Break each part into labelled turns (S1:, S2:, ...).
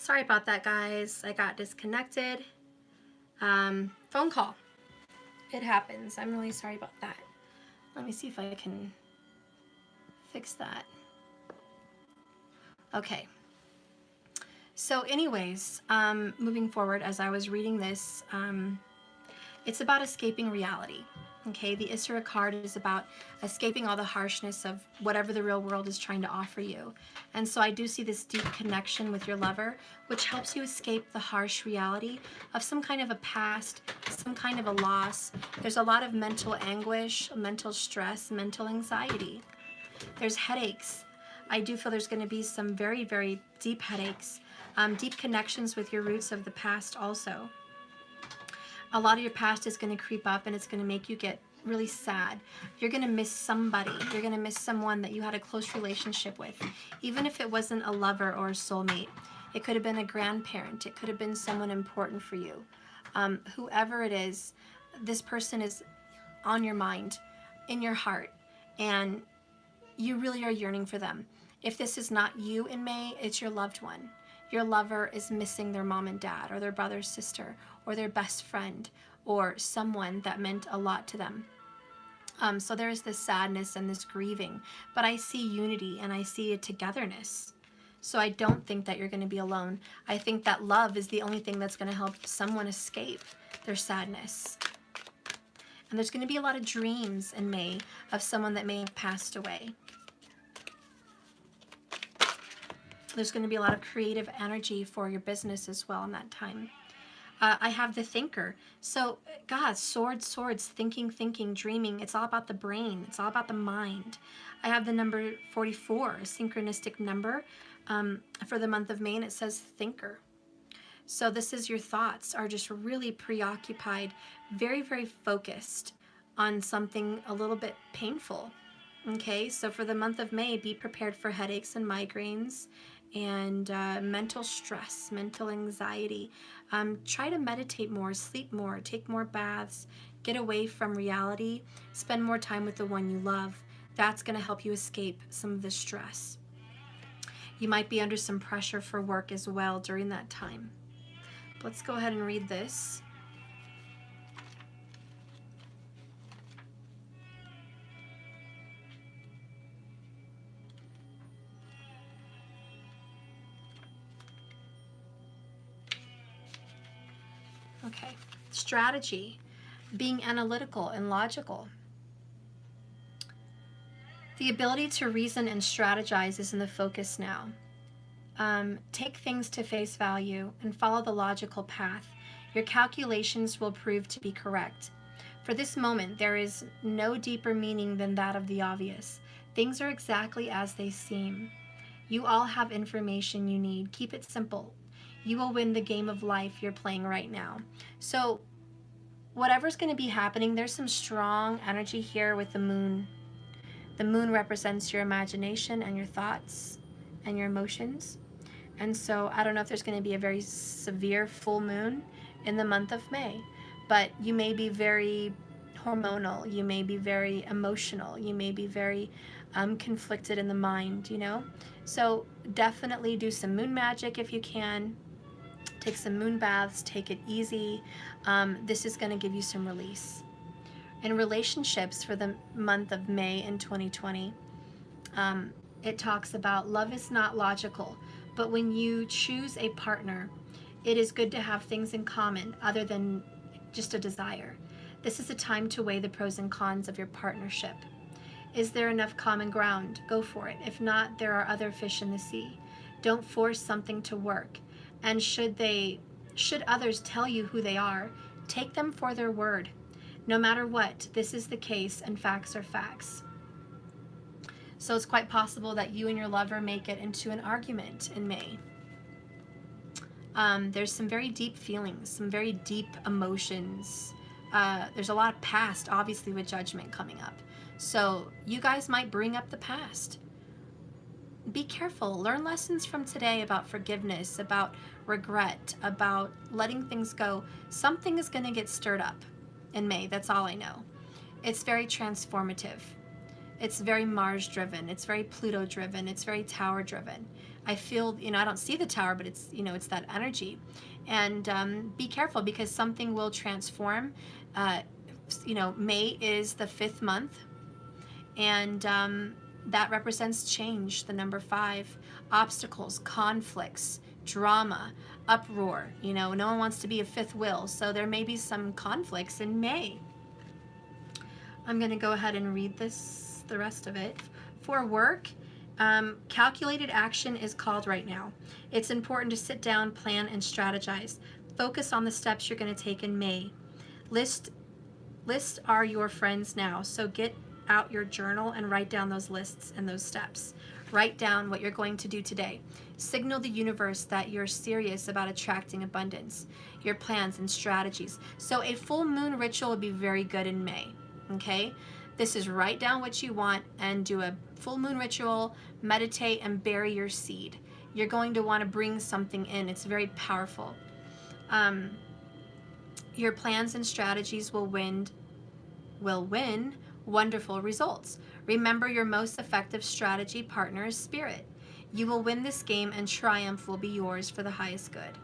S1: Sorry about that, guys. I got disconnected. Phone call. It happens. I'm really sorry about that. Let me see if I can fix that. Okay. So anyways, moving forward, as I was reading this, it's about escaping reality. Okay, the Isra card is about escaping all the harshness of whatever the real world is trying to offer you. And so I do see this deep connection with your lover, which helps you escape the harsh reality of some kind of a past, some kind of a loss. There's a lot of mental anguish, mental stress, mental anxiety. There's headaches. I do feel there's going to be some very, very deep headaches, deep connections with your roots of the past also. A lot of your past is going to creep up and it's going to make you get really sad. You're going to miss somebody. You're going to miss someone that you had a close relationship with, even if it wasn't a lover or a soulmate. It could have been a grandparent. It could have been someone important for you. Whoever it is, this person is on your mind, in your heart, and you really are yearning for them. If this is not you in May, it's your loved one. Your lover is missing their mom and dad, or their brother, sister, or their best friend, or someone that meant a lot to them. So there is this sadness and this grieving, but I see unity and I see a togetherness. So I don't think that you're going to be alone. I think that love is the only thing that's going to help someone escape their sadness. And there's going to be a lot of dreams in May of someone that may have passed away. There's going to be a lot of creative energy for your business as well in that time. I have the thinker. So, God, swords, thinking, dreaming. It's all about the brain. It's all about the mind. I have the number 44, a synchronistic number for the month of May, and it says thinker. So this is your thoughts are just really preoccupied, very, very focused on something a little bit painful. Okay, so for the month of May, be prepared for headaches and migraines and mental stress, mental anxiety. Try to meditate more, sleep more, take more baths, get away from reality, spend more time with the one you love. That's going to help you escape some of the stress. You might be under some pressure for work as well during that time. Let's go ahead and read this. Okay, strategy, being analytical and logical. The ability to reason and strategize is in the focus now. Take things to face value and follow the logical path. Your calculations will prove to be correct. For this moment, there is no deeper meaning than that of the obvious. Things are exactly as they seem. You all have information you need. Keep it simple. You will win the game of life you're playing right now. So whatever's going to be happening, there's some strong energy here with the moon. The moon represents your imagination and your thoughts and your emotions. And so I don't know if there's going to be a very severe full moon in the month of May, but you may be very hormonal. You may be very emotional. You may be very conflicted in the mind, you know? So definitely do some moon magic if you can. Take some moon baths, take it easy. This is going to give you some release. In relationships for the month of May in 2020, it talks about love is not logical, but when you choose a partner, it is good to have things in common other than just a desire. This is a time to weigh the pros and cons of your partnership. Is there enough common ground? Go for it. If not, there are other fish in the sea. Don't force something to work. And should others tell you who they are, take them for their word. No matter what, this is the case and facts are facts. So it's quite possible that you and your lover may get into an argument in May. There's some very deep feelings, some very deep emotions. There's a lot of past, obviously, with Judgment coming up. So you guys might bring up the past. Be careful. Learn lessons from today about forgiveness, about regret, about letting things go. Something is going to get stirred up in May. That's all I know. It's very transformative. It's very Mars driven. It's very Pluto driven. It's very Tower driven. I feel, I don't see the tower, but it's, it's that energy. And be careful, because something will transform. May is the 5th month, and that represents change, the number 5, obstacles, conflicts, drama, uproar. No one wants to be a fifth wheel, so there may be some conflicts in May. I'm going to go ahead and read the rest of it. For work, calculated action is called right now. It's important to sit down, plan, and strategize. Focus on the steps you're going to take in May. Lists are your friends now, so get out your journal and write down those lists and those steps. Write down what you're going to do today. Signal the universe that you're serious about attracting abundance, your plans and strategies. So a full moon ritual would be very good in May, okay? This is write down what you want and do a full moon ritual, meditate, and bury your seed. You're going to want to bring something in. It's very powerful. Your plans and strategies will win wonderful results. Remember, your most effective strategy partner is spirit. You will win this game, and triumph will be yours for the highest good.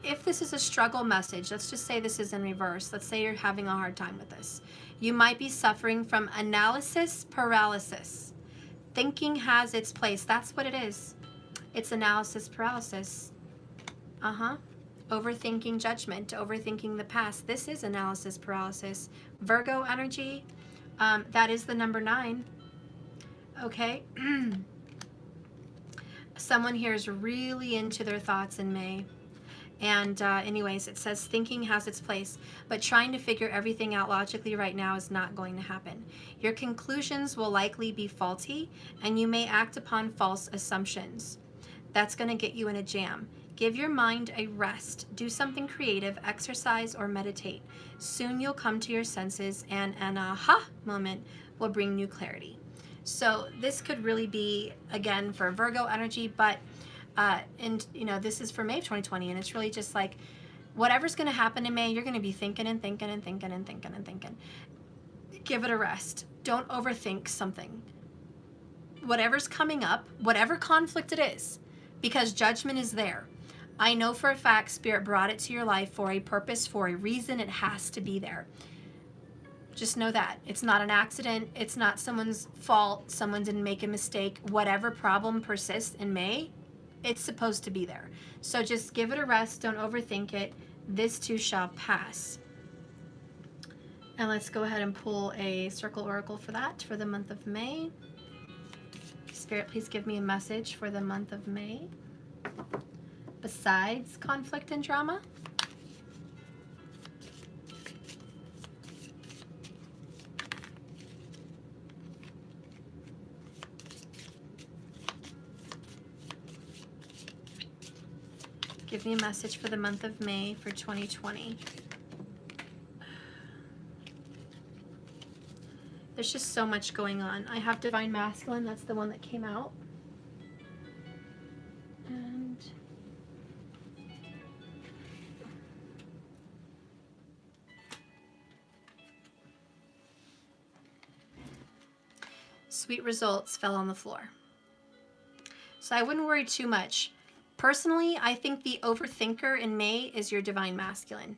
S1: If this is a struggle message, let's just say this is in reverse. Let's say you're having a hard time with this. You might be suffering from analysis paralysis. Thinking has its place. That's what it is. It's analysis paralysis. Overthinking judgment, overthinking the past. This is analysis paralysis. Virgo energy, that is the number 9. Okay. Someone here is really into their thoughts in May. And anyways, it says thinking has its place, but trying to figure everything out logically right now is not going to happen. Your conclusions will likely be faulty, and you may act upon false assumptions. That's going to get you in a jam. Give your mind a rest. Do something creative, exercise, or meditate. Soon you'll come to your senses, and an aha moment will bring new clarity. So this could really be, again, for Virgo energy, but this is for May of 2020, and it's really just like whatever's going to happen in May, you're going to be thinking and thinking and thinking and thinking and thinking. Give it a rest. Don't overthink something. Whatever's coming up, whatever conflict it is, because judgment is there. I know for a fact Spirit brought it to your life for a purpose, for a reason. It has to be there. Just know that. It's not an accident. It's not someone's fault. Someone didn't make a mistake. Whatever problem persists in May, it's supposed to be there. So just give it a rest. Don't overthink it. This too shall pass. And let's go ahead and pull a circle oracle for that, for the month of May. Spirit, please give me a message for the month of May. Besides conflict and drama. Give me a message for the month of May for 2020. There's just so much going on. I have Divine Masculine. That's the one that came out. And sweet results fell on the floor. So I wouldn't worry too much. Personally, I think the overthinker in May is your Divine Masculine.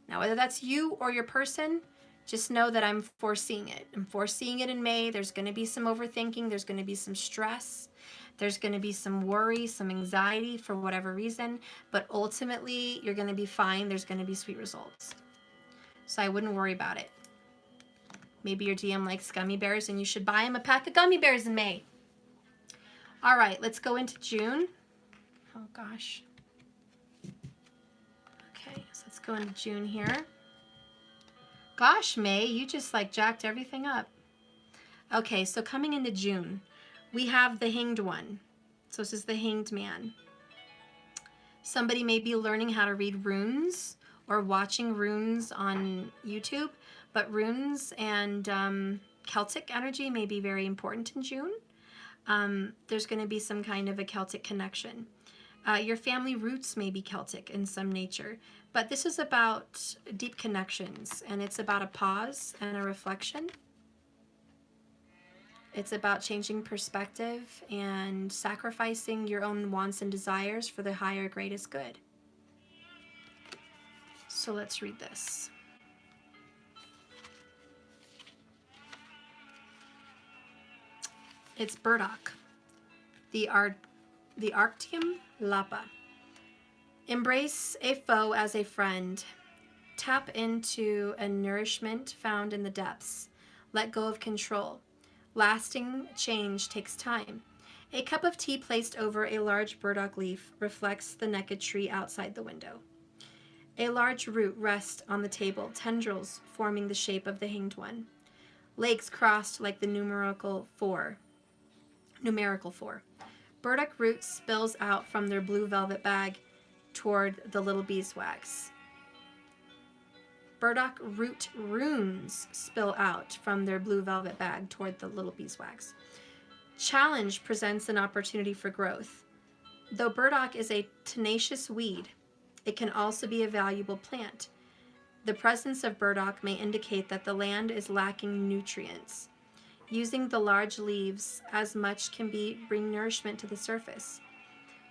S1: Now, whether that's you or your person, just know that I'm foreseeing it. I'm foreseeing it in May. There's going to be some overthinking. There's going to be some stress. There's going to be some worry, some anxiety for whatever reason. But ultimately, you're going to be fine. There's going to be sweet results. So I wouldn't worry about it. Maybe your DM likes gummy bears and you should buy him a pack of gummy bears in May. All right, let's go into June. Oh, gosh. Okay, so let's go into June here. Gosh, May, you just like jacked everything up. Okay, so coming into June, we have the Hanged One. So this is the Hanged Man. Somebody may be learning how to read runes or watching runes on YouTube, but runes and Celtic energy may be very important in June. There's going to be some kind of a Celtic connection. Your family roots may be Celtic in some nature, but this is about deep connections, and it's about a pause and a reflection. It's about changing perspective and sacrificing your own wants and desires for the higher greatest good. So let's read this. It's burdock, the Arctium lapa. Embrace a foe as a friend. Tap into a nourishment found in the depths. Let go of control. Lasting change takes time. A cup of tea placed over a large burdock leaf reflects the naked tree outside the window. A large root rests on the table, tendrils forming the shape of the hanged one. Legs crossed like the numerical 4. Burdock root spills out from their blue velvet bag toward the little beeswax. Burdock root runes spill out from their blue velvet bag toward the little beeswax. Challenge presents an opportunity for growth. Though burdock is a tenacious weed, it can also be a valuable plant. The presence of burdock may indicate that the land is lacking nutrients. Using the large leaves as much can bring nourishment to the surface.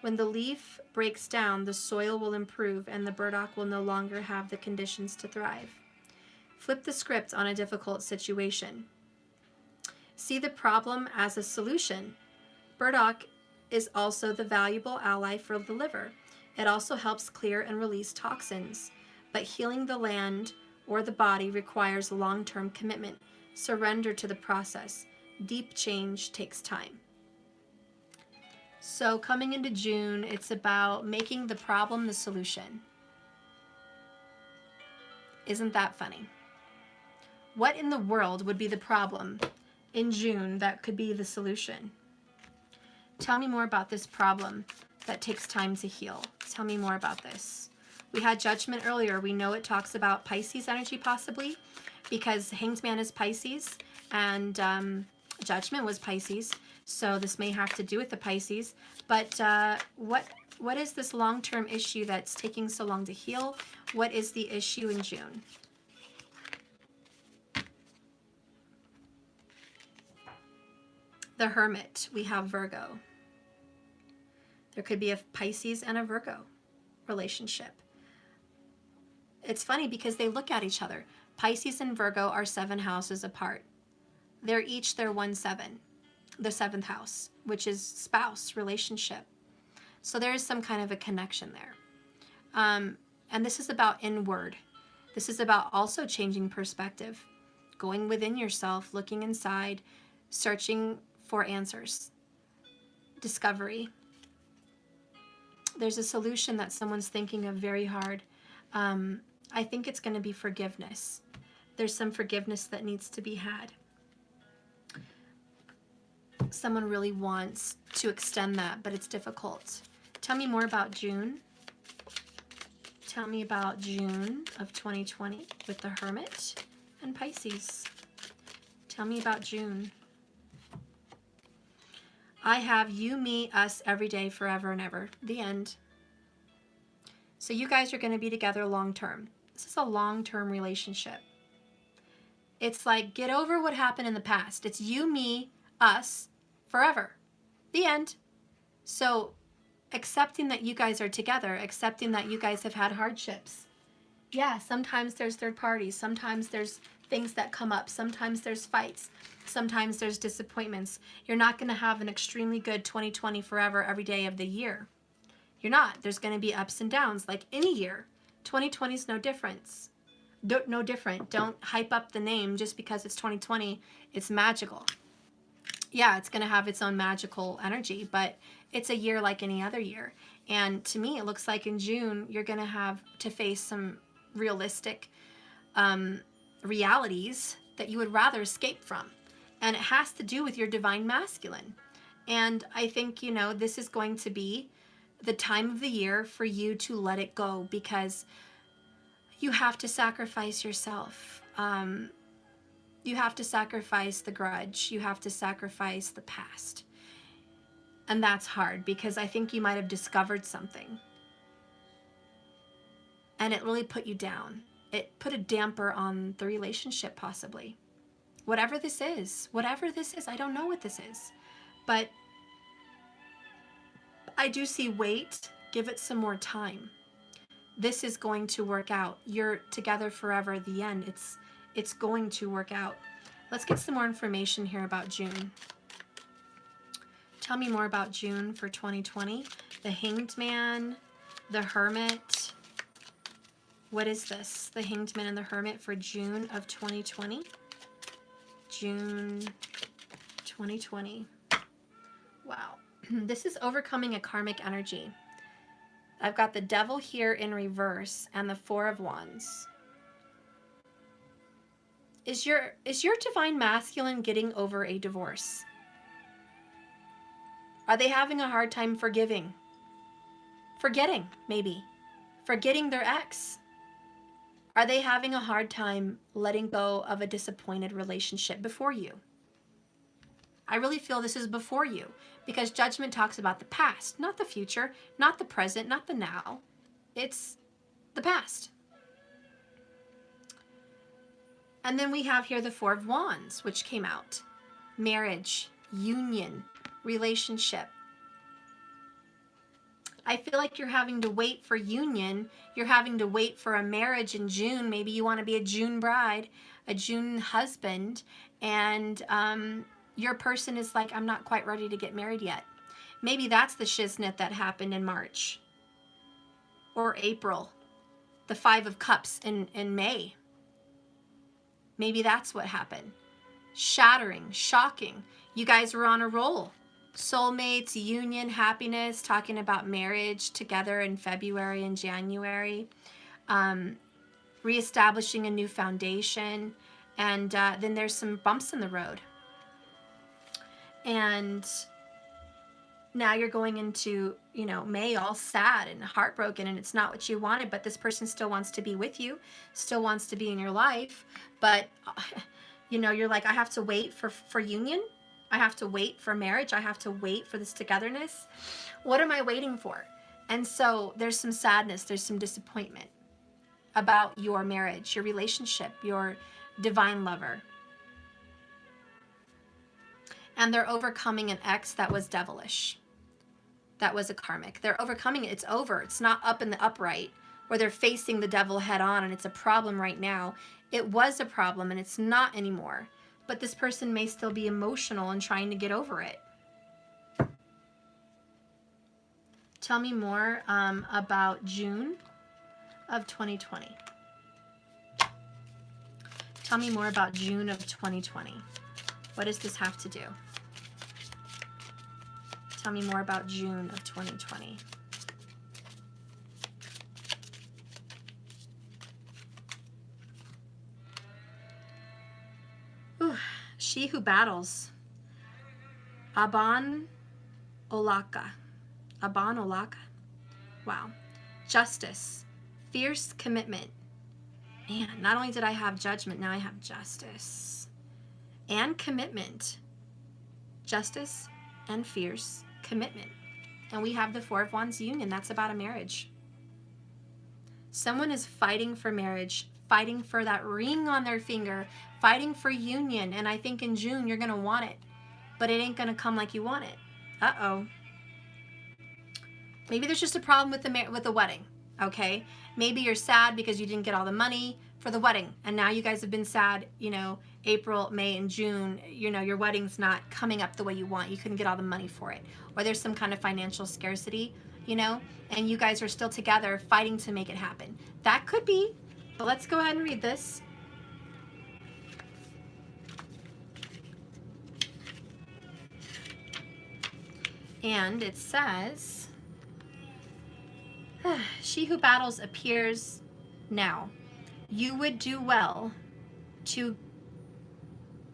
S1: When the leaf breaks down, the soil will improve and the burdock will no longer have the conditions to thrive. Flip the script on a difficult situation. See the problem as a solution. Burdock is also the valuable ally for the liver. It also helps clear and release toxins. But healing the land or the body requires long-term commitment. Surrender to the process. Deep change takes time. So coming into June, it's about making the problem the solution. Isn't that funny? What in the world would be the problem in June that could be the solution? Tell me more about this problem that takes time to heal. Tell me more about this. We had Judgment earlier. We know it talks about Pisces energy possibly because Hanged Man is Pisces and Judgment was Pisces. So this may have to do with the Pisces. But what is this long-term issue that's taking so long to heal? What is the issue in June? The Hermit. We have Virgo. There could be a Pisces and a Virgo relationship. It's funny because they look at each other. Pisces and Virgo are 7 houses apart. They're each their 1-7. The 7th house, which is spouse relationship. So there is some kind of a connection there. And this is about inward. This is about also changing perspective, going within yourself, looking inside, searching for answers, discovery. There's a solution that someone's thinking of very hard. I think it's going to be forgiveness. There's some forgiveness that needs to be had. Someone really wants to extend that, but it's difficult. Tell me more about June. Tell me about June of 2020 with the Hermit and Pisces. Tell me about June. I have you, me, us, every day, forever and ever. The end. So you guys are going to be together long term. This is a long-term relationship. It's like, get over what happened in the past. It's you, me, us, forever. The end. So accepting that you guys are together, accepting that you guys have had hardships. Yeah, sometimes there's third parties. Sometimes there's things that come up. Sometimes there's fights. Sometimes there's disappointments. You're not going to have an extremely good 2020 forever every day of the year. You're not. There's going to be ups and downs like any year. 2020 is no difference. No different. Don't hype up the name just because it's 2020. It's magical. Yeah, it's going to have its own magical energy, but it's a year like any other year. And to me, it looks like in June, you're going to have to face some realistic realities that you would rather escape from. And it has to do with your divine masculine. And I think, you know, this is going to be the time of the year for you to let it go because you have to sacrifice yourself. You have to sacrifice the grudge. You have to sacrifice the past. And that's hard because I think you might have discovered something. And it really put you down. It put a damper on the relationship possibly. whatever this is, I don't know what this is, but I do see wait, give it some more time. This is going to work out. You're together forever at the end. It's going to work out. Let's get some more information here about June. Tell me more about June for 2020. The Hanged Man, the Hermit. What is this? The Hanged Man and the Hermit for June of 2020. June 2020. Wow. This is overcoming a karmic energy. I've got the Devil here in reverse and the Four of Wands. Is your divine masculine getting over a divorce? Are they having a hard time forgiving? Forgetting, maybe. Forgetting their ex. Are they having a hard time letting go of a disappointed relationship before you? I really feel this is before you, because Judgment talks about the past, not the future, not the present, not the now. It's the past. And then we have here the Four of Wands, which came out. Marriage, union, relationship. I feel like you're having to wait for union. You're having to wait for a marriage in June. Maybe you want to be a June bride, a June husband, and your person is like, I'm not quite ready to get married yet. Maybe that's the shiznit that happened in March or April. The Five of Cups in May. Maybe that's what happened. Shattering, shocking. You guys were on a roll. Soulmates, union, happiness, talking about marriage together in February and January. Reestablishing a new foundation. And then there's some bumps in the road. And now you're going into, May all sad and heartbroken, and it's not what you wanted, but this person still wants to be with you, still wants to be in your life. But, you're like, I have to wait for union. I have to wait for marriage. I have to wait for this togetherness. What am I waiting for? And so there's some sadness. There's some disappointment about your marriage, your relationship, your divine lover. And they're overcoming an ex that was devilish. That was a karmic. They're overcoming it. It's over. It's not up in the upright where they're facing the devil head on and it's a problem right now. It was a problem and it's not anymore. But this person may still be emotional and trying to get over it. Tell me more about June of 2020. Tell me more about June of 2020. What does this have to do? Tell me more about June of 2020. Ooh, she who battles. Aban Olaka. Aban Olaka. Wow. Justice. Fierce commitment. Man, not only did I have judgment, now I have justice. And commitment. Justice and fierce commitment. And we have the Four of Wands union. That's about a marriage. Someone is fighting for marriage, fighting for that ring on their finger, fighting for union. And I think in June you're going to want it, but it ain't going to come like you want it. Uh-oh. Maybe there's just a problem with the wedding, okay? Maybe you're sad because you didn't get all the money for the wedding, and now you guys have been sad, April, May, and June, your wedding's not coming up the way you want. You couldn't get all the money for it. Or there's some kind of financial scarcity, and you guys are still together fighting to make it happen. That could be, but let's go ahead and read this. And it says, she who battles appears now. You would do well to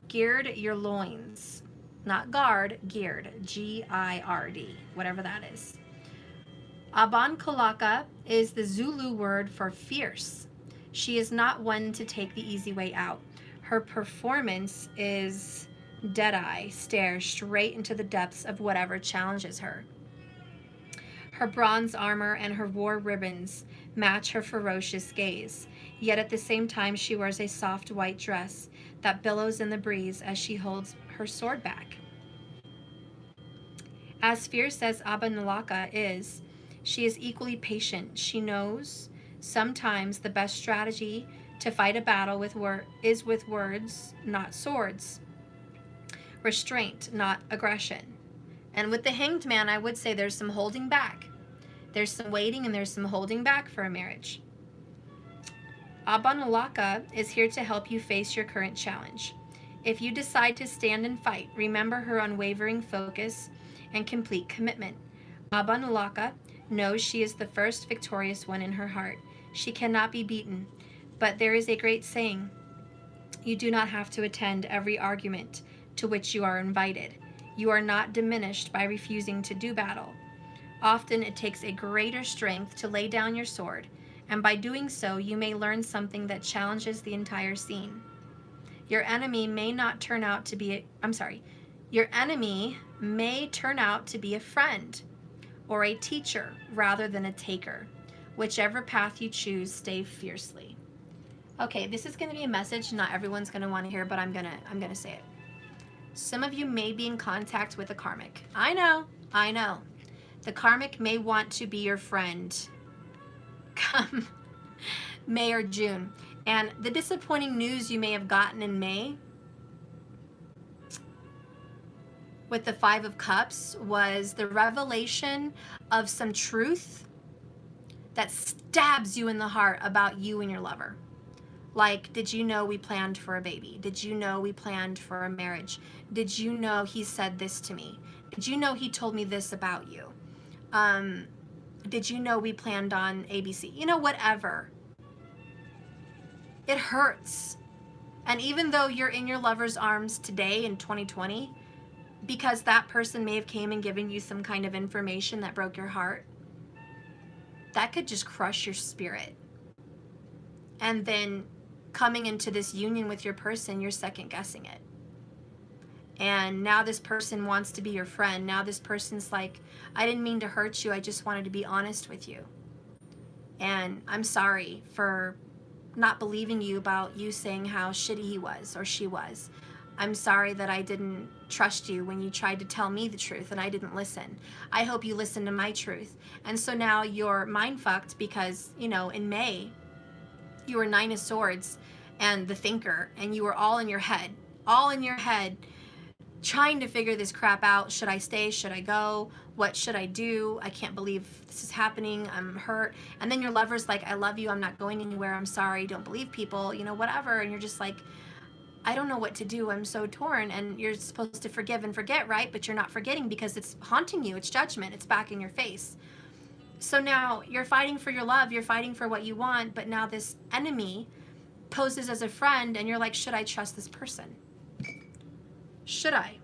S1: gird your loins. Not guard, gird. G-I-R-D. Whatever that is. Aban Kalaka is the Zulu word for fierce. She is not one to take the easy way out. Her performance is dead-eye, stare straight into the depths of whatever challenges her. Her bronze armor and her war ribbons match her ferocious gaze. Yet at the same time, she wears a soft white dress that billows in the breeze as she holds her sword back. As fierce as Abanalaka is, she is equally patient. She knows sometimes the best strategy to fight a battle is with words, not swords. Restraint, not aggression. And with the Hanged Man, I would say there's some holding back. There's some waiting and there's some holding back for a marriage. Abanalaka is here to help you face your current challenge. If you decide to stand and fight, remember her unwavering focus and complete commitment. Abanalaka knows she is the first victorious one in her heart. She cannot be beaten. But there is a great saying, you do not have to attend every argument to which you are invited. You are not diminished by refusing to do battle. Often it takes a greater strength to lay down your sword, and by doing so, you may learn something that challenges the entire scene. Your enemy may turn out to be a friend or a teacher rather than a taker. Whichever path you choose, stay fiercely. Okay, this is going to be a message not everyone's going to want to hear, but I'm going to say it. Some of you may be in contact with a karmic. I know. The karmic may want to be your friend come May or June. And the disappointing news you may have gotten in May with the Five of Cups was the revelation of some truth that stabs you in the heart about you and your lover. Like, did you know we planned for a baby? Did you know we planned for a marriage? Did you know he said this to me? Did you know he told me this about you? Did you know we planned on ABC? You know, whatever. It hurts. And even though you're in your lover's arms today in 2020, because that person may have came and given you some kind of information that broke your heart, that could just crush your spirit. And then coming into this union with your person, you're second guessing it. And now this person wants to be your friend. Now this person's like, I didn't mean to hurt you. I just wanted to be honest with you. And I'm sorry for not believing you about you saying how shitty he was or she was. I'm sorry that I didn't trust you when you tried to tell me the truth and I didn't listen. I hope you listened to my truth. And so now you're mind fucked because, you know, in May, you were Nine of Swords and the Thinker, and you were all in your head, trying to figure this crap out. Should I stay? Should I go? What should I do? I can't believe this is happening. I'm hurt. And then your lover's like, I love you. I'm not going anywhere. I'm sorry. Don't believe people, you know, whatever. And you're just like, I don't know what to do. I'm so torn. And you're supposed to forgive and forget, right? But you're not forgetting because it's haunting you. It's judgment. It's back in your face. So now you're fighting for your love. You're fighting for what you want. But now this enemy poses as a friend and you're like, should I trust this person? Should I?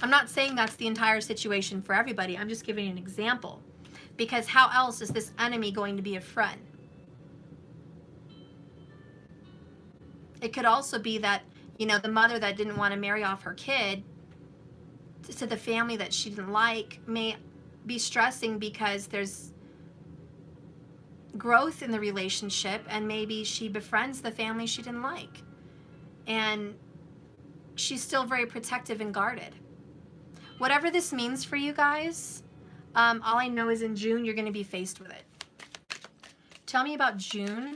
S1: I'm not saying that's the entire situation for everybody. I'm just giving an example. Because how else is this enemy going to be a friend? It could also be that, you know, the mother that didn't want to marry off her kid to the family that she didn't like may be stressing because there's growth in the relationship and maybe she befriends the family she didn't like. And she's still very protective and guarded. Whatever this means for you guys, all I know is in June, you're going to be faced with it. Tell me about June.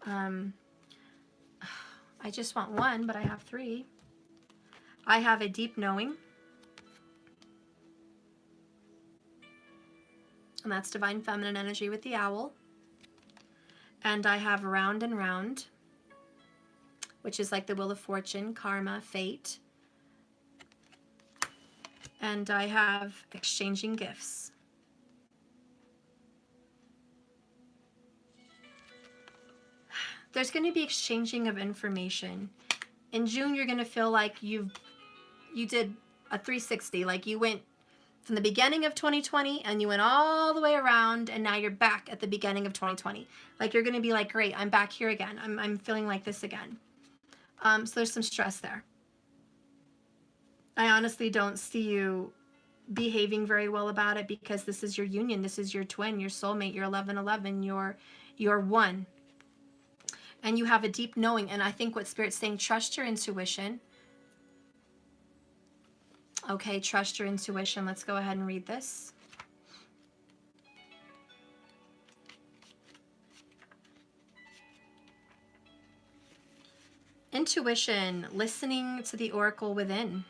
S1: I just want one, but I have three. I have a deep knowing. And that's divine feminine energy with the owl. And I have round and round, which is like the wheel of fortune, karma, fate. And I have exchanging gifts. There's going to be exchanging of information. In June, you're going to feel like you did a 360, like you went from the beginning of 2020 and you went all the way around and now you're back at the beginning of 2020. Like you're going to be like, great, I'm back here again. I'm feeling like this again. So there's some stress there. I honestly don't see you behaving very well about it, because this is your union, this is your twin, your soulmate, your 1111, your one. And you have a deep knowing. And I think what Spirit's saying, trust your intuition. Okay, trust your intuition. Let's go ahead and read this. Intuition, listening to the oracle within.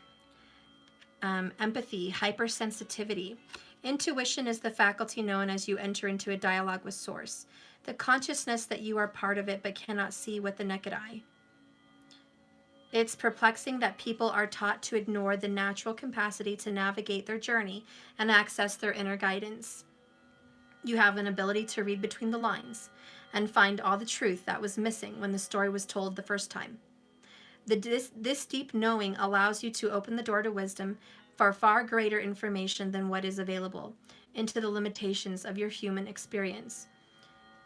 S1: Empathy, hypersensitivity. Intuition is the faculty known as you enter into a dialogue with Source, the consciousness that you are part of it but cannot see with the naked eye. It's perplexing that people are taught to ignore the natural capacity to navigate their journey and access their inner guidance. You have an ability to read between the lines and find all the truth that was missing when the story was told the first time. This deep knowing allows you to open the door to wisdom for far greater information than what is available, into the limitations of your human experience.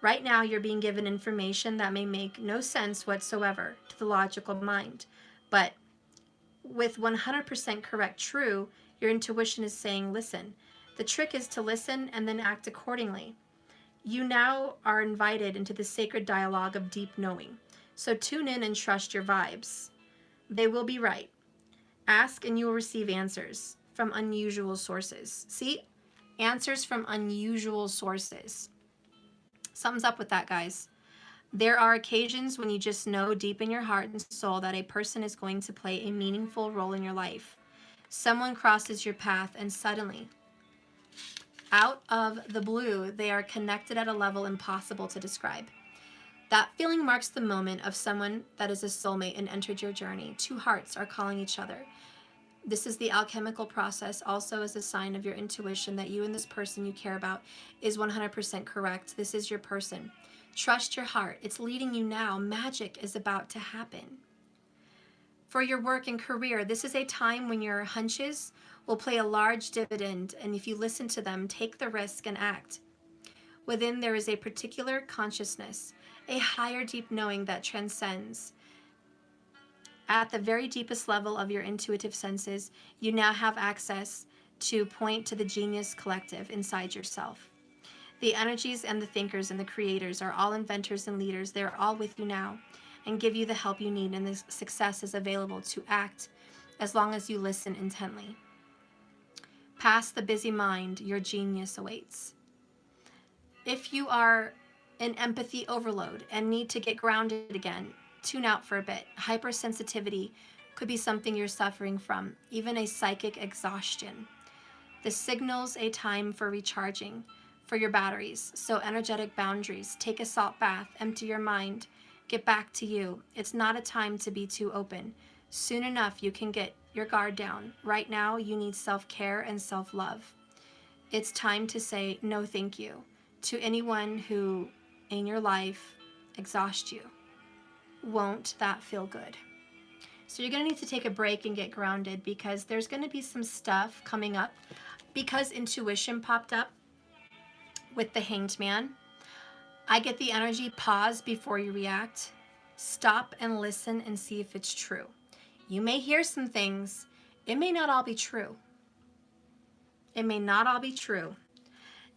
S1: Right now, you're being given information that may make no sense whatsoever to the logical mind, but with 100% correct true, your intuition is saying, listen. The trick is to listen and then act accordingly. You now are invited into the sacred dialogue of deep knowing. So tune in and trust your vibes. They will be right. Ask and you will receive answers from unusual sources. See? Answers from unusual sources. Something's up with that, guys. There are occasions when you just know deep in your heart and soul that a person is going to play a meaningful role in your life. Someone crosses your path and suddenly, out of the blue, they are connected at a level impossible to describe. That feeling marks the moment of someone that is a soulmate and entered your journey. Two hearts are calling each other. This is the alchemical process, also as a sign of your intuition that you and this person you care about is 100% correct. This is your person. Trust your heart. It's leading you now. Magic is about to happen. For your work and career, this is a time when your hunches will play a large dividend, and if you listen to them, take the risk and act. Within there is a particular consciousness, a higher deep knowing that transcends. At the very deepest level of your intuitive senses, you now have access to point to the genius collective inside yourself. The energies and the thinkers and the creators are all inventors and leaders. They're all with you now and give you the help you need, and the success is available to act as long as you listen intently. Past the busy mind, your genius awaits. If you are in empathy overload and need to get grounded again, tune out for a bit. Hypersensitivity could be something you're suffering from, even a psychic exhaustion. This signals a time for recharging for your batteries. So energetic boundaries, take a salt bath, empty your mind, get back to you. It's not a time to be too open. Soon enough, you can get your guard down. Right now, you need self-care and self-love. It's time to say no thank you to anyone who in your life exhausts you. Won't that feel good? So you're going to need to take a break and get grounded, because there's going to be some stuff coming up. Because intuition popped up with the Hanged Man, I get the energy, pause before you react. Stop and listen and see if it's true. You may hear some things. It may not all be true. It may not all be true.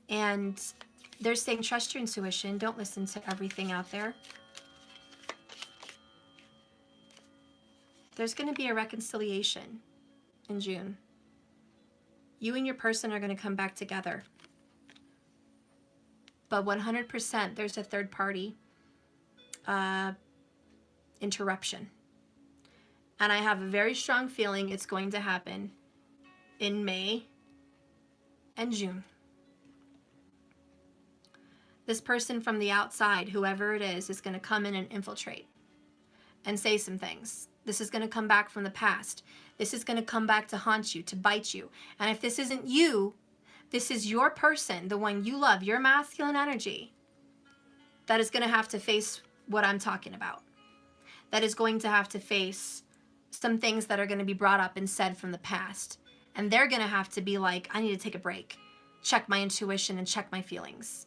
S1: And they're saying trust your intuition. Don't listen to everything out there. There's going to be a reconciliation in June. You and your person are going to come back together. But 100% there's a third party interruption. And I have a very strong feeling it's going to happen in May and June. This person from the outside, whoever it is going to come in and infiltrate and say some things. This is going to come back from the past. This is going to come back to haunt you, to bite you. And if this isn't you, this is your person, the one you love, your masculine energy, that is going to have to face what I'm talking about. That is going to have to face some things that are going to be brought up and said from the past. And they're going to have to be like, I need to take a break, check my intuition and check my feelings.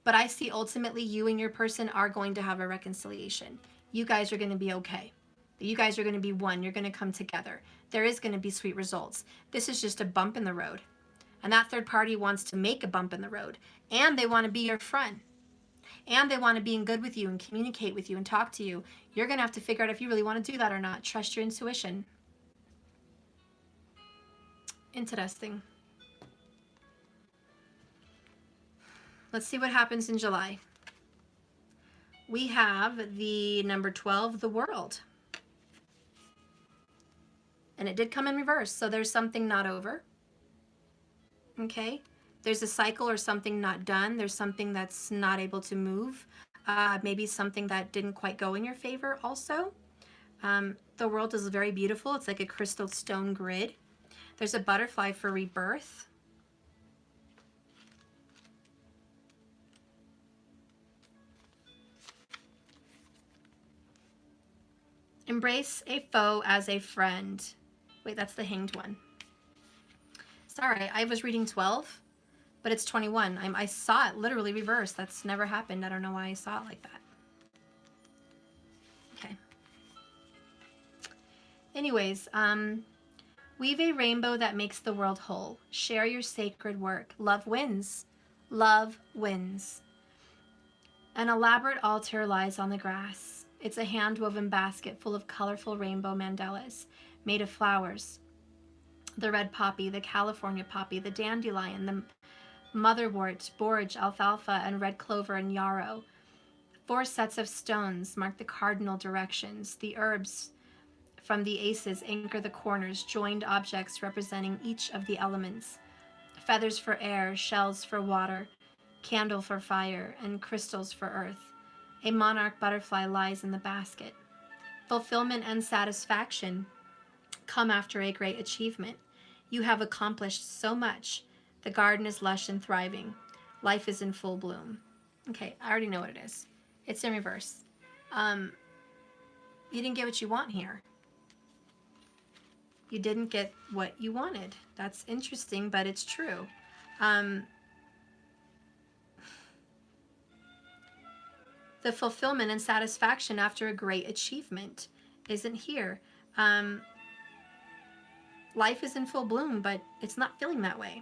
S1: But I see ultimately you and your person are going to have a reconciliation. You guys are going to be okay. You guys are going to be one. You're going to come together. there is going to be sweet results. This is just a bump in the road. And that third party wants to make a bump in the road. And they want to be your friend. And they want to be in good with you and communicate with you and talk to you. You're going to have to figure out if you really want to do that or not. Trust your intuition. Interesting. Let's see what happens in July. We have the number 12, the World. And it did come in reverse, so there's something not over. Okay? There's a cycle or something not done. There's something that's not able to move. Maybe something that didn't quite go in your favor also. The World is very beautiful. It's like a crystal stone grid. There's a butterfly for rebirth. Embrace a foe as a friend. Wait, that's the Hanged one. Sorry, I was reading 12, but it's 21. I saw it literally reversed. That's never happened. I don't know why I saw it like that. Okay. Anyways, weave a rainbow that makes the world whole. Share your sacred work. Love wins. Love wins. An elaborate altar lies on the grass. It's a hand-woven basket full of colorful rainbow mandalas made of flowers. The red poppy, the California poppy, the dandelion, the motherwort, borage, alfalfa, and red clover and yarrow. 4 sets of stones mark the cardinal directions. The herbs from the aces anchor the corners, joined objects representing each of the elements. Feathers for air, shells for water, candle for fire, and crystals for earth. A monarch butterfly lies in the basket. Fulfillment and satisfaction come after a great achievement. You have accomplished so much. The garden is lush and thriving. Life is in full bloom. Okay, I already know what it is. It's in reverse. You didn't get what you want here. You didn't get what you wanted. That's interesting, but it's true. The fulfillment and satisfaction after a great achievement isn't here. Life is in full bloom, but it's not feeling that way.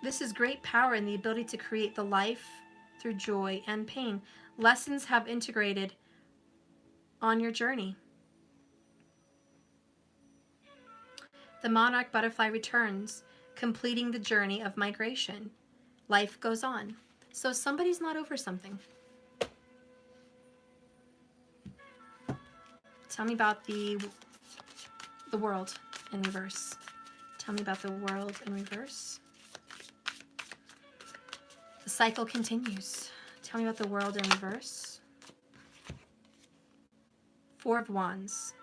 S1: This is great power and the ability to create the life through joy and pain. Lessons have integrated on your journey. The monarch butterfly returns, completing the journey of migration. Life goes on. So somebody's not over something. Tell me about the world in reverse. Tell me about the world in reverse. The cycle continues. Tell me about the world in reverse. 4 of Wands.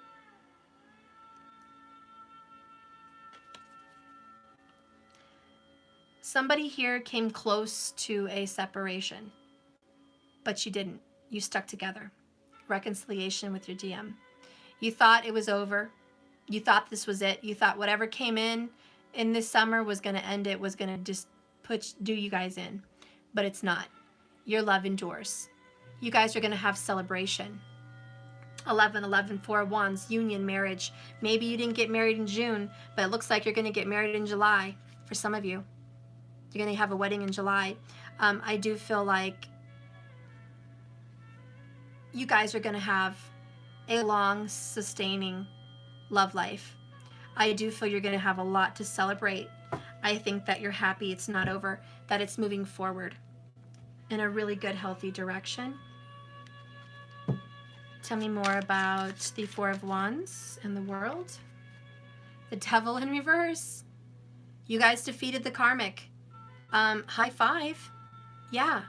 S1: Somebody here came close to a separation, but you didn't. You stuck together. Reconciliation with your DM. You thought it was over. You thought this was it. You thought whatever came in this summer was going to end it, was going to just do you guys in. But it's not. Your love endures. You guys are going to have celebration. 11, 4 of Wands, union, marriage. Maybe you didn't get married in June, but it looks like you're going to get married in July for some of you. You're going to have a wedding in July. I do feel like you guys are going to have a long, sustaining love life. I do feel you're going to have a lot to celebrate. I think that you're happy it's not over, that it's moving forward in a really good, healthy direction. Tell me more about the 4 of Wands and the world. The Devil in reverse. You guys defeated the Karmic. High five. Yeah.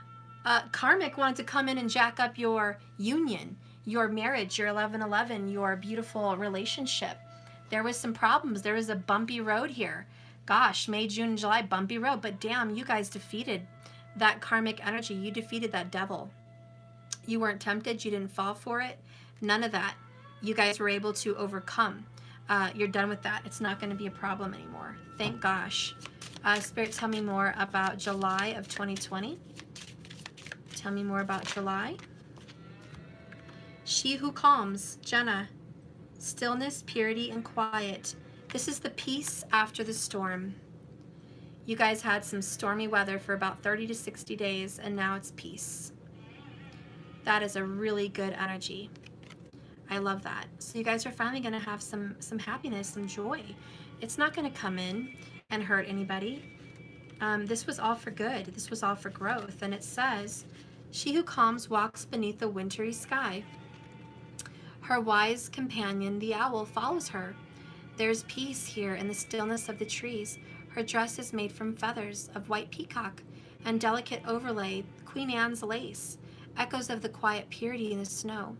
S1: Karmic wanted to come in and jack up your union, your marriage, your 11-11, your beautiful relationship. There was some problems. There was a bumpy road here. Gosh, May, June, and July, bumpy road. But damn, you guys defeated that karmic energy. You defeated that devil. You weren't tempted. You didn't fall for it. None of that. You guys were able to overcome. You're done with that. It's not going to be a problem anymore. Thank gosh. Spirit, tell me more about July of 2020. Tell me more about July. She who calms, Jenna. Stillness, purity, and quiet. This is the peace after the storm. You guys had some stormy weather for about 30 to 60 days, and now it's peace. That is a really good energy. I love that. So you guys are finally going to have some happiness, some joy. It's not going to come in and hurt anybody. This was all for good. This was all for growth. And it says, she who calms walks beneath the wintry sky. Her wise companion, the owl, follows her. There's peace here in the stillness of the trees. Her dress is made from feathers of white peacock and delicate overlay, Queen Anne's lace, echoes of the quiet purity in the snow.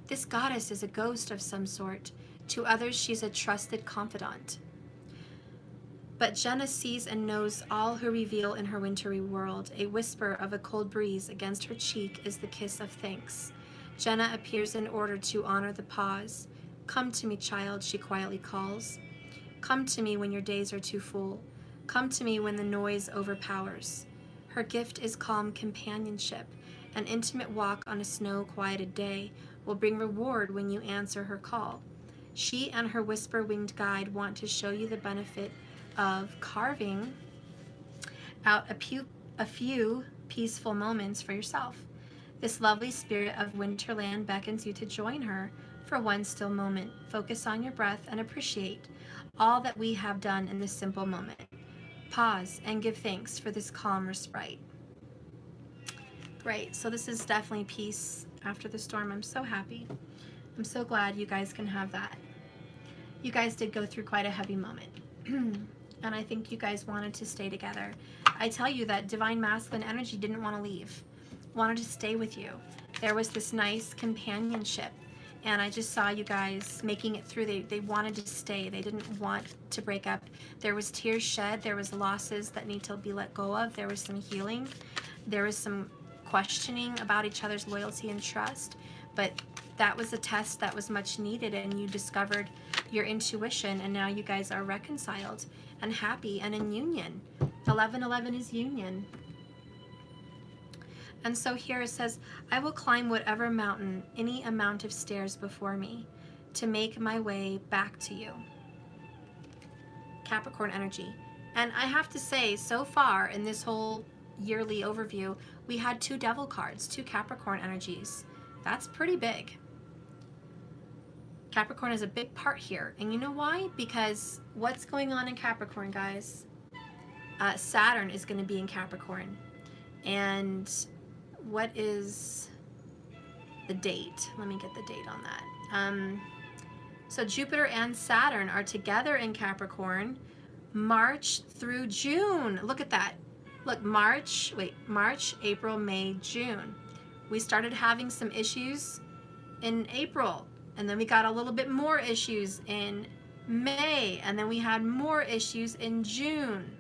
S1: This goddess is a ghost of some sort. To others, she's a trusted confidant. But Jenna sees and knows all who reveal in her wintry world. A whisper of a cold breeze against her cheek is the kiss of thanks. Jenna appears in order to honor the pause. Come to me, child, she quietly calls. Come to me when your days are too full. Come to me when the noise overpowers. Her gift is calm companionship. An intimate walk on a snow-quieted day will bring reward when you answer her call. She and her whisper-winged guide want to show you the benefit of carving out a few peaceful moments for yourself. This lovely spirit of Winterland beckons you to join her for one still moment. Focus on your breath and appreciate all that we have done in this simple moment. Pause and give thanks for this calm respite. Right, so this is definitely peace after the storm. I'm so happy. I'm so glad you guys can have that. You guys did go through quite a heavy moment. And I think you guys wanted to stay together. I tell you that divine masculine energy didn't want to leave, wanted to stay with you. There was this nice companionship, and I just saw you guys making it through. They wanted to stay. They didn't want to break up. There was tears shed. There was losses that need to be let go of. There was some healing. There was some questioning about each other's loyalty and trust, but that was a test that was much needed, and you discovered your intuition, and now you guys are reconciled and happy and in union. 1111 is union. And so here it says, I will climb whatever mountain, any amount of stairs before me, to make my way back to you. Capricorn energy. And I have to say, so far in this whole yearly overview, we had 2 devil cards, 2 Capricorn energies. That's pretty big. Capricorn is a big part here. And you know why? Because what's going on in Capricorn, guys? Saturn is going to be in Capricorn. And what is the date? Let me get the date on that. So Jupiter and Saturn are together in Capricorn March through June. Look at that. Look, March, April, May, June. We started having some issues in April, and then we got a little bit more issues in May, and then we had more issues in June.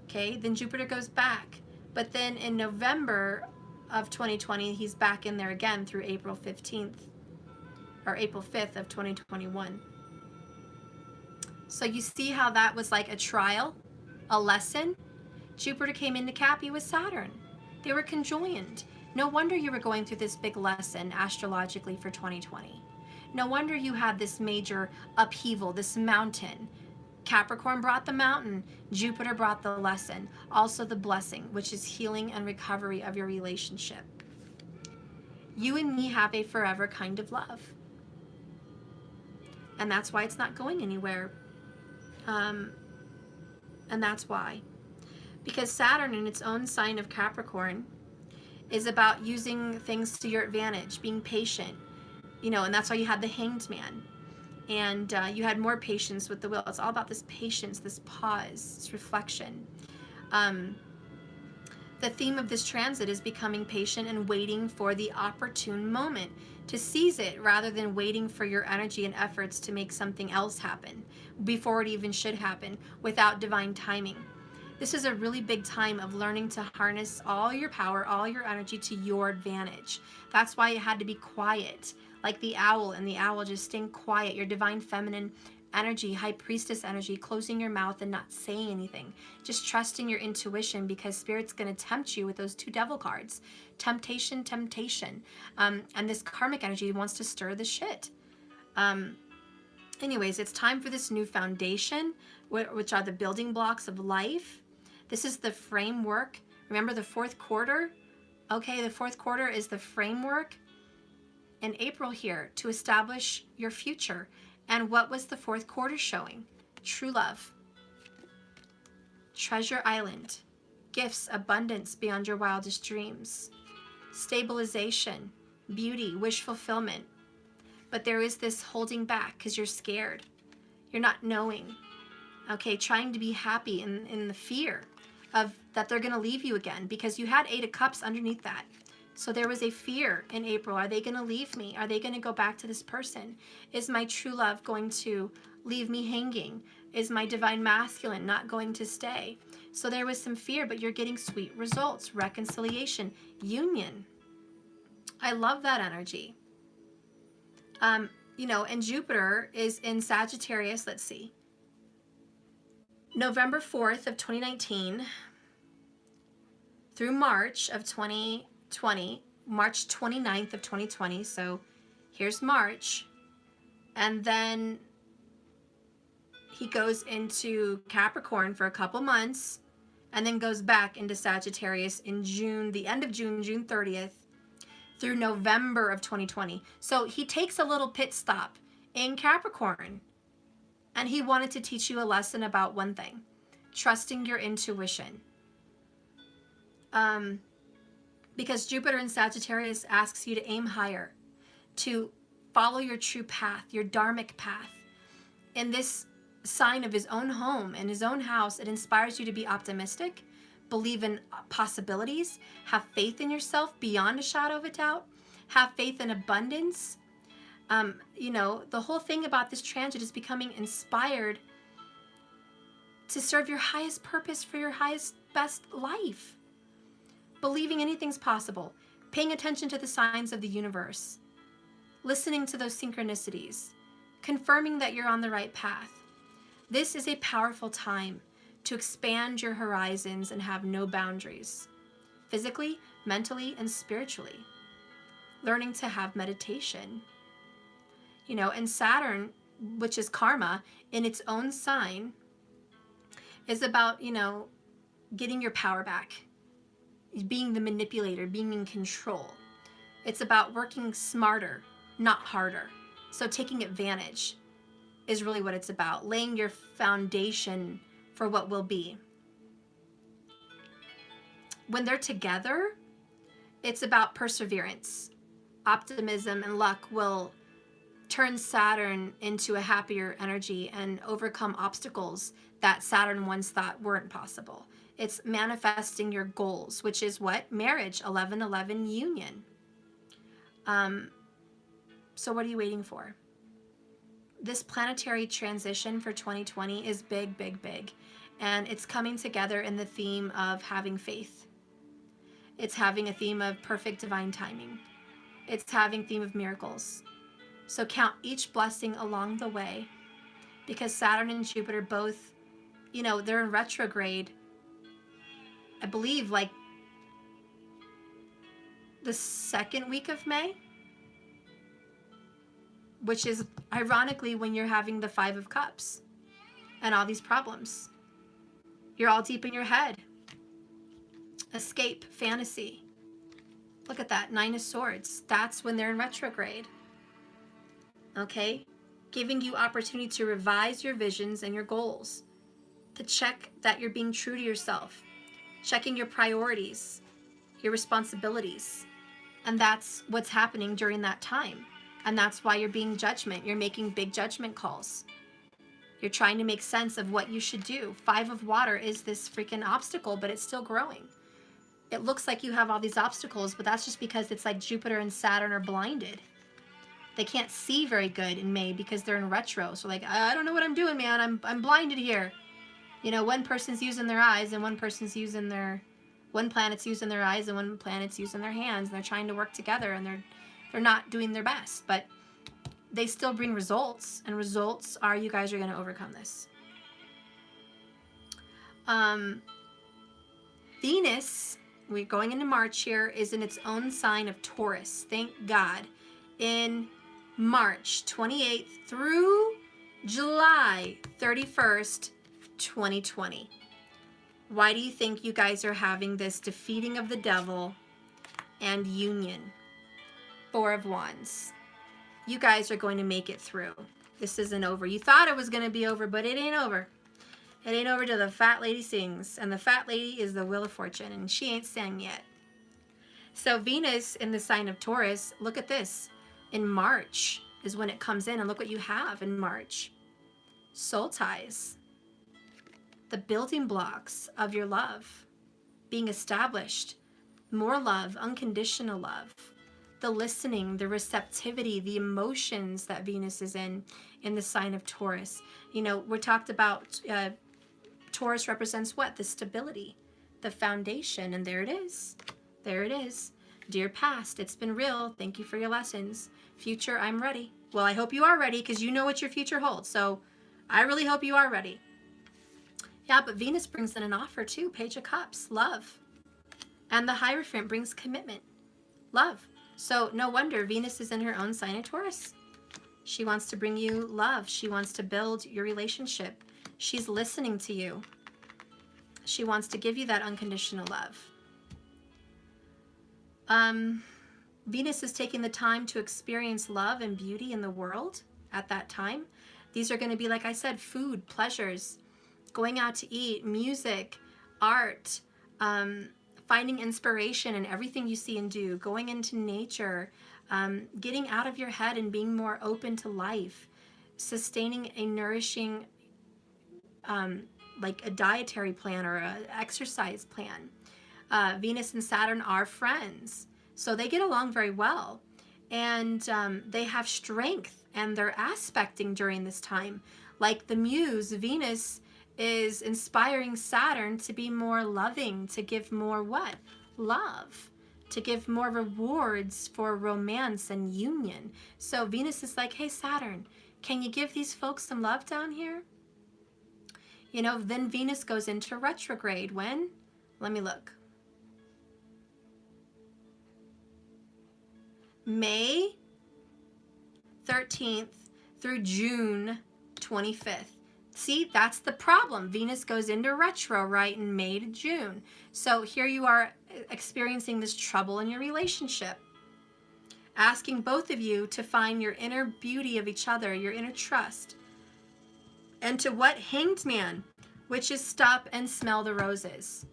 S1: Okay, then Jupiter goes back. But then in November of 2020, he's back in there again through April 15th, or April 5th of 2021. So you see how that was like a trial, a lesson? Jupiter came into Cappy with Saturn. They were conjoined. No wonder you were going through this big lesson astrologically for 2020. No wonder you had this major upheaval, this mountain. Capricorn brought the mountain. Jupiter brought the lesson. Also the blessing, which is healing and recovery of your relationship. You and me have a forever kind of love. And that's why it's not going anywhere. And that's why. Because Saturn, in its own sign of Capricorn, is about using things to your advantage, being patient. You know, and that's why you had the Hanged Man. And you had more patience with the Wheel. It's all about this patience, this pause, this reflection. The theme of this transit is becoming patient and waiting for the opportune moment to seize it, rather than waiting for your energy and efforts to make something else happen before it even should happen without divine timing. This is a really big time of learning to harness all your power, all your energy to your advantage. That's why it had to be quiet, like the owl, and the owl just staying quiet, your divine feminine energy, high priestess energy, closing your mouth and not saying anything. Just trusting your intuition, because Spirit's going to tempt you with those 2 devil cards. Temptation, temptation. And this karmic energy wants to stir the shit. Anyways, it's time for this new foundation, which are the building blocks of life. This is the framework. Remember the fourth quarter? Okay, the fourth quarter is the framework in April here to establish your future. And what was the fourth quarter showing? True love, treasure island, gifts, abundance beyond your wildest dreams, stabilization, beauty, wish fulfillment. But there is this holding back because you're scared. You're not knowing. Okay, trying to be happy in the fear of that they're going to leave you again, because you had 8 of Cups underneath that. So there was a fear in April. Are they going to leave me? Are they going to go back to this person? Is my true love going to leave me hanging? Is my divine masculine not going to stay? So there was some fear, but you're getting sweet results, reconciliation, union. I love that energy. You know, and Jupiter is in Sagittarius, let's see, November 4th of 2019 through March of 2020, March 29th of 2020. So here's March. And then he goes into Capricorn for a couple months and then goes back into Sagittarius in June, the end of June, June 30th. Through November of 2020. So he takes a little pit stop in Capricorn, and he wanted to teach you a lesson about one thing: trusting your intuition. Because Jupiter in Sagittarius asks you to aim higher, to follow your true path, your dharmic path. In this sign of his own home, in his own house, it inspires you to be optimistic, believe in possibilities, have faith in yourself beyond a shadow of a doubt, have faith in abundance. You know, the whole thing about this transit is becoming inspired to serve your highest purpose for your highest, best life. Believing anything's possible, paying attention to the signs of the universe, listening to those synchronicities, confirming that you're on the right path. This is a powerful time to expand your horizons and have no boundaries, physically, mentally, and spiritually. Learning to have meditation. You know, and Saturn, which is karma, in its own sign, is about, you know, getting your power back, being the manipulator, being in control. It's about working smarter, not harder. So taking advantage is really what it's about, laying your foundation for what will be. When they're together, it's about perseverance. Optimism and luck will turn Saturn into a happier energy and overcome obstacles that Saturn once thought weren't possible. It's manifesting your goals, which is what? Marriage, 11-11 union. So what are you waiting for? This planetary transition for 2020 is big, big, big. And it's coming together in the theme of having faith. It's having a theme of perfect divine timing. It's having theme of miracles. So count each blessing along the way, because Saturn and Jupiter both, you know, they're in retrograde, I believe, like the second week of May, which is ironically when you're having the 5 of Cups and all these problems. You're all deep in your head. Escape, fantasy. Look at that, 9 of Swords. That's when they're in retrograde. Okay? Giving you opportunity to revise your visions and your goals. To check that you're being true to yourself. Checking your priorities, your responsibilities. And that's what's happening during that time. And that's why you're being judgment. You're making big judgment calls. You're trying to make sense of what you should do. 5 of Water is this freaking obstacle, but it's still growing. It looks like you have all these obstacles, but that's just because it's like Jupiter and Saturn are blinded. They can't see very good in May because they're in retro. So like, I don't know what I'm doing, man. I'm blinded here. You know, one person's using their eyes and one person's using their, one planet's using their eyes and one planet's using their hands. And they're trying to work together and they're not doing their best, but they still bring results, and results are you guys are going to overcome this. Venus, we're going into March here, is in its own sign of Taurus. Thank God. In March 28th through July 31st, 2020. Why do you think you guys are having this defeating of the devil and union? Four of Wands. You guys are going to make it through. This isn't over. You thought it was going to be over, but it ain't over. It ain't over till the fat lady sings. And the fat lady is the Wheel of Fortune, and she ain't sang yet. So Venus in the sign of Taurus, look at this. In March is when it comes in, and look what you have in March. Soul ties. The building blocks of your love being established. More love, unconditional love. The listening, the receptivity, the emotions that Venus is in the sign of Taurus. You know, we talked about Taurus represents what? The stability, the foundation, and there it is. There it is. Dear past, it's been real. Thank you for your lessons. Future, I'm ready. Well, I hope you are ready because you know what your future holds. So I really hope you are ready. Yeah, but Venus brings in an offer too. Page of Cups, love. And the Hierophant brings commitment, love. So no wonder Venus is in her own sign of Taurus. She wants to bring you love. She wants to build your relationship. She's listening to you. She wants to give you that unconditional love. Venus is taking the time to experience love and beauty in the world at that time. These are going to be, like I said, food, pleasures, going out to eat, music, art, finding inspiration in everything you see and do, going into nature, getting out of your head and being more open to life, sustaining a nourishing, like a dietary plan or an exercise plan. Venus and Saturn are friends, so they get along very well. And they have strength, and they're aspecting during this time. Like the muse, Venus is inspiring Saturn to be more loving, to give more what? Love, to give more rewards for romance and union. So Venus is like, hey, Saturn, can you give these folks some love down here? You know, then Venus goes into retrograde. When? Let me look. May 13th through June 25th. See, that's the problem. Venus goes into retro, right, in May to June. So here you are experiencing this trouble in your relationship. Asking both of you to find your inner beauty of each other, your inner trust. And to what? Hanged Man, which is stop and smell the roses.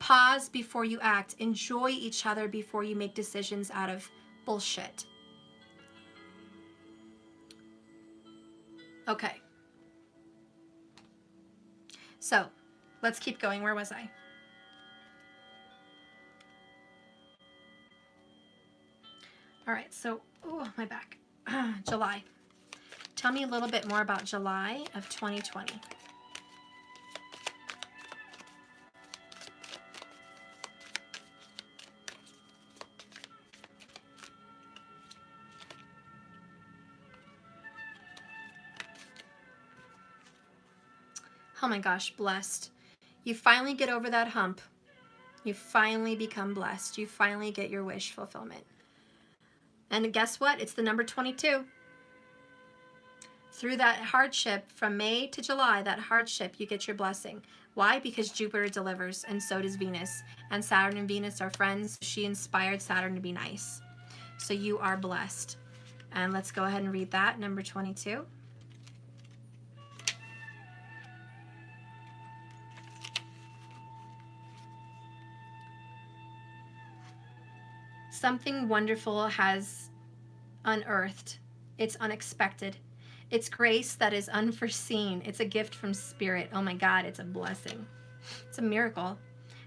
S1: Pause before you act. Enjoy each other before you make decisions out of bullshit. Okay. So, let's keep going. Where was I? All right, so, oh, my back. July. Tell me a little bit more about July of 2020. Oh my gosh, blessed. You finally get over that hump. You finally become blessed. You finally get your wish fulfillment. And guess what? It's the number 22. Through that hardship from May to July, that hardship, you get your blessing. Why? Because Jupiter delivers, and so does Venus. And Saturn and Venus are friends. She inspired Saturn to be nice. So you are blessed. And let's go ahead and read that, number 22. Something wonderful has unearthed. It's unexpected. It's grace that is unforeseen. It's a gift from Spirit. Oh my God, it's a blessing. It's a miracle.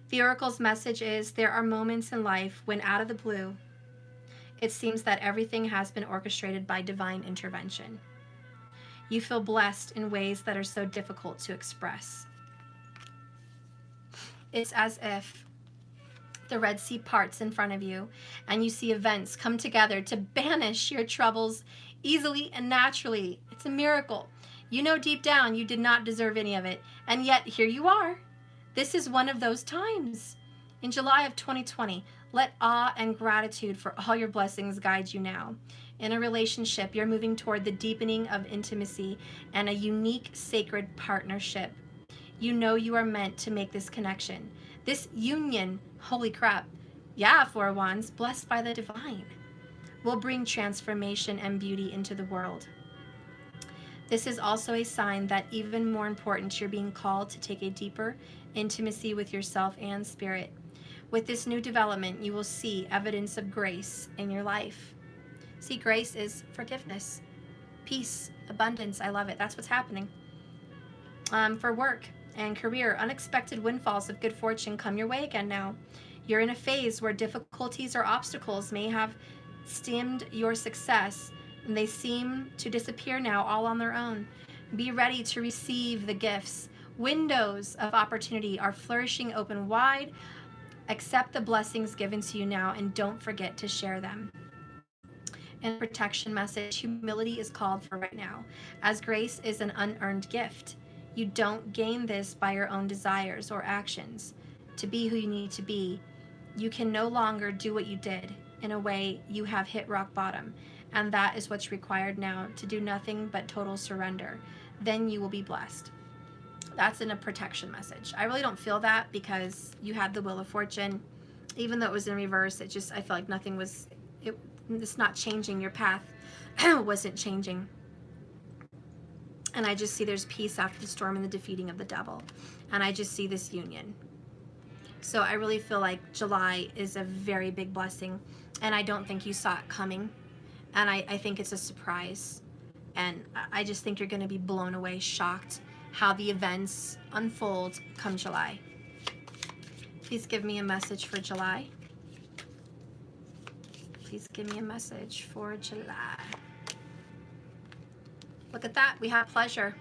S1: The Oracle's message is there are moments in life when out of the blue, it seems that everything has been orchestrated by divine intervention. You feel blessed in ways that are so difficult to express. It's as if the Red Sea parts in front of you, and you see events come together to banish your troubles easily and naturally. It's a miracle. You know deep down you did not deserve any of it, and yet here you are. This is one of those times. In July of 2020, let awe and gratitude for all your blessings guide you now. In a relationship, you're moving toward the deepening of intimacy and a unique sacred partnership. You know you are meant to make this connection. This union, holy crap, yeah, Four of Wands, blessed by the divine, will bring transformation and beauty into the world. This is also a sign that, even more important, you're being called to take a deeper intimacy with yourself and spirit. With this new development, you will see evidence of grace in your life. See, grace is forgiveness, peace, abundance. I love it. That's what's happening. For work and career, unexpected windfalls of good fortune come your way again now. You're in a phase where difficulties or obstacles may have stemmed your success, and they seem to disappear now all on their own. Be ready to receive the gifts. Windows of opportunity are flourishing open wide. Accept the blessings given to you now, and don't forget to share them. And protection message, humility is called for right now, as grace is an unearned gift. You don't gain this by your own desires or actions. To be who you need to be, you can no longer do what you did. In a way, you have hit rock bottom, and that is what's required now, to do nothing but total surrender. Then you will be blessed. That's in a protection message. I really don't feel that, because you had the Wheel of Fortune. Even though it was in reverse, it just, I feel like nothing was, it's not changing. Your path wasn't changing. And I just see there's peace after the storm and the defeating of the devil. And I just see this union. So I really feel like July is a very big blessing. And I don't think you saw it coming. And I think it's a surprise. And I just think you're going to be blown away, shocked how the events unfold come July. Please give me a message for July. Please give me a message for July. Look at that. We have pleasure.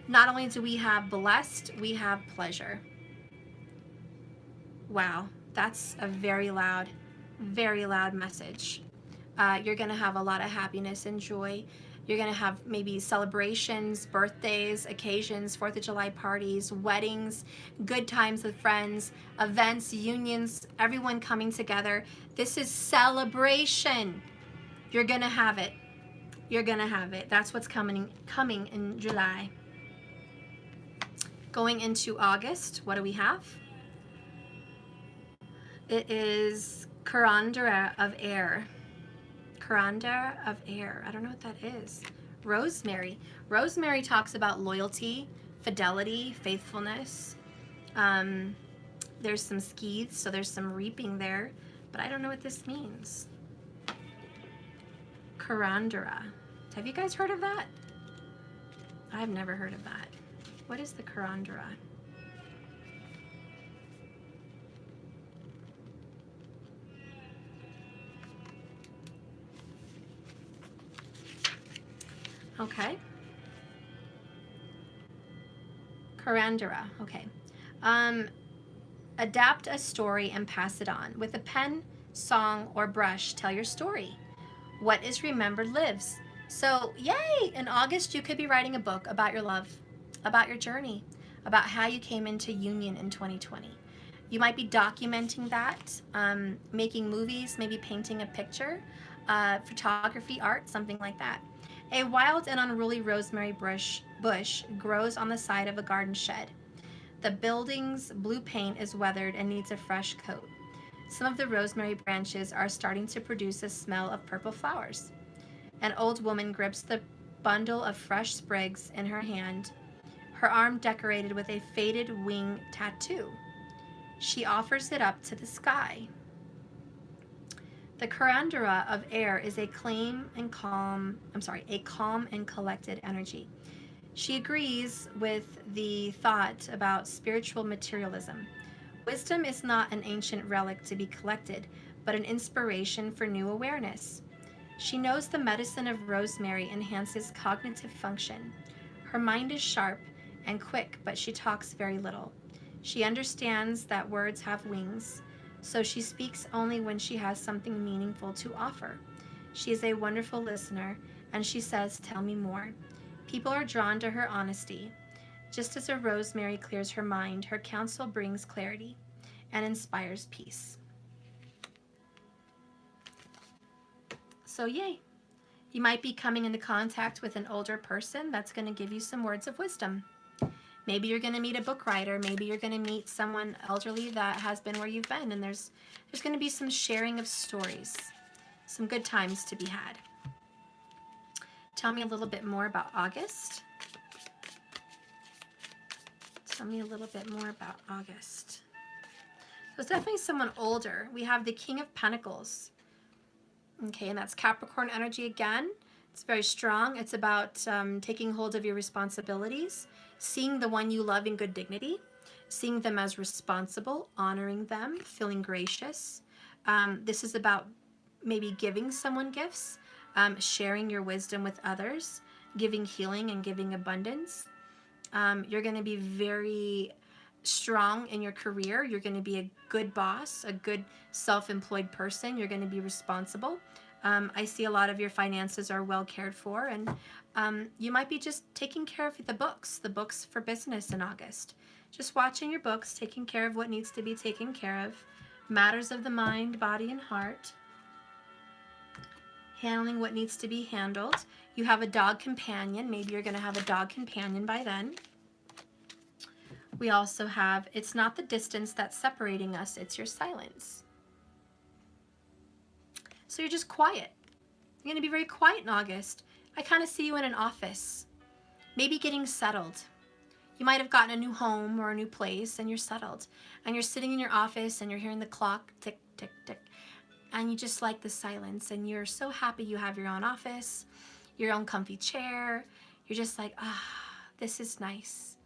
S1: Not only do we have blessed, we have pleasure. Wow. That's a very loud message. You're going to have a lot of happiness and joy. You're going to have maybe celebrations, birthdays, occasions, 4th of July parties, weddings, good times with friends, events, unions, everyone coming together. This is celebration. You're going to have it. You're going to have it. That's what's coming in July. Going into August, what do we have? It is Curandera of Air. Curandera of Air. I don't know what that is. Rosemary. Rosemary talks about loyalty, fidelity, faithfulness. There's some skeets, so there's some reaping there, but I don't know what this means. Curandera. Have you guys heard of that? I've never heard of that. What is the Curandera? Okay. Curandera. Okay. Adapt a story and pass it on. With a pen, song, or brush, tell your story. What is remembered lives. So, yay! In August, you could be writing a book about your love, about your journey, about how you came into union in 2020. You might be documenting that, making movies, maybe painting a picture, photography, art, something like that. A wild and unruly rosemary bush grows on the side of a garden shed. The building's blue paint is weathered and needs a fresh coat. Some of the rosemary branches are starting to produce a smell of purple flowers. An old woman grips the bundle of fresh sprigs in her hand, her arm decorated with a faded wing tattoo. She offers it up to the sky. The Curandera of Air is a calm and collected energy. She agrees with the thought about spiritual materialism. Wisdom is not an ancient relic to be collected, but an inspiration for new awareness. She knows the medicine of rosemary enhances cognitive function. Her mind is sharp and quick, but she talks very little. She understands that words have wings, so she speaks only when she has something meaningful to offer. She is a wonderful listener, and she says, "Tell me more." People are drawn to her honesty. Just as a rosemary clears her mind, her counsel brings clarity and inspires peace. So yay. You might be coming into contact with an older person that's going to give you some words of wisdom. Maybe you're going to meet a book writer. Maybe you're going to meet someone elderly that has been where you've been, and there's going to be some sharing of stories, some good times to be had. Tell me a little bit more about August. Tell me a little bit more about August. So it's definitely someone older. We have the King of Pentacles. Okay, and that's Capricorn energy again. It's very strong. It's about taking hold of your responsibilities, seeing the one you love in good dignity, seeing them as responsible, honoring them, feeling gracious. This is about maybe giving someone gifts, sharing your wisdom with others, giving healing and giving abundance. You're going to be very strong in your career. You're going to be a good boss, a good self-employed person. You're going to be responsible. I see a lot of your finances are well cared for, and you might be just taking care of the books for business in August. Just watching your books, taking care of what needs to be taken care of, matters of the mind, body, and heart, handling what needs to be handled. You have a dog companion. Maybe you're going to have a dog companion by then. We also have, it's not the distance that's separating us, it's your silence. So you're just quiet. You're going to be very quiet in August. I kind of see you in an office, maybe getting settled. You might have gotten a new home or a new place and you're settled. And you're sitting in your office and you're hearing the clock tick, tick, tick. And you just like the silence and you're so happy you have your own office, your own comfy chair. You're just like, this is nice.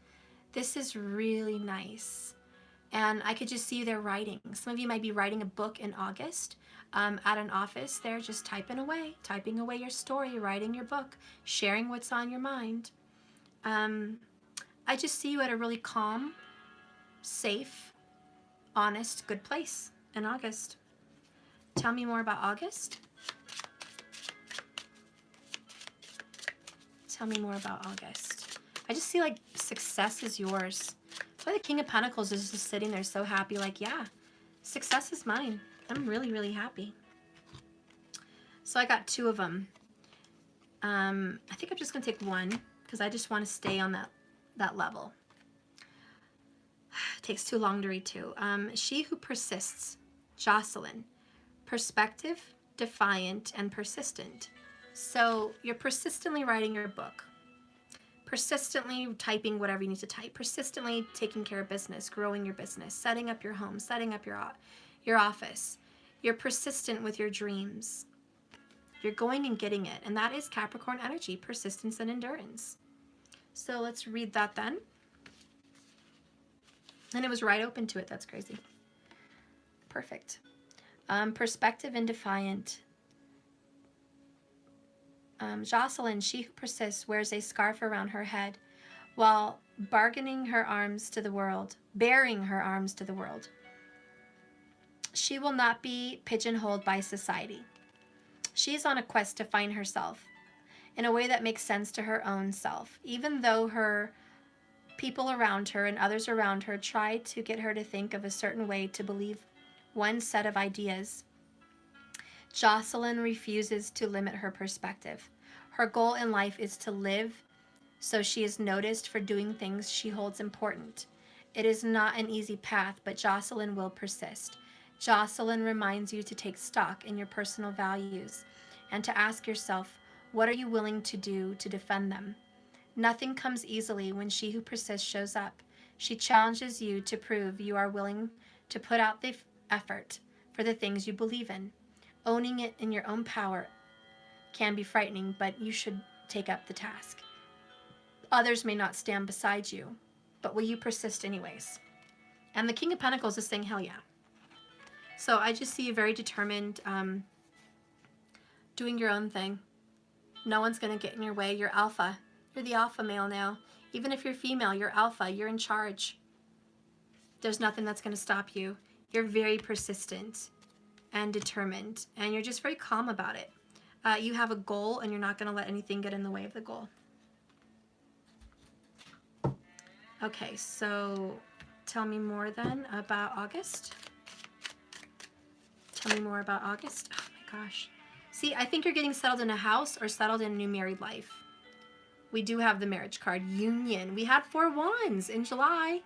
S1: This is really nice. And I could just see you there writing. Some of you might be writing a book in August at an office there, just typing away your story, writing your book, sharing what's on your mind. I just see you at a really calm, safe, honest, good place in August. Tell me more about August. Tell me more about August. I just see like success is yours. That's why the King of Pentacles is just sitting there so happy, like, yeah, success is mine. I'm really, really happy. So I got two of them. I think I'm just going to take one because I just want to stay on that level. It takes too long to read two. She who persists, Jocelyn. Perspective, defiant, and persistent. So you're persistently writing your book. Persistently typing whatever you need to type, persistently taking care of business, growing your business, setting up your home, setting up your office. You're persistent with your dreams. You're going and getting it. And that is Capricorn energy, persistence and endurance. So let's read that then. And it was right open to it. That's crazy. Perfect. Perspective and defiant. Jocelyn, she who persists, wears a scarf around her head while bearing her arms to the world. She will not be pigeonholed by society. She is on a quest to find herself in a way that makes sense to her own self, even though her people around her and others around her try to get her to think of a certain way, to believe one set of ideas. Jocelyn refuses to limit her perspective. Her goal in life is to live so she is noticed for doing things she holds important. It is not an easy path, but Jocelyn will persist. Jocelyn reminds you to take stock in your personal values and to ask yourself, what are you willing to do to defend them? Nothing comes easily when she who persists shows up. She challenges you to prove you are willing to put out the effort for the things you believe in. Owning it in your own power can be frightening, but you should take up the task. Others may not stand beside you, but will you persist anyways? And the King of Pentacles is saying, hell yeah. So I just see you very determined, doing your own thing. No one's going to get in your way. You're alpha. You're the alpha male now. Even if you're female, you're alpha. You're in charge. There's nothing that's going to stop you. You're very persistent and determined, and you're just very calm about it. You have a goal, and you're not going to let anything get in the way of the goal. Okay, so tell me more then about August. Tell me more about August. Oh my gosh. See, I think you're getting settled in a house or settled in a new married life. We do have the marriage card, union. We had 4 wands in July.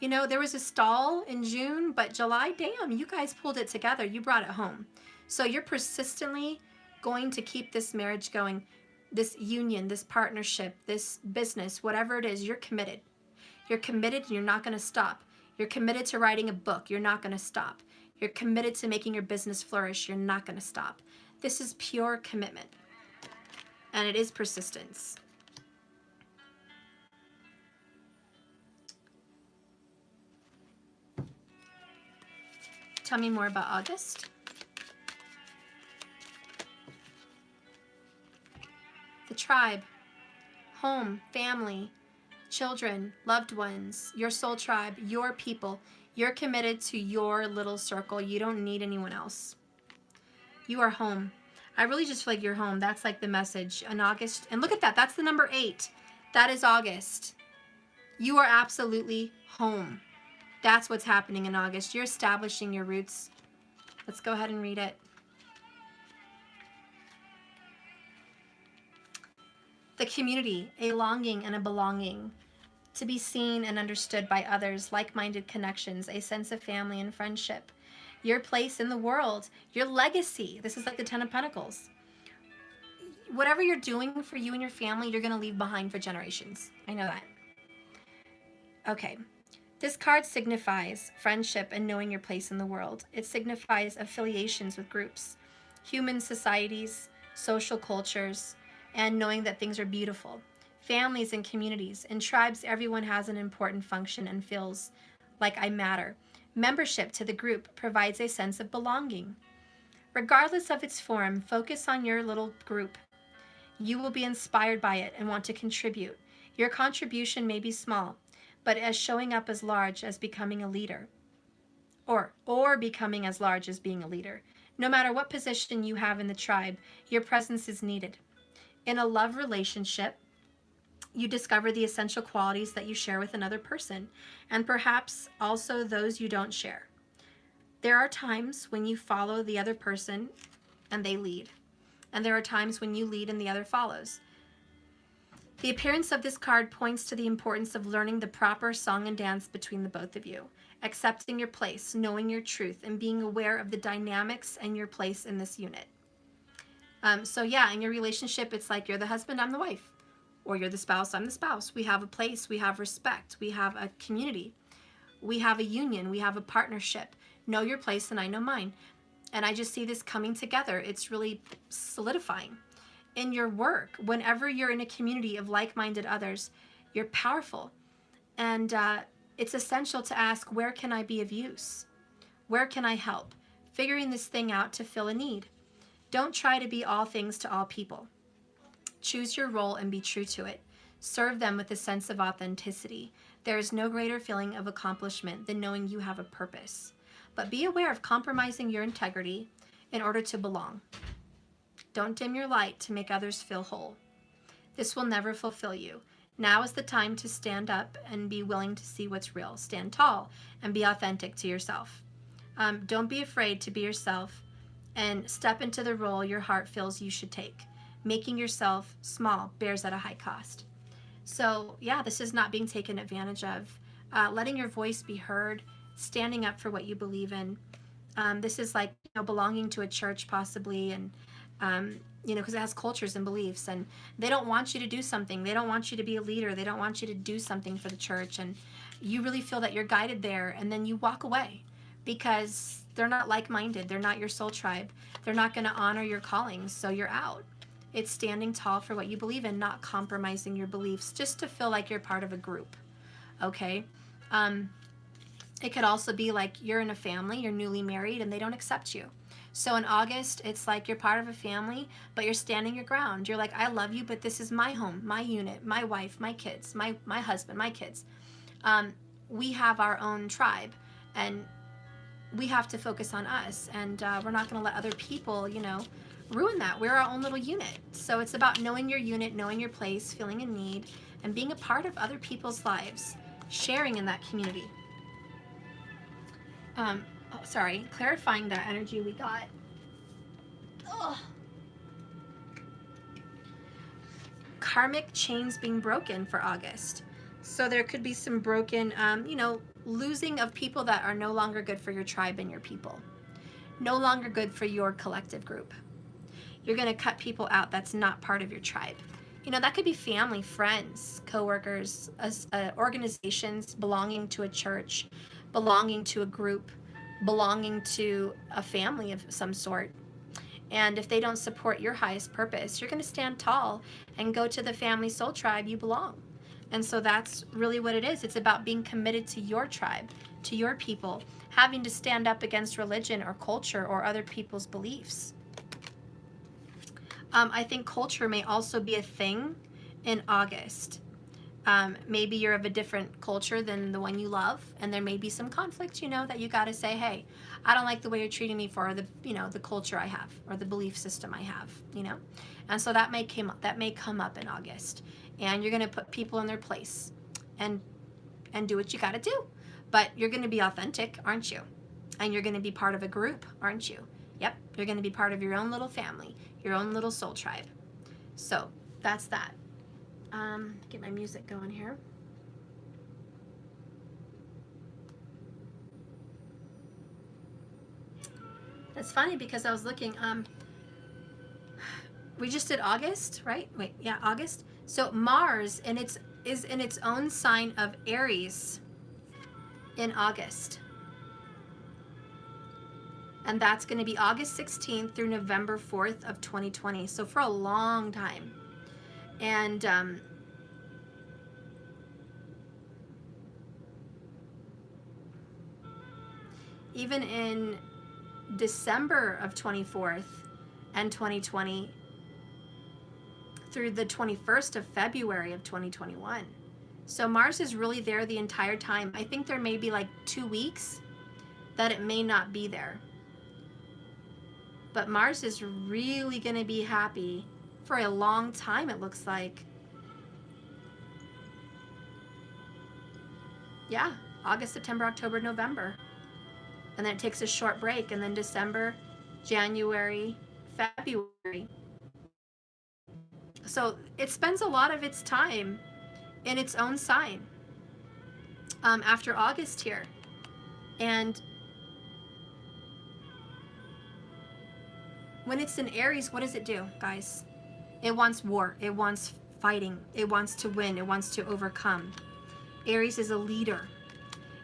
S1: You know, there was a stall in June, but July, damn, you guys pulled it together. You brought it home. So you're persistently going to keep this marriage going, this union, this partnership, this business, whatever it is, you're committed. You're committed and you're not going to stop. You're committed to writing a book. You're not going to stop. You're committed to making your business flourish. You're not going to stop. This is pure commitment. And it is persistence. Tell me more about August. The tribe, home, family, children, loved ones, your soul tribe, your people. You're committed to your little circle. You don't need anyone else. You are home. I really just feel like you're home. That's like the message in August. And look at that. That's the number 8. That is August. You are absolutely home. That's what's happening in August. You're establishing your roots. Let's go ahead and read it. The community, a longing and a belonging. To be seen and understood by others, like-minded connections, a sense of family and friendship. Your place in the world, your legacy. This is like the 10 of Pentacles. Whatever you're doing for you and your family, you're going to leave behind for generations. I know that. Okay. This card signifies friendship and knowing your place in the world. It signifies affiliations with groups, human societies, social cultures, and knowing that things are beautiful. Families and communities. In tribes, everyone has an important function and feels like I matter. Membership to the group provides a sense of belonging. Regardless of its form, focus on your little group. You will be inspired by it and want to contribute. Your contribution may be small, but as showing up as large as becoming a leader, or becoming as large as being a leader. No matter what position you have in the tribe, your presence is needed. In a love relationship, you discover the essential qualities that you share with another person, and perhaps also those you don't share. There are times when you follow the other person and they lead, and there are times when you lead and the other follows. The appearance of this card points to the importance of learning the proper song and dance between the both of you, accepting your place, knowing your truth, and being aware of the dynamics and your place in this unit. So yeah, in your relationship, it's like you're the husband, I'm the wife. Or you're the spouse, I'm the spouse. We have a place, we have respect, we have a community, we have a union, we have a partnership. Know your place and I know mine. And I just see this coming together. It's really solidifying. In your work, whenever you're in a community of like-minded others, you're powerful. And it's essential to ask, where can I be of use? Where can I help? Figuring this thing out to fill a need. Don't try to be all things to all people. Choose your role and be true to it. Serve them with a sense of authenticity. There is no greater feeling of accomplishment than knowing you have a purpose. But be aware of compromising your integrity in order to belong. Don't dim your light to make others feel whole. This will never fulfill you. Now is the time to stand up and be willing to see what's real. Stand tall and be authentic to yourself. Don't be afraid to be yourself and step into the role your heart feels you should take. Making yourself small bears at a high cost. So yeah, this is not being taken advantage of. Letting your voice be heard, standing up for what you believe in. This is like, belonging to a church possibly, and because it has cultures and beliefs, and they don't want you to do something. They don't want you to be a leader. They don't want you to do something for the church, and you really feel that you're guided there, and then you walk away because they're not like-minded. They're not your soul tribe. They're not going to honor your callings, so you're out. It's standing tall for what you believe in, not compromising your beliefs just to feel like you're part of a group, okay? It could also be like you're in a family, you're newly married, and they don't accept you. So in August, it's like you're part of a family, but you're standing your ground. You're like, I love you, but this is my home, my unit, my wife, my kids, my husband, my kids. We have our own tribe, and we have to focus on us, and we're not going to let other people, ruin that. We're our own little unit. So it's about knowing your unit, knowing your place, feeling a need, and being a part of other people's lives, sharing in that community. Clarifying that energy we got. Ugh. Karmic chains being broken for August. So there could be some broken, losing of people that are no longer good for your tribe and your people. No longer good for your collective group. You're going to cut people out that's not part of your tribe. That could be family, friends, coworkers, organizations belonging to a church, belonging to a group, belonging to a family of some sort. And if they don't support your highest purpose, you're going to stand tall and go to the family soul tribe you belong. And so that's really what it is. It's about being committed to your tribe, to your people, having to stand up against religion or culture or other people's beliefs. I think culture may also be a thing in August. Maybe you're of a different culture than the one you love, and there may be some conflict, that you got to say, hey, I don't like the way you're treating me for the culture I have or the belief system I have, And so that may come up in August, and you're going to put people in their place and do what you got to do. But you're going to be authentic, aren't you? And you're going to be part of a group, aren't you? Yep, you're going to be part of your own little family, your own little soul tribe. So that's that. Get my music going here. It's funny because I was looking, we just did August, right? Wait, yeah, August. So Mars is in its own sign of Aries in August. And that's going to be August 16th through November 4th of 2020. So for a long time. And even in December of 24th and 2020 through the 21st of February of 2021. So Mars is really there the entire time. I think there may be like 2 weeks that it may not be there. But Mars is really going to be happy for a long time, it looks like. Yeah, August, September, October, November. And then it takes a short break, and then December, January, February. So it spends a lot of its time in its own sign after August here. And when it's in Aries, what does it do, guys? It wants war. It wants fighting. It wants to win. It wants to overcome. Aries is a leader.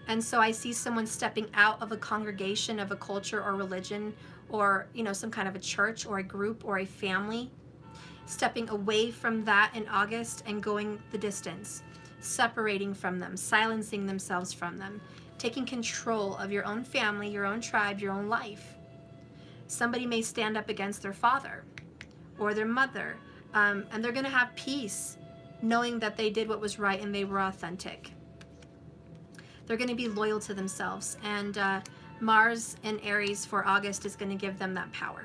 S1: And so I see someone stepping out of a congregation, of a culture or religion, or, some kind of a church or a group or a family, stepping away from that in August and going the distance, separating from them, silencing themselves from them, taking control of your own family, your own tribe, your own life. Somebody may stand up against their father or their mother, and they're going to have peace knowing that they did what was right and they were authentic. They're going to be loyal to themselves, and Mars in Aries for August is going to give them that power.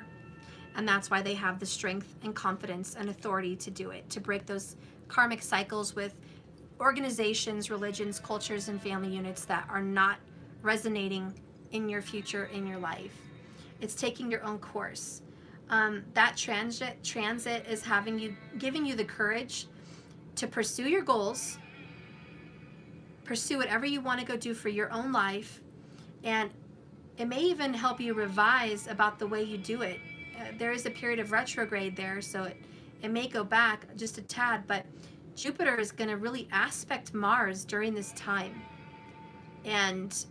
S1: And that's why they have the strength and confidence and authority to do it, to break those karmic cycles with organizations, religions, cultures, and family units that are not resonating in your future, in your life. It's taking your own course. That transit is giving you the courage to pursue your goals, pursue whatever you want to go do for your own life, and it may even help you revise about the way you do it. There is a period of retrograde there, so it may go back just a tad, but Jupiter is going to really aspect Mars during this time, and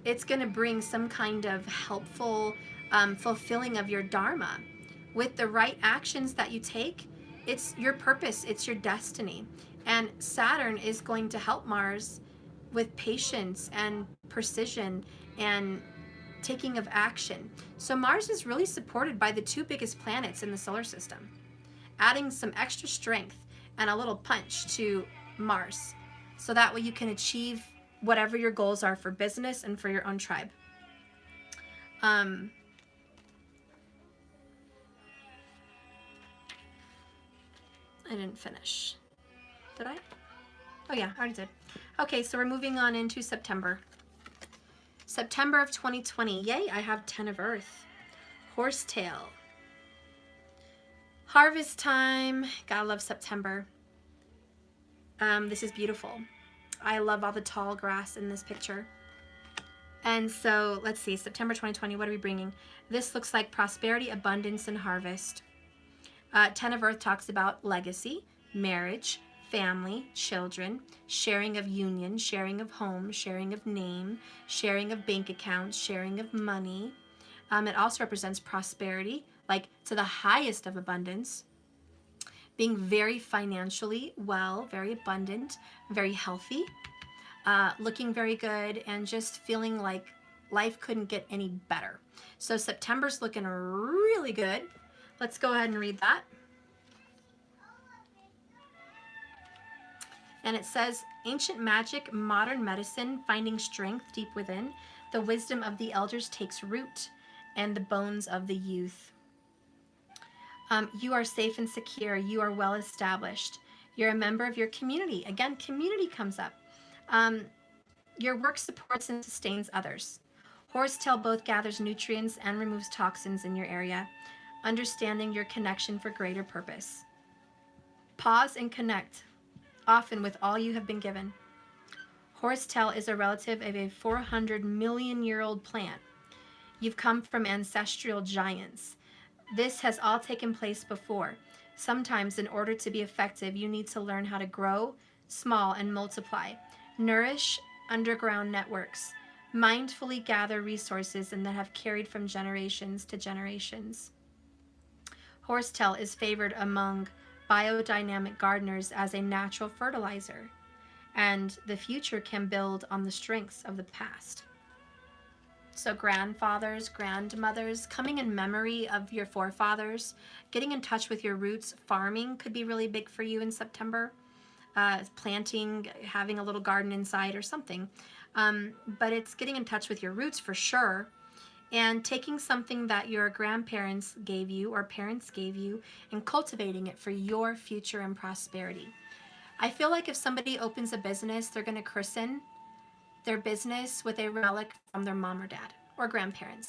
S1: it's going to bring some kind of helpful fulfilling of your dharma. With the right actions that you take, it's your purpose, it's your destiny. And Saturn is going to help Mars with patience and precision and taking of action. So Mars is really supported by the two biggest planets in the solar system, adding some extra strength and a little punch to Mars. So that way you can achieve whatever your goals are for business and for your own tribe. I didn't finish. Did I? Oh yeah, I already did. Okay, so we're moving on into September. September of 2020. Yay, I have 10 of Earth. Horsetail. Harvest time. Gotta love September. This is beautiful. I love all the tall grass in this picture. And so let's see, September 2020, what are we bringing? This looks like prosperity, abundance, and harvest. 10 of Earth talks about legacy, marriage, family, children, sharing of union, sharing of home, sharing of name, sharing of bank accounts, sharing of money. It also represents prosperity, like to the highest of abundance, being very financially well, very abundant, very healthy, looking very good, and just feeling like life couldn't get any better. So September's looking really good. Let's go ahead and read that. And it says, ancient magic, modern medicine, finding strength deep within. The wisdom of the elders takes root, and the bones of the youth. You are safe and secure. You are well established. You're a member of your community. Again, community comes up. Your work supports and sustains others. Horsetail both gathers nutrients and removes toxins in your area, understanding your connection for greater purpose. Pause and connect, often with all you have been given. Horsetail is a relative of a 400 million year old plant. You've come from ancestral giants. This has all taken place before. Sometimes, in order to be effective, you need to learn how to grow small and multiply. Nourish underground networks. Mindfully gather resources and that have carried from generations to generations. Horsetail is favored among biodynamic gardeners as a natural fertilizer, and the future can build on the strengths of the past. So grandfathers, grandmothers, coming in memory of your forefathers, getting in touch with your roots. Farming could be really big for you in September. Planting, having a little garden inside or something. But it's getting in touch with your roots for sure. And taking something that your grandparents gave you or parents gave you and cultivating it for your future and prosperity. I feel like if somebody opens a business, they're going to christen their business with a relic from their mom or dad or grandparents.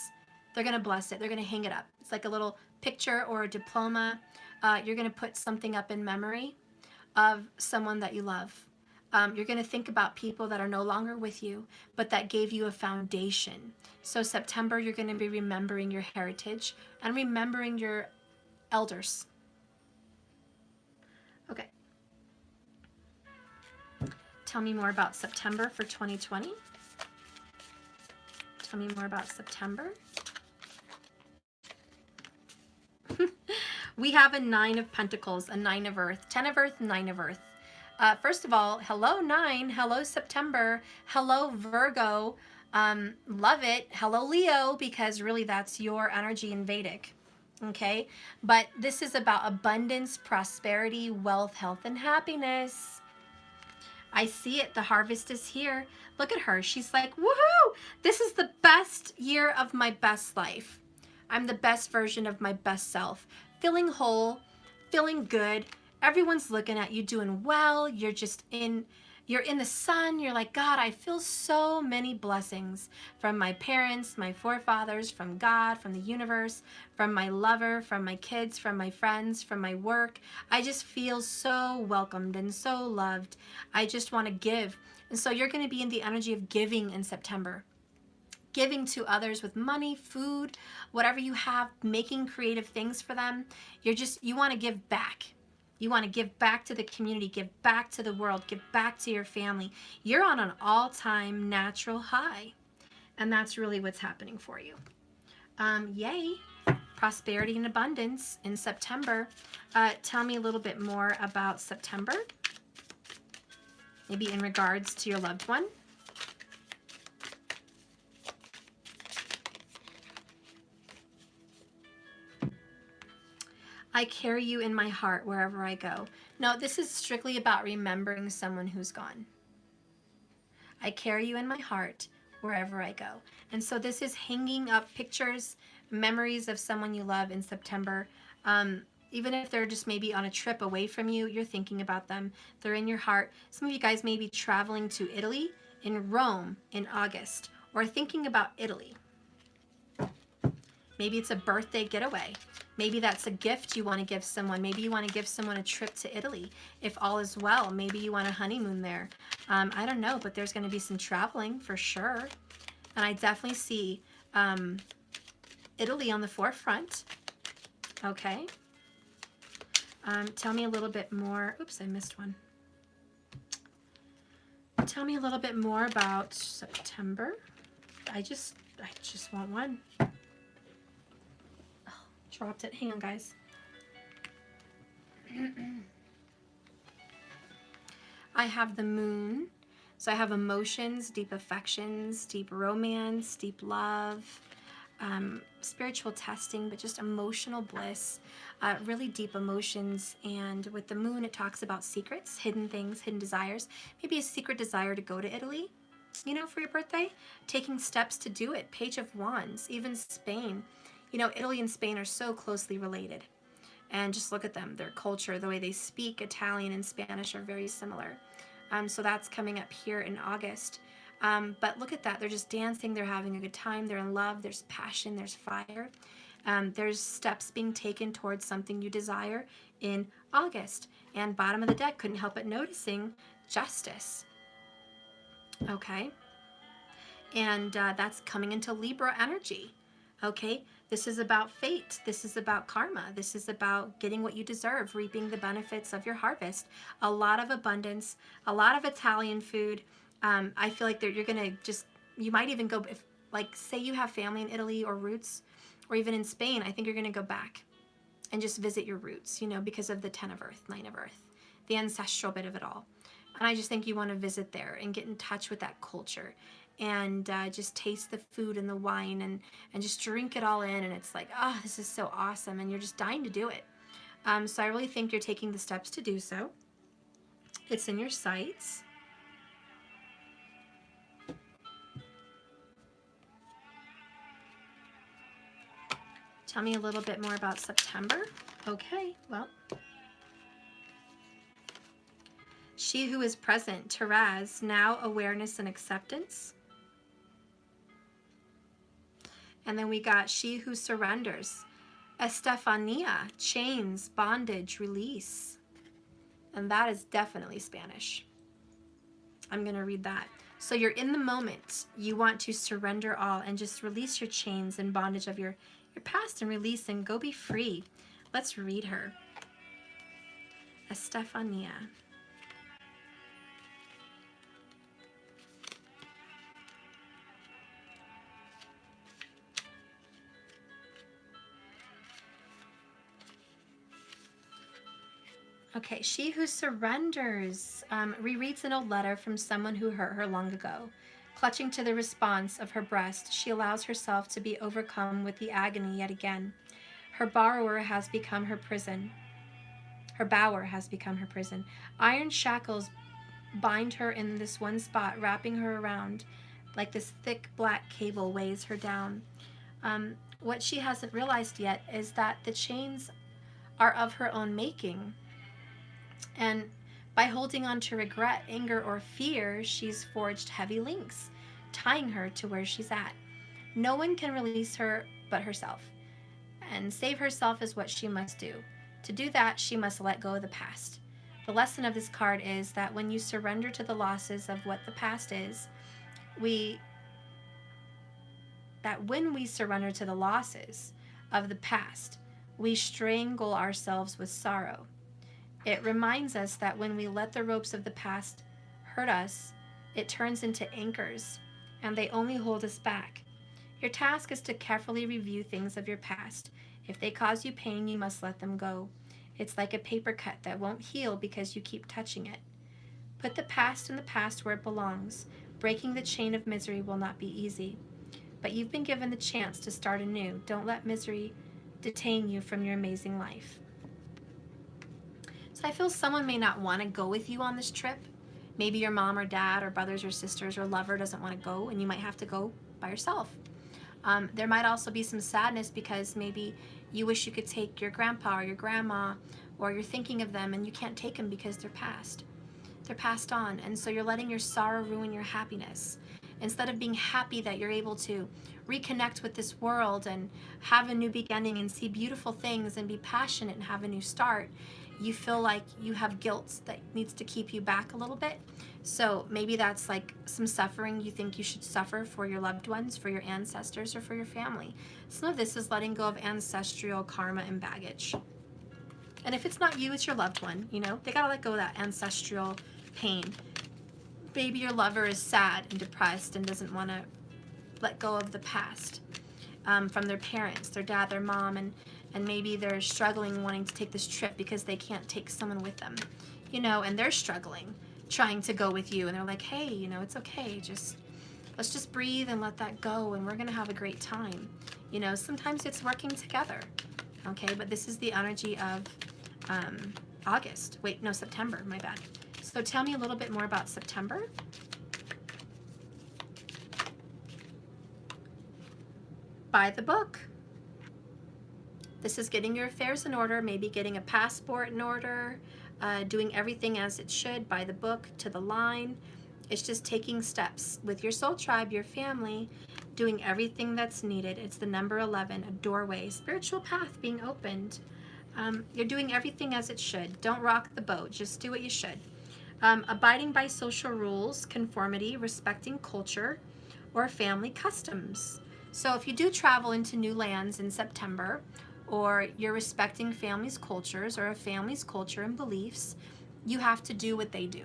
S1: They're going to bless it. They're going to hang it up. It's like a little picture or a diploma. You're going to put something up in memory of someone that you love. You're going to think about people that are no longer with you, but that gave you a foundation. So September, you're going to be remembering your heritage and remembering your elders. Okay. Tell me more about September for 2020. Tell me more about September. We have a 9 of Pentacles, a 9 of Earth, 10 of Earth, 9 of Earth. First of all, hello 9, hello September, hello Virgo, love it, hello Leo, because really that's your energy in Vedic, okay? But this is about abundance, prosperity, wealth, health, and happiness. I see it, the harvest is here. Look at her, she's like, woohoo, this is the best year of my best life. I'm the best version of my best self, feeling whole, feeling good. Everyone's looking at you doing well. You're in the sun. You're like, God, I feel so many blessings from my parents, my forefathers, from God, from the universe, from my lover, from my kids, from my friends, from my work. I just feel so welcomed and so loved. I just want to give. And so you're going to be in the energy of giving in September. Giving to others with money, food, whatever you have, making creative things for them. You want to give back. You want to give back to the community, give back to the world, give back to your family. You're on an all-time natural high. And that's really what's happening for you. Yay. Prosperity and abundance in September. Tell me a little bit more about September. Maybe in regards to your loved one. I carry you in my heart wherever I go. No, this is strictly about remembering someone who's gone. I carry you in my heart wherever I go. And so this is hanging up pictures, memories of someone you love in September. Even if they're just maybe on a trip away from you, you're thinking about them. They're in your heart. Some of you guys may be traveling to Italy, in Rome in August, or thinking about Italy. Maybe it's a birthday getaway. Maybe that's a gift you want to give someone. Maybe you want to give someone a trip to Italy. If all is well, maybe you want a honeymoon there. I don't know, but there's going to be some traveling for sure. And I definitely see Italy on the forefront. Okay. Tell me a little bit more. Oops, I missed one. Tell me a little bit more about September. I just want one. Oh, dropped it. Hang on, guys. I have the moon. So I have emotions, deep affections, deep romance, deep love, spiritual testing, but just emotional bliss, really deep emotions. And with the moon, it talks about secrets, hidden things, hidden desires. Maybe a secret desire to go to Italy, you know, for your birthday, taking steps to do it. Page of Wands, even Spain. You know, Italy and Spain are so closely related. And just look at them, their culture, the way they speak. Italian and Spanish are very similar. So that's coming up here in August. But look at that. They're just dancing. They're having a good time. They're in love. There's passion. There's fire. There's steps being taken towards something you desire in August. And bottom of the deck, couldn't help but noticing justice. Okay. And that's coming into Libra energy. Okay. This is about fate. This is about karma. This is about getting what you deserve, reaping the benefits of your harvest. A lot of abundance, a lot of Italian food. I feel like you're going to just, you might even go, if like say you have family in Italy or roots, or even in Spain, I think you're going to go back and just visit your roots, you know, because of the 10 of Earth, 9 of Earth, the ancestral bit of it all. And I just think you want to visit there and get in touch with that culture. And just taste the food and the wine and just drink it all in. And it's like, oh, this is so awesome. And you're just dying to do it. So I really think you're taking the steps to do so. It's in your sights. Tell me a little bit more about September. Okay, well. She who is present, Taraz, now awareness and acceptance. And then we got she who surrenders, Estefania, chains, bondage, release. And that is definitely Spanish. I'm going to read that. So you're in the moment. You want to surrender all and just release your chains and bondage of your past and release and go be free. Let's read her. Estefania. Okay, she who surrenders rereads an old letter from someone who hurt her long ago. Clutching to the response of her breast, she allows herself to be overcome with the agony yet again. Her borrower has become her prison. Her bower has become her prison. Iron shackles bind her in this one spot, wrapping her around like this thick black cable weighs her down. What she hasn't realized yet is that the chains are of her own making. And by holding on to regret, anger, or fear, she's forged heavy links, tying her to where she's at. No one can release her but herself. And save herself is what she must do. To do that, she must let go of the past. The lesson of this card is that when you surrender to the losses of what the past is, when we surrender to the losses of the past, we strangle ourselves with sorrow. It reminds us that when we let the ropes of the past hurt us, it turns into anchors, and they only hold us back. Your task is to carefully review things of your past. If they cause you pain, you must let them go. It's like a paper cut that won't heal because you keep touching it. Put the past in the past where it belongs. Breaking the chain of misery will not be easy. But you've been given the chance to start anew. Don't let misery detain you from your amazing life. So I feel someone may not want to go with you on this trip. Maybe your mom or dad or brothers or sisters or lover doesn't want to go, and you might have to go by yourself. There might also be some sadness because maybe you wish you could take your grandpa or your grandma, or you're thinking of them and you can't take them because they're passed. They're passed on, and so you're letting your sorrow ruin your happiness. Instead of being happy that you're able to reconnect with this world and have a new beginning and see beautiful things and be passionate and have a new start, you feel like you have guilt that needs to keep you back a little bit. So maybe that's like some suffering you think you should suffer for your loved ones, for your ancestors, or for your family. Some of this is letting go of ancestral karma and baggage. And if it's not you, it's your loved one, you know, they gotta let go of that ancestral pain. Maybe your lover is sad and depressed and doesn't want to let go of the past from their parents, their dad, their mom, and maybe they're struggling wanting to take this trip because they can't take someone with them, you know, and they're struggling trying to go with you, and they're like, hey, you know, it's okay, let's just breathe and let that go, and we're gonna have a great time. You know, sometimes it's working together, okay? But this is the energy of September, my bad. So tell me a little bit more about September. Buy the book. This is getting your affairs in order, maybe getting a passport in order, doing everything as it should, by the book, to the line. It's just taking steps with your soul tribe, your family, doing everything that's needed. It's the number 11, a doorway, spiritual path being opened. You're doing everything as it should. Don't rock the boat, just do what you should. Abiding by social rules, conformity, respecting culture or family customs. So if you do travel into new lands in September, or you're respecting family's cultures or a family's culture and beliefs, you have to do what they do.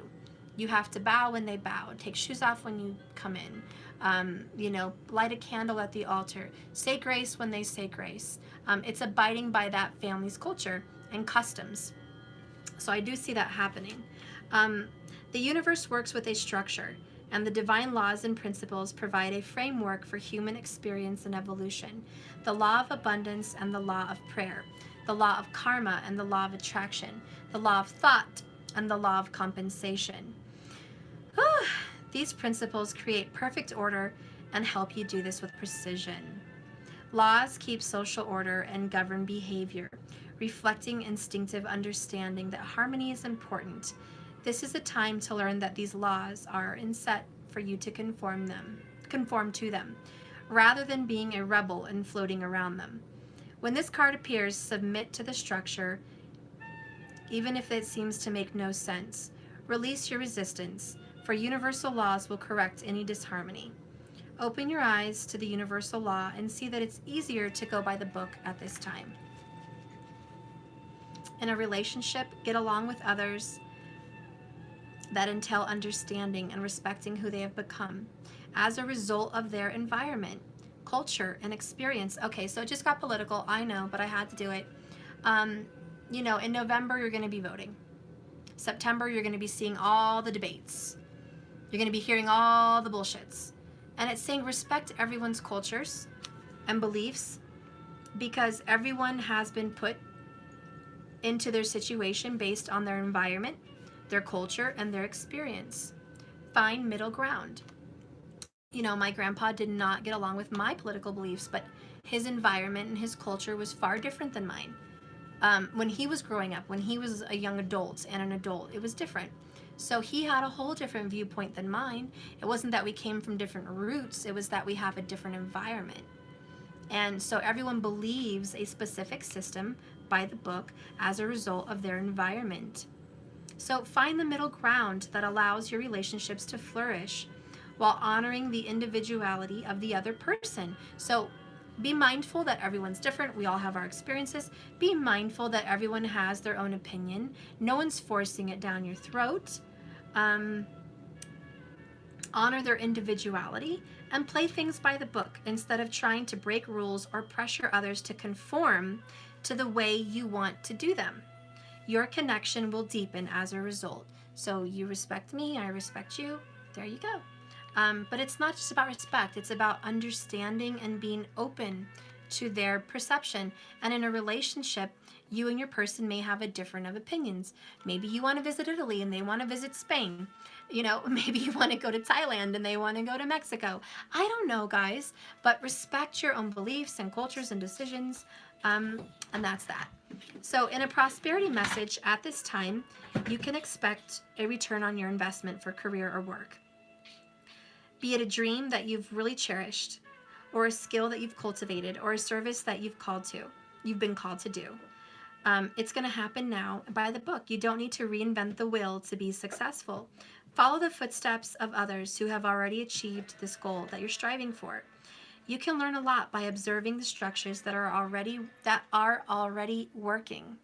S1: You have to bow when they bow, take shoes off when you come in, you know, light a candle at the altar, say grace when they say grace. It's abiding by that family's culture and customs. So I do see that happening. The universe works with a structure, and the divine laws and principles provide a framework for human experience and evolution. The law of abundance and the law of prayer, the law of karma and the law of attraction, the law of thought and the law of compensation. These principles create perfect order and help you do this with precision. Laws keep social order and govern behavior, reflecting instinctive understanding that harmony is important. This is a time to learn that these laws are inset for you to conform to them, rather than being a rebel and floating around them. When this card appears, submit to the structure, even if it seems to make no sense. Release your resistance, for universal laws will correct any disharmony. Open your eyes to the universal law and see that it's easier to go by the book at this time. In a relationship, get along with others that entail understanding and respecting who they have become as a result of their environment, culture, and experience. Okay, so it just got political, I know, but I had to do it. You know, in November, you're going to be voting. September, you're going to be seeing all the debates. You're going to be hearing all the bullshits. And it's saying respect everyone's cultures and beliefs, because everyone has been put into their situation based on their environment, their culture, and their experience. Find middle ground. You know, my grandpa did not get along with my political beliefs, but his environment and his culture was far different than mine. When he was growing up, when he was a young adult and an adult, it was different. So he had a whole different viewpoint than mine. It wasn't that we came from different roots, it was that we have a different environment. And so everyone believes a specific system by the book as a result of their environment. So find the middle ground that allows your relationships to flourish while honoring the individuality of the other person. So be mindful that everyone's different. We all have our experiences. Be mindful that everyone has their own opinion. No one's forcing it down your throat. Honor their individuality and play things by the book instead of trying to break rules or pressure others to conform to the way you want to do them. Your connection will deepen as a result. So you respect me, I respect you. There you go. But it's not just about respect. It's about understanding and being open to their perception. And in a relationship, you and your person may have a different of opinions. Maybe you want to visit Italy and they want to visit Spain. You know, maybe you want to go to Thailand and they want to go to Mexico. I don't know, guys, but respect your own beliefs and cultures and decisions. And that's that. So in a prosperity message at this time, you can expect a return on your investment for career or work. be it a dream that you've really cherished, or a skill that you've cultivated, or a service that you've been called to do. It's going to happen now by the book. You don't need to reinvent the wheel to be successful. Follow the footsteps of others who have already achieved this goal that you're striving for. You can learn a lot by observing the structures that are already working.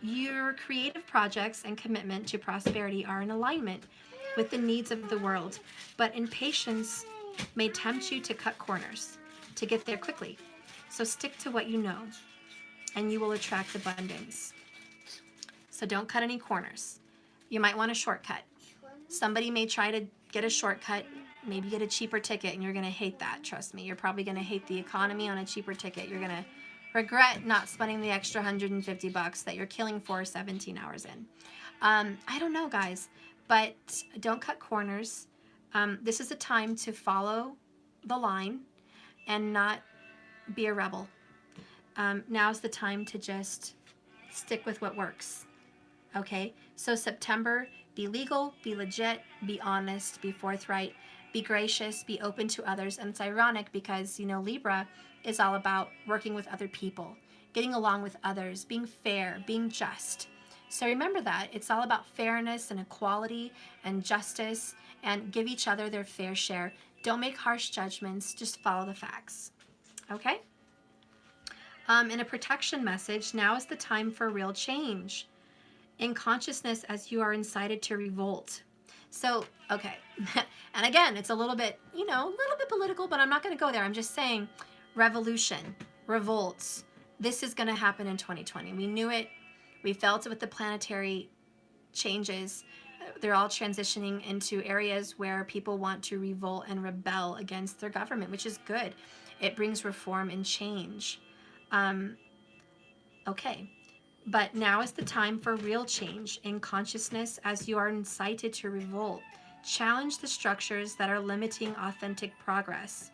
S1: Your creative projects and commitment to prosperity are in alignment with the needs of the world, but impatience may tempt you to cut corners to get there quickly. So stick to what you know, and you will attract abundance. So don't cut any corners. You might want a shortcut. Somebody may try to get a shortcut, maybe get a cheaper ticket, and you're going to hate that. Trust me, you're probably going to hate the economy on a cheaper ticket. You're going to regret not spending the extra $150 that you're killing for 17 hours in. I don't know, guys, but don't cut corners. This is a time to follow the line and not be a rebel. Now's the time to just stick with what works. Okay, so September, be legal, be legit, be honest, be forthright, be gracious, be open to others. And it's ironic because, Libra is all about working with other people, getting along with others, being fair, being just. So remember that. It's all about fairness and equality and justice, and give each other their fair share. Don't make harsh judgments. Just follow the facts. Okay? In a protection message, now is the time for real change in consciousness as you are incited to revolt. So, okay. And again, it's a little bit political, but I'm not going to go there. I'm just saying revolution, revolts. This is going to happen in 2020. We knew it. We felt it with the planetary changes. They're all transitioning into areas where people want to revolt and rebel against their government, which is good. It brings reform and change. Okay. But now is the time for real change in consciousness as you are incited to revolt. Challenge the structures that are limiting authentic progress.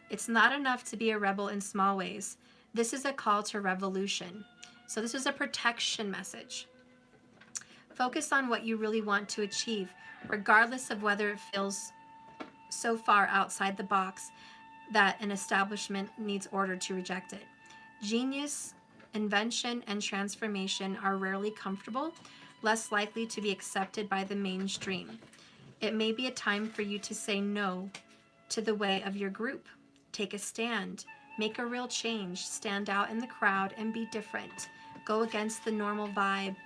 S1: It's not enough to be a rebel in small ways. This is a call to revolution. So this is a protection message. Focus on what you really want to achieve, regardless of whether it feels so far outside the box that an establishment needs order to reject it. Genius, invention, and transformation are rarely comfortable, less likely to be accepted by the mainstream. It may be a time for you to say no to the way of your group. Take a stand. Make a real change. Stand out in the crowd and be different. Go against the normal vibe.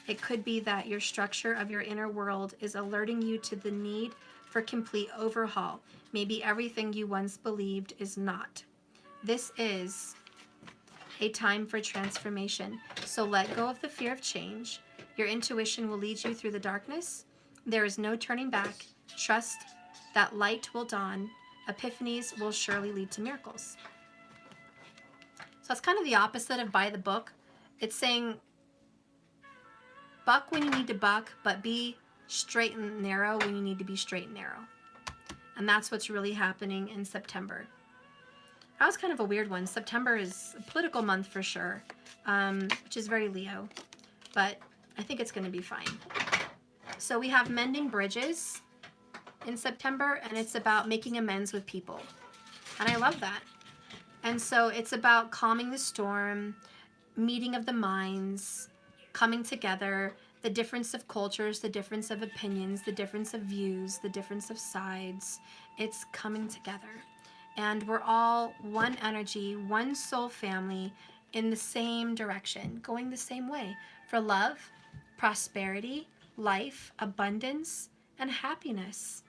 S1: It could be that your structure of your inner world is alerting you to the need for complete overhaul. Maybe everything you once believed is not. This is a time for transformation. So let go of the fear of change. Your intuition will lead you through the darkness. There is no turning back. Trust that light will dawn. Epiphanies will surely lead to miracles. So it's kind of the opposite of by the book. It's saying buck when you need to buck, but be straight and narrow when you need to be straight and narrow. And that's what's really happening in September. That was kind of a weird one. September is a political month for sure, which is very Leo, but I think it's going to be fine. So we have mending bridges in September, and it's about making amends with people. And I love that. And so it's about calming the storm, meeting of the minds, coming together, the difference of cultures, the difference of opinions, the difference of views, the difference of sides. It's coming together. And we're all one energy, one soul family in the same direction, going the same way for love, prosperity, life, abundance, and happiness.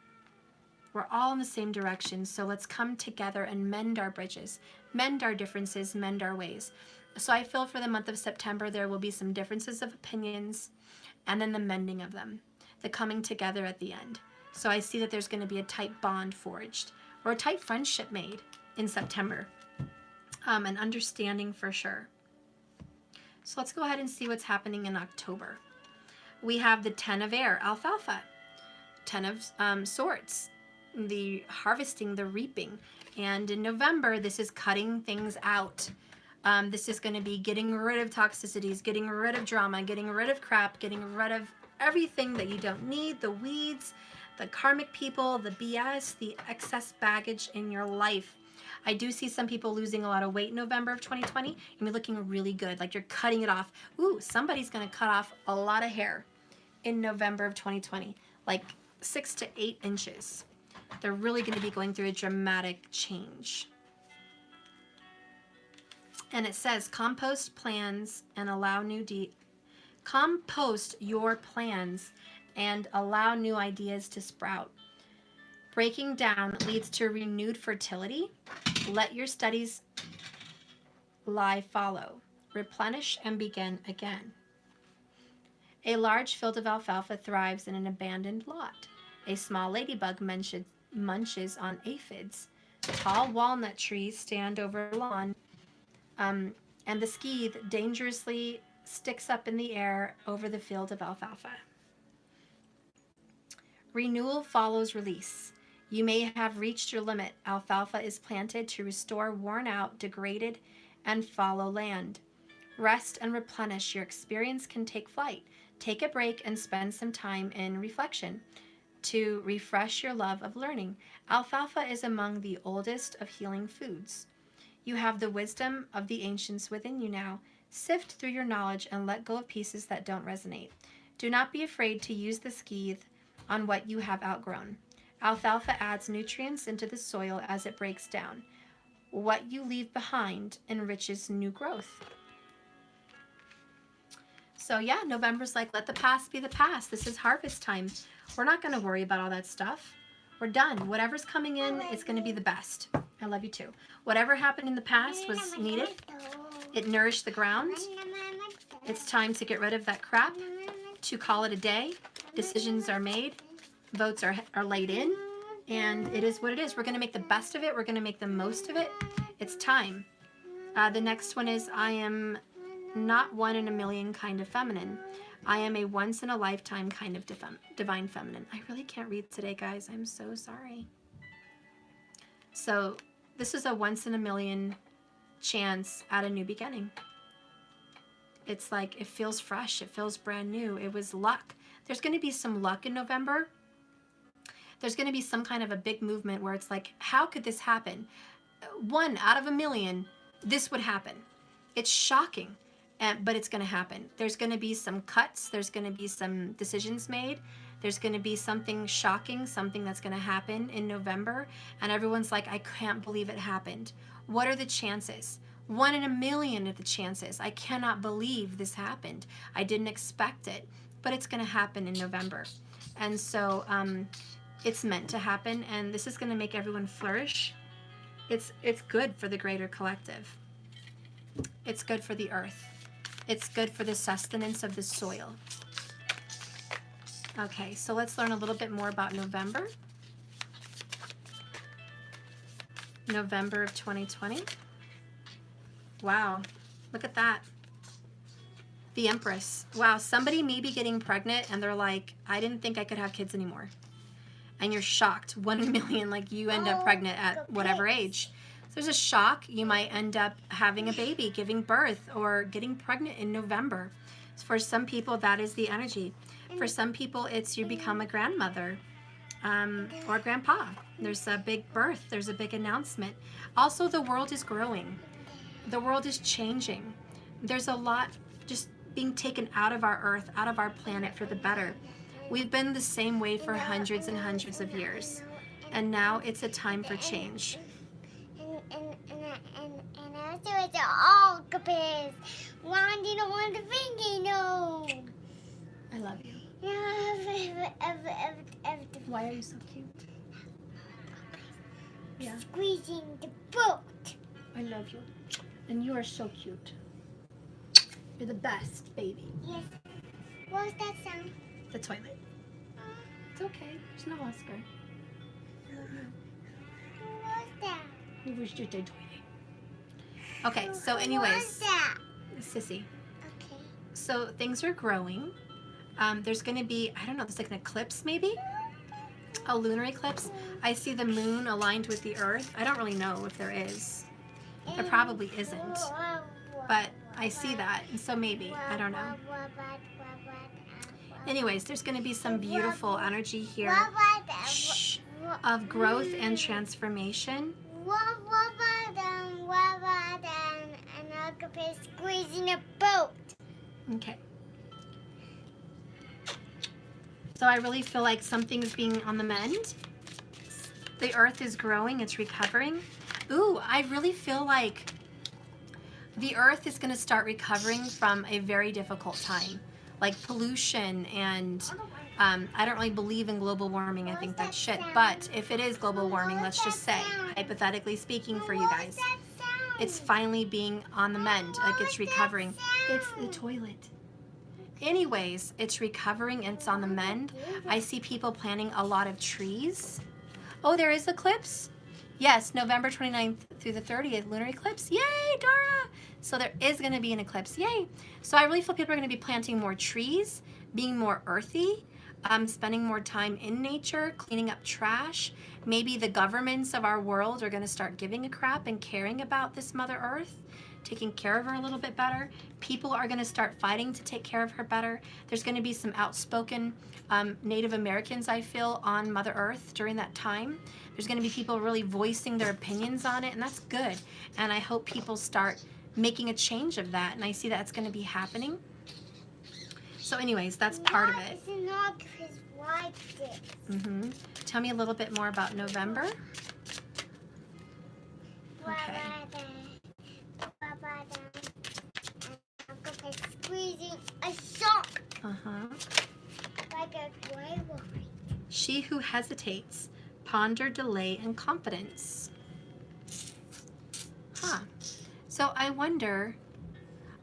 S1: We're all in the same direction, so let's come together and mend our bridges, mend our differences, mend our ways. So I feel for the month of September, there will be some differences of opinions and then the mending of them, the coming together at the end. So I see that there's going to be a tight bond forged or a tight friendship made in September, an understanding for sure. So let's go ahead and see what's happening in October. We have the 10 of air, alfalfa, 10 of swords, the harvesting, the reaping. And in November, this is cutting things out. This is going to be getting rid of toxicities, getting rid of drama, getting rid of crap, getting rid of everything that you don't need, the weeds, the karmic people, the BS, the excess baggage in your life. I do see some people losing a lot of weight in November of 2020 and you're looking really good, like you're cutting it off. Ooh, somebody's going to cut off a lot of hair in November of 2020, like 6 to 8 inches. They're really going to be going through a dramatic change. And it says compost plans and allow compost your plans and allow new ideas to sprout. Breaking down leads to renewed fertility. Let your studies lie follow. Replenish and begin again. A large field of alfalfa thrives in an abandoned lot. A small ladybug munches on aphids. Tall walnut trees stand over the lawn, and the skeeth dangerously sticks up in the air over the field of alfalfa. Renewal follows release. You may have reached your limit. Alfalfa is planted to restore worn out, degraded, and fallow land. Rest and replenish. Your experience can take flight. Take a break and spend some time in reflection to refresh your love of learning. Alfalfa is among the oldest of healing foods. You have the wisdom of the ancients within you now. Sift through your knowledge and let go of pieces that don't resonate. Do not be afraid to use the skeeth on what you have outgrown. Alfalfa adds nutrients into the soil as it breaks down. What you leave behind enriches new growth. So yeah, November's like, let the past be the past. This is harvest time. We're not going to worry about all that stuff. We're done. Whatever's coming in, it's going to be the best. I love you too. Whatever happened in the past was needed. It nourished the ground. It's time to get rid of that crap, to call it a day. Decisions are made. Votes are laid in. And it is what it is. We're going to make the best of it. We're going to make the most of it. It's time. The next one is, I am not one in a million kind of feminine. I am a once in a lifetime kind of divine feminine. I really can't read today, guys. I'm so sorry. So this is a once in a million chance at a new beginning. It's like, it feels fresh. It feels brand new. It was luck. There's going to be some luck in November. There's going to be some kind of a big movement where it's like, how could this happen? 1 out of a million, this would happen. It's shocking. But it's going to happen. There's going to be some cuts. There's going to be some decisions made. There's going to be something shocking, something that's going to happen in November. And everyone's like, I can't believe it happened. What are the chances? 1 in a million of the chances. I cannot believe this happened. I didn't expect it. But it's going to happen in November. And so it's meant to happen. And this is going to make everyone flourish. It's good for the greater collective. It's good for the earth. It's good for the sustenance of the soil. Okay, so let's learn a little bit more about November. November of 2020. Wow, look at that. The Empress. Wow, somebody may be getting pregnant and they're like, I didn't think I could have kids anymore. And you're shocked. 1 in a million, like you end up pregnant at whatever age. So there's a shock. You might end up having a baby, giving birth, or getting pregnant in November. For some people, that is the energy. For some people, it's you become a grandmother or grandpa. There's a big birth. There's a big announcement. Also, the world is growing. The world is changing. There's a lot just being taken out of our earth, out of our planet for the better. We've been the same way for hundreds and hundreds of years. And now it's a time for change.
S2: And also it's all capiz. Why do you don't want the finger? No.
S1: I love you. Why are you so cute? Yeah.
S2: Squeezing the boat.
S1: I love you. And you are so cute. You're the best, baby.
S2: Yes. What was that sound?
S1: The toilet. It's okay. There's no Oscar.
S2: Who was that?
S1: It was just a toilet. Okay, so anyways.
S2: Who was that?
S1: Sissy.
S2: Okay.
S1: So things are growing. There's going to be, I don't know, there's like an eclipse maybe? A lunar eclipse. I see the moon aligned with the earth. I don't really know if there is. There probably isn't. But I see that, and so maybe. I don't know. Anyways, there's going to be some beautiful energy here
S2: Shh.
S1: of growth and transformation.
S2: An octopus squeezing a boat.
S1: Okay. So I really feel like something's being on the mend. The earth is growing, it's recovering. Ooh, I really feel like the earth is going to start recovering from a very difficult time, like pollution and I don't really believe in global warming. I think that's shit. But if it is global warming, let's just say, hypothetically speaking for you guys, it's finally being on the mend, like it's recovering. It's the toilet. Anyways, it's recovering and it's on the mend. I see people planting a lot of trees. Oh, there is eclipse? Yes, November 29th through the 30th, lunar eclipse. Yay, Dara! So there is going to be an eclipse. Yay! So I really feel people are going to be planting more trees, being more earthy, spending more time in nature, cleaning up trash. Maybe the governments of our world are going to start giving a crap and caring about this Mother Earth, taking care of her a little bit better. People are going to start fighting to take care of her better. There's going to be some outspoken Native Americans, I feel, on Mother Earth during that time. There's going to be people really voicing their opinions on it, and that's good. And I hope people start making a change of that, and I see that's going to be happening. So anyways, that's part of it.
S2: It's not his wife did.
S1: Tell me a little bit more about November. Okay.
S2: Squeezing a sock. Like a gray one.
S1: She who hesitates, ponder, delay, and confidence. So I wonder,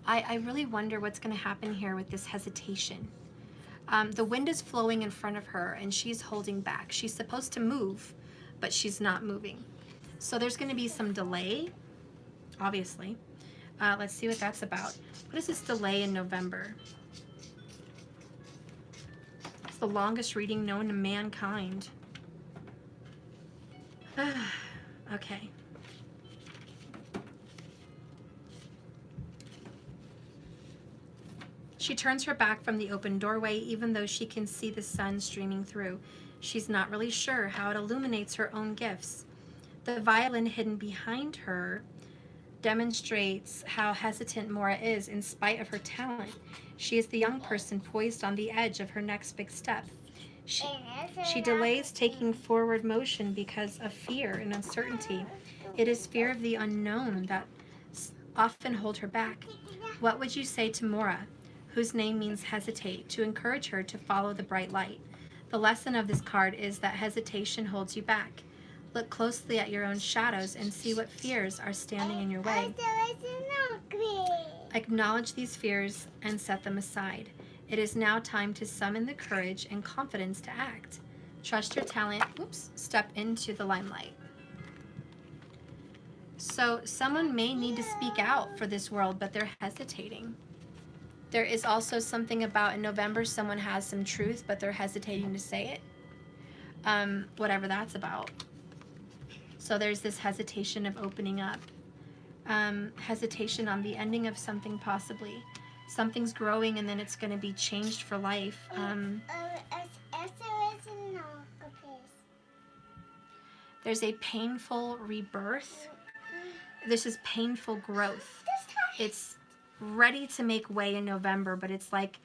S1: I really wonder what's going to happen here with this hesitation. The wind is flowing in front of her and she's holding back. She's supposed to move, but she's not moving. So there's going to be some delay, obviously. Let's see what that's about. What is this delay in November? It's the longest reading known to mankind. Okay. She turns her back from the open doorway, even though she can see the sun streaming through. She's not really sure how it illuminates her own gifts. The violin hidden behind her demonstrates how hesitant Mora is in spite of her talent. She is the young person poised on the edge of her next big step. She delays taking forward motion because of fear and uncertainty. It is fear of the unknown that often hold her back. What would you say to Mora, whose name means hesitate, to encourage her to follow the bright light? The lesson of this card is that hesitation holds you back. Look closely at your own shadows and see what fears are standing in your way. Acknowledge these fears and set them aside. It is now time to summon the courage and confidence to act. Trust your talent. Step into the limelight. So someone may need to speak out for this world, but they're hesitating. There is also something about in November, someone has some truth, but they're hesitating to say it. Whatever that's about. So there's this hesitation of opening up. Hesitation on the ending of something possibly. Something's growing and then it's going to be changed for life. There's a painful rebirth. This is painful growth. It's ready to make way in November, but it's like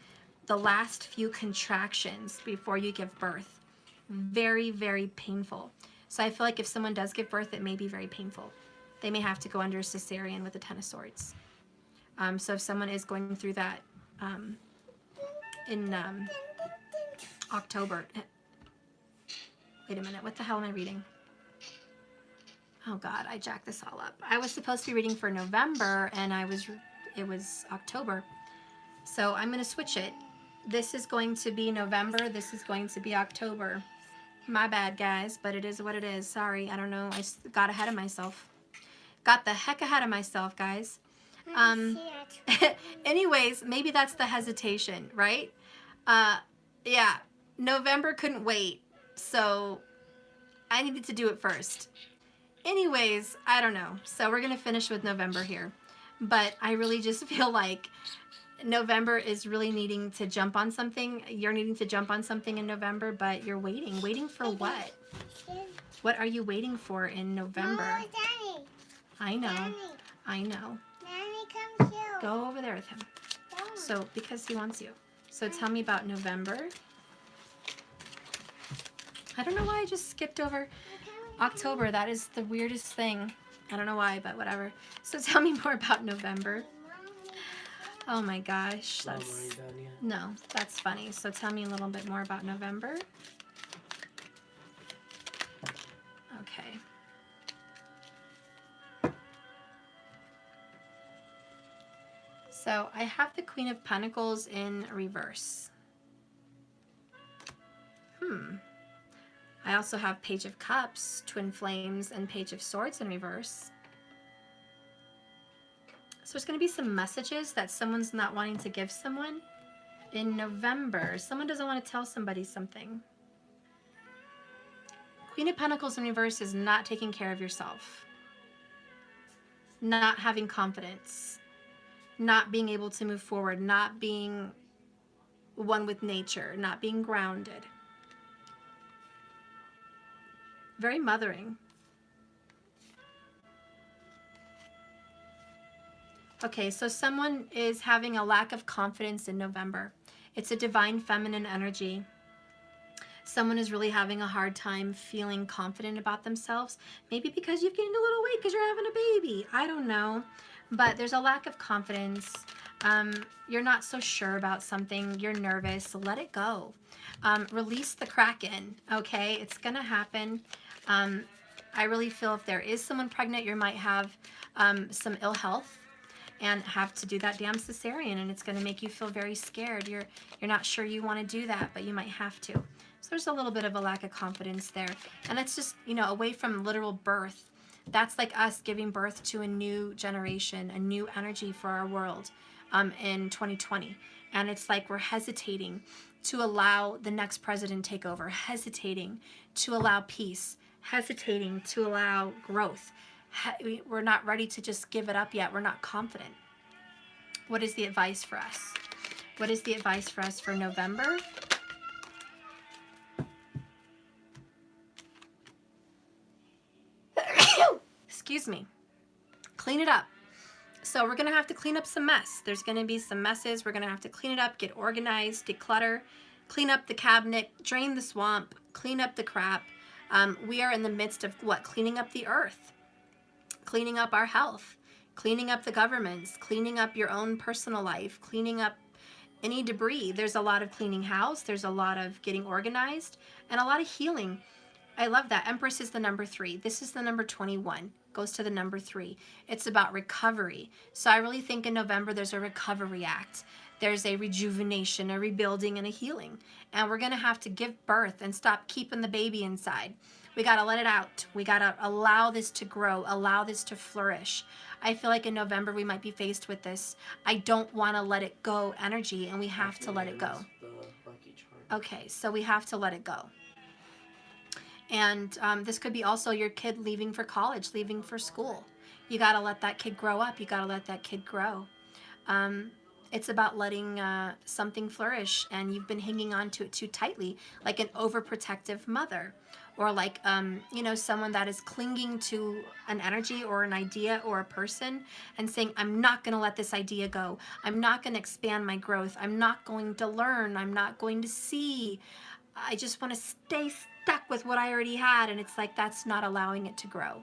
S1: the last few contractions before you give birth. Very, very painful. So I feel like if someone does give birth, it may be very painful. They may have to go under a cesarean with the 10 of Swords. So if someone is going through that in October. Wait a minute, what the hell am I reading? Oh God, I jacked this all up. I was supposed to be reading for November and it was October. So I'm gonna switch it. This is going to be November, this is going to be October. My bad, guys, but it is what it is. Sorry, I don't know, I got ahead of myself. Got the heck ahead of myself, guys. Anyways, maybe that's the hesitation, right? Yeah, November couldn't wait, so I needed to do it first. Anyways, I don't know. So we're going to finish with November here. But I really just feel like November is really needing to jump on something. You're needing to jump on something in November, but you're waiting. Waiting for what? What are you waiting for in November?
S2: Mama, Daddy.
S1: I know.
S2: Daddy.
S1: I know.
S2: Daddy, come here.
S1: Go over there with him.
S2: Don't.
S1: So, because he wants you. So tell me about November. I don't know why I just skipped over October. That is the weirdest thing. I don't know why, but whatever. So tell me more about November. Oh my gosh.
S3: Mom,
S1: That's
S3: are you done yet?
S1: no, that's funny. So tell me a little bit more about November. Okay. So I have the Queen of Pentacles in reverse. I also have Page of Cups, Twin Flames, and Page of Swords in reverse. So there's going to be some messages that someone's not wanting to give someone in November. Someone doesn't want to tell somebody something. Queen of Pentacles in reverse is not taking care of yourself. Not having confidence. Not being able to move forward. Not being one with nature. Not being grounded. Very mothering. Okay, so someone is having a lack of confidence in November. It's a divine feminine energy. Someone is really having a hard time feeling confident about themselves. Maybe because you've gained a little weight because you're having a baby. I don't know. But there's a lack of confidence. You're not so sure about something. You're nervous. Let it go. Release the Kraken, okay? It's going to happen. I really feel if there is someone pregnant, you might have some ill health and have to do that damn cesarean, and it's going to make you feel very scared. You're not sure you want to do that, but you might have to. So there's a little bit of a lack of confidence there. And it's just, you know, away from literal birth. That's like us giving birth to a new generation, a new energy for our world in 2020. And it's like we're hesitating to allow the next president take over, hesitating to allow peace, hesitating to allow growth. We're not ready to just give it up yet. We're not confident. What is the advice for us? What is the advice for us for November? Excuse me. Clean it up. So we're going to have to clean up some mess. There's going to be some messes. We're going to have to clean it up, get organized, declutter, clean up the cabinet, drain the swamp, clean up the crap. We are in the midst of what? Cleaning up the earth, cleaning up our health, cleaning up the governments, cleaning up your own personal life, cleaning up any debris. There's a lot of cleaning house. There's a lot of getting organized and a lot of healing. I love that. Empress is the number 3. This is the number 21. Goes to the number 3. It's about recovery. So I really think in November there's a recovery act. There's a rejuvenation, a rebuilding, and a healing. And we're going to have to give birth and stop keeping the baby inside. We got to let it out. We got to allow this to grow, allow this to flourish. I feel like in November we might be faced with this. I don't want to let it go energy, and we have to let it go. Okay, so we have to let it go. And this could be also your kid leaving for college, leaving for school. You got to let that kid grow up. You got to let that kid grow. It's about letting something flourish, and you've been hanging on to it too tightly, like an overprotective mother, or like, you know, someone that is clinging to an energy or an idea or a person and saying, I'm not going to let this idea go. I'm not going to expand my growth. I'm not going to learn. I'm not going to see. I just want to stay stuck with what I already had. And it's like, that's not allowing it to grow.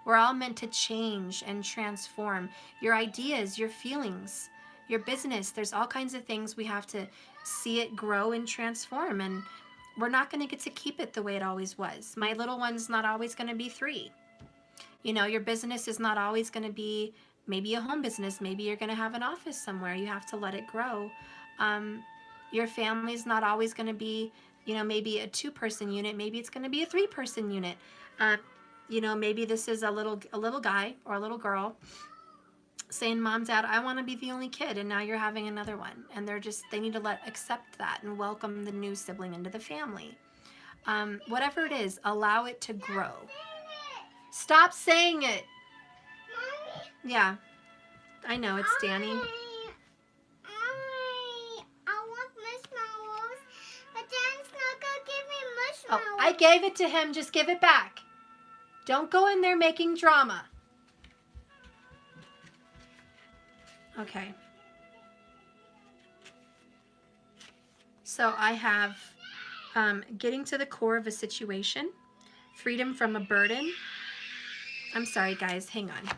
S1: We're all meant to change and transform your ideas, your feelings, your business. There's all kinds of things we have to see it grow and transform. And we're not going to get to keep it the way it always was. My little one's not always going to be 3. You know, your business is not always going to be maybe a home business. Maybe you're going to have an office somewhere. You have to let it grow. Your family's not always going to be, you know, maybe a 2-person unit. Maybe it's going to be a 3-person unit. You know, maybe this is a little guy or a little girl saying, Mom, Dad, I want to be the only kid, and now you're having another one. And they need to accept that and welcome the new sibling into the family. Whatever it is, allow it to grow. Stop saying it.
S2: Mommy,
S1: Yeah, I know, it's Danny.
S2: I
S1: Oh, I gave it to him. Just give it back. Don't go in there making drama. Okay. So I have getting to the core of a situation, freedom from a burden. I'm sorry, guys. Hang on.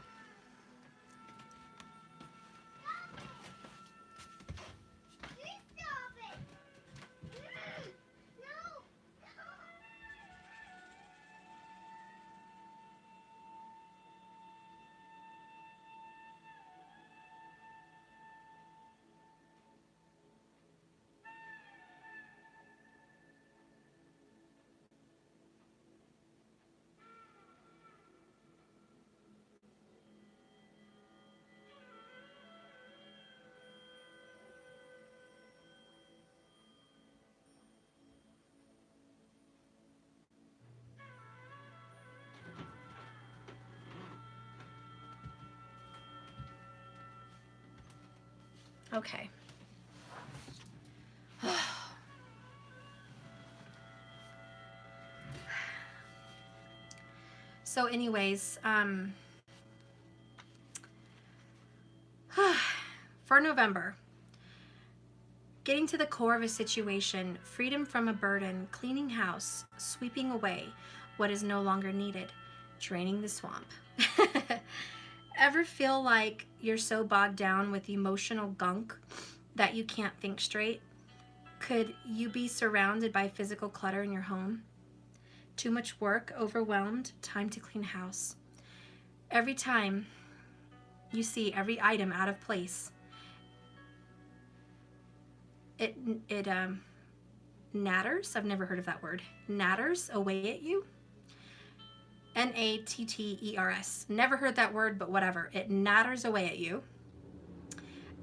S1: Okay. So anyways, for November, getting to the core of a situation, freedom from a burden, cleaning house, sweeping away what is no longer needed, draining the swamp. Ever feel like you're so bogged down with emotional gunk that you can't think straight? Could you be surrounded by physical clutter in your home? Too much work, overwhelmed, time to clean house. Every time you see every item out of place, it natters. I've never heard of that word. Natters away at you. Natters. Never heard that word, but whatever. It natters away at you.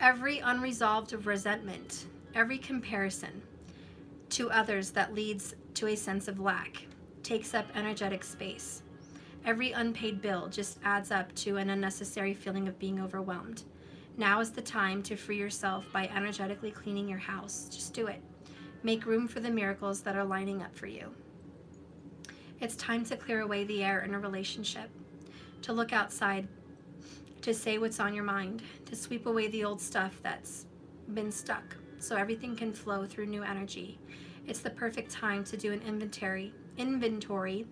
S1: Every unresolved resentment, every comparison to others that leads to a sense of lack, takes up energetic space. Every unpaid bill just adds up to an unnecessary feeling of being overwhelmed. Now is the time to free yourself by energetically cleaning your house. Just do it. Make room for the miracles that are lining up for you. It's time to clear away the air in a relationship, to look outside, to say what's on your mind, to sweep away the old stuff that's been stuck so everything can flow through new energy. It's the perfect time to do an inventory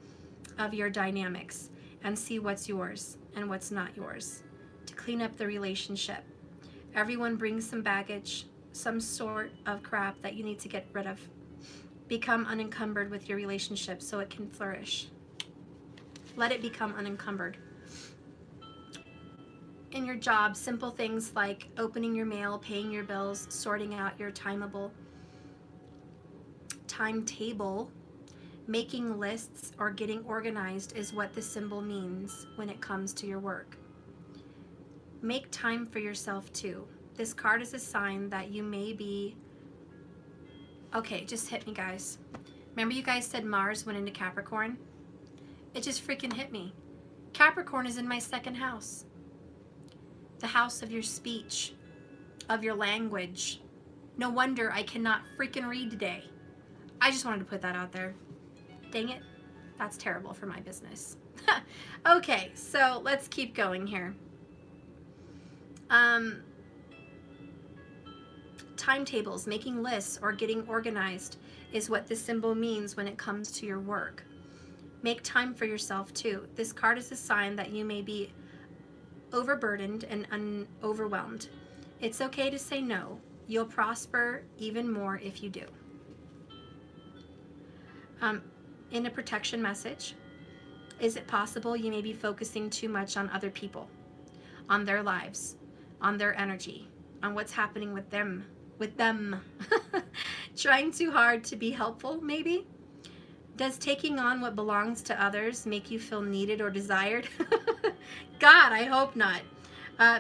S1: of your dynamics and see what's yours and what's not yours, to clean up the relationship. Everyone brings some baggage, some sort of crap that you need to get rid of. Become unencumbered with your relationship so it can flourish. Let it become unencumbered. In your job, simple things like opening your mail, paying your bills, sorting out your timetable, making lists, or getting organized is what the symbol means when it comes to your work. Make time for yourself too. This card is a sign that you may be... Okay, just hit me, guys. Remember you guys said Mars went into Capricorn? It just freaking hit me. Capricorn is in my second house. The house of your speech, of your language. No wonder I cannot freaking read today. I just wanted to put that out there. Dang it. That's terrible for my business. Okay, so let's keep going here. Timetables, making lists, or getting organized is what this symbol means when it comes to your work. Make time for yourself too. This card is a sign that you may be overburdened and overwhelmed. It's okay to say no. You'll prosper even more if you do. In a protection message, is it possible you may be focusing too much on other people, on their lives, on their energy, on what's happening with them? Trying too hard to be helpful, maybe? Does taking on what belongs to others make you feel needed or desired? God, I hope not.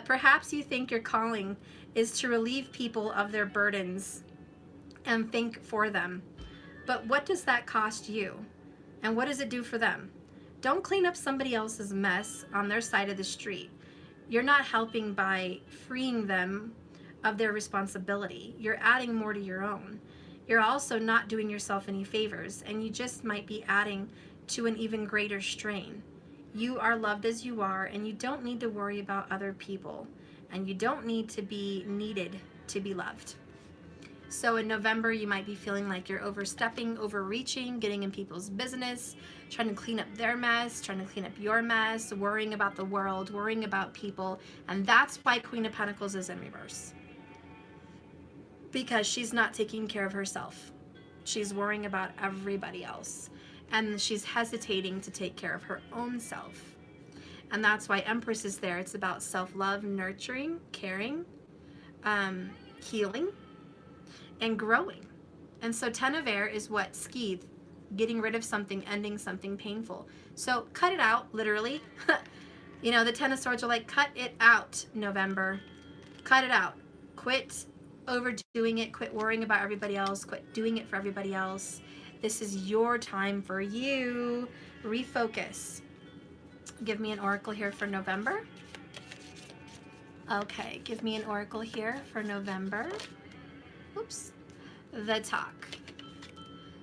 S1: Perhaps you think your calling is to relieve people of their burdens and think for them. But what does that cost you? And what does it do for them? Don't clean up somebody else's mess on their side of the street. You're not helping by freeing them of their responsibility. You're adding more to your own. you're also not doing yourself any favors, and you just might be adding to an even greater strain. You are loved as you are, and you don't need to worry about other people, and you don't need to be needed to be loved. So in November, you might be feeling like you're overstepping, overreaching, getting in people's business, trying to clean up their mess, trying to clean up your mess, worrying about the world, worrying about people. And that's why Queen of Pentacles is in reverse. Because she's not taking care of herself. She's worrying about everybody else. And she's hesitating to take care of her own self. And that's why Empress is there. It's about self-love, nurturing, caring, healing, and growing. And so Ten of Air is what? Skeeth, getting rid of something, ending something painful. So cut it out, literally. You know, the Ten of Swords are like, cut it out, November. Cut it out. Quit overdoing it. Quit worrying about everybody else. Quit doing it for everybody else. This is your time for you. Refocus. Give me an oracle here for November. Okay, give me an oracle here for November. Oops. The talk.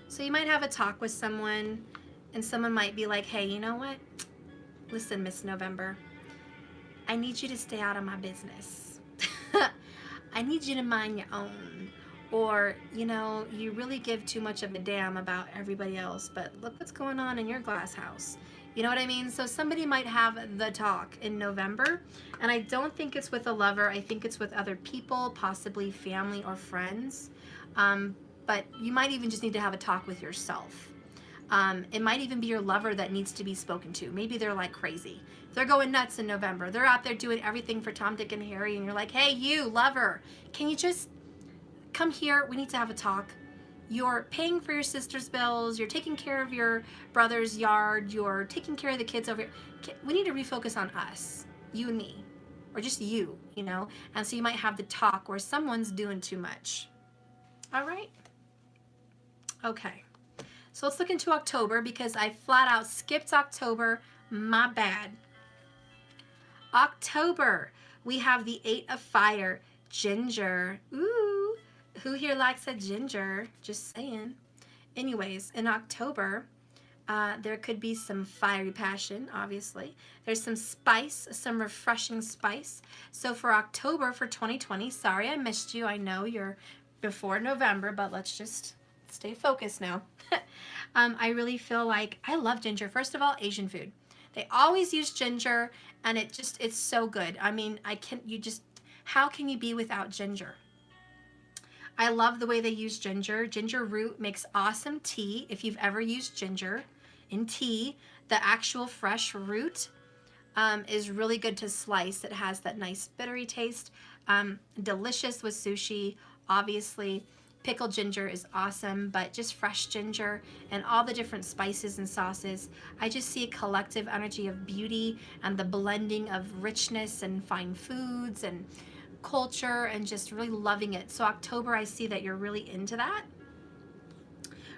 S1: So you might have a talk with someone, and someone might be like, hey, you know what? Listen, Miss November, I need you to stay out of my business. I need you to mind your own. Or, you know, you really give too much of a damn about everybody else, but look what's going on in your glass house. You know what I mean? So somebody might have the talk in November, and I don't think it's with a lover. I think it's with other people, possibly family or friends. But you might even just need to have a talk with yourself. It might even be your lover that needs to be spoken to. Maybe they're like crazy. They're going nuts in November. They're out there doing everything for Tom, Dick, and Harry, and you're like, hey, you, lover, can you just come here? We need to have a talk. You're paying for your sister's bills. You're taking care of your brother's yard. You're taking care of the kids over here. We need to refocus on us, you and me, or just you, you know? And so you might have the talk where someone's doing too much. All right? Okay. So let's look into October, because I flat out skipped October. My bad. October, we have the 8 of Fire, ginger. Ooh, who here likes a ginger? Just saying. Anyways, in October, there could be some fiery passion, obviously. There's some spice, some refreshing spice. So for October, for 2020, sorry I missed you. I know you're before November, but let's just stay focused now. I really feel like I love ginger. First of all, Asian food. They always use ginger, and it's so good. I mean, how can you be without ginger? I love the way they use ginger. Ginger root makes awesome tea. If you've ever used ginger in tea, the actual fresh root is really good to slice. It has that nice bittery taste. Delicious with sushi, obviously. Pickled ginger is awesome, but just fresh ginger and all the different spices and sauces, I just see a collective energy of beauty and the blending of richness and fine foods and culture, and just really loving it. So October, I see that you're really into that,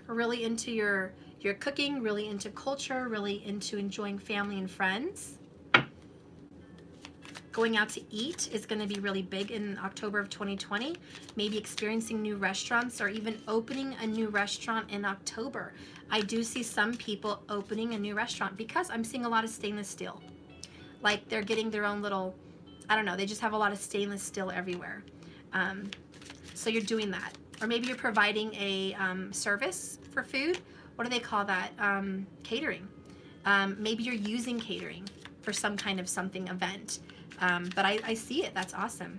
S1: really into your cooking, really into culture, really into enjoying family and friends. Going out to eat is going to be really big in October of 2020. Maybe experiencing new restaurants, or even opening a new restaurant in October. I do see some people opening a new restaurant, because I'm seeing a lot of stainless steel. Like they're getting their own little, I don't know, they just have a lot of stainless steel everywhere. So you're doing that. Or maybe you're providing a service for food. What do they call that? Catering. Maybe you're using catering for some kind of something event. But I see it. That's awesome.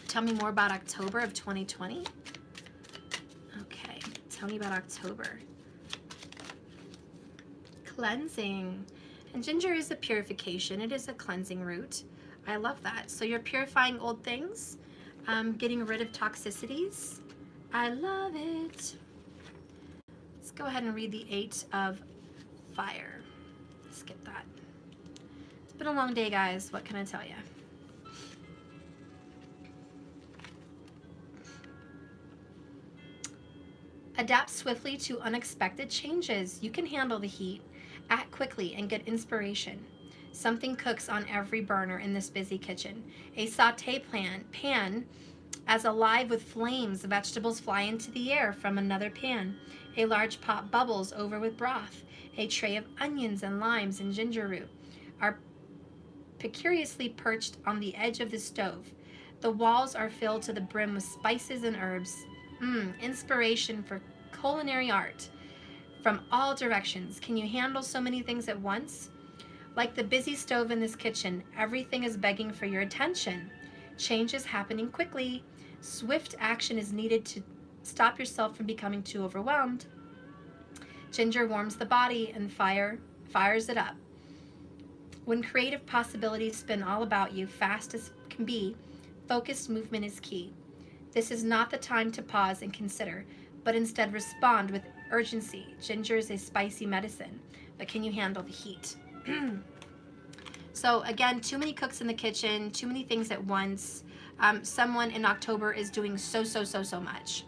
S1: Tell me more about October of 2020. Okay. Tell me about October. Cleansing. And ginger is a purification. It is a cleansing root. I love that. So you're purifying old things, getting rid of toxicities. I love it. Let's go ahead and read the 8 of Fire. Skip that. It's been a long day, guys. What can I tell you? Adapt swiftly to unexpected changes. You can handle the heat. Act quickly and get inspiration. Something cooks on every burner in this busy kitchen. A saute pan As alive with flames, vegetables fly into the air from another pan. A large pot bubbles over with broth. A tray of onions and limes and ginger root are precariously perched on the edge of the stove. The walls are filled to the brim with spices and herbs. Inspiration for culinary art from all directions. Can you handle so many things at once? Like the busy stove in this kitchen, everything is begging for your attention. Change is happening quickly. Swift action is needed to stop yourself from becoming too overwhelmed. Ginger warms the body and fires it up. When creative possibilities spin all about you, fast as can be, focused movement is key. This is not the time to pause and consider, but instead respond with urgency. Ginger is a spicy medicine, but can you handle the heat? So again, too many cooks in the kitchen, too many things at once. Someone in October is doing so much.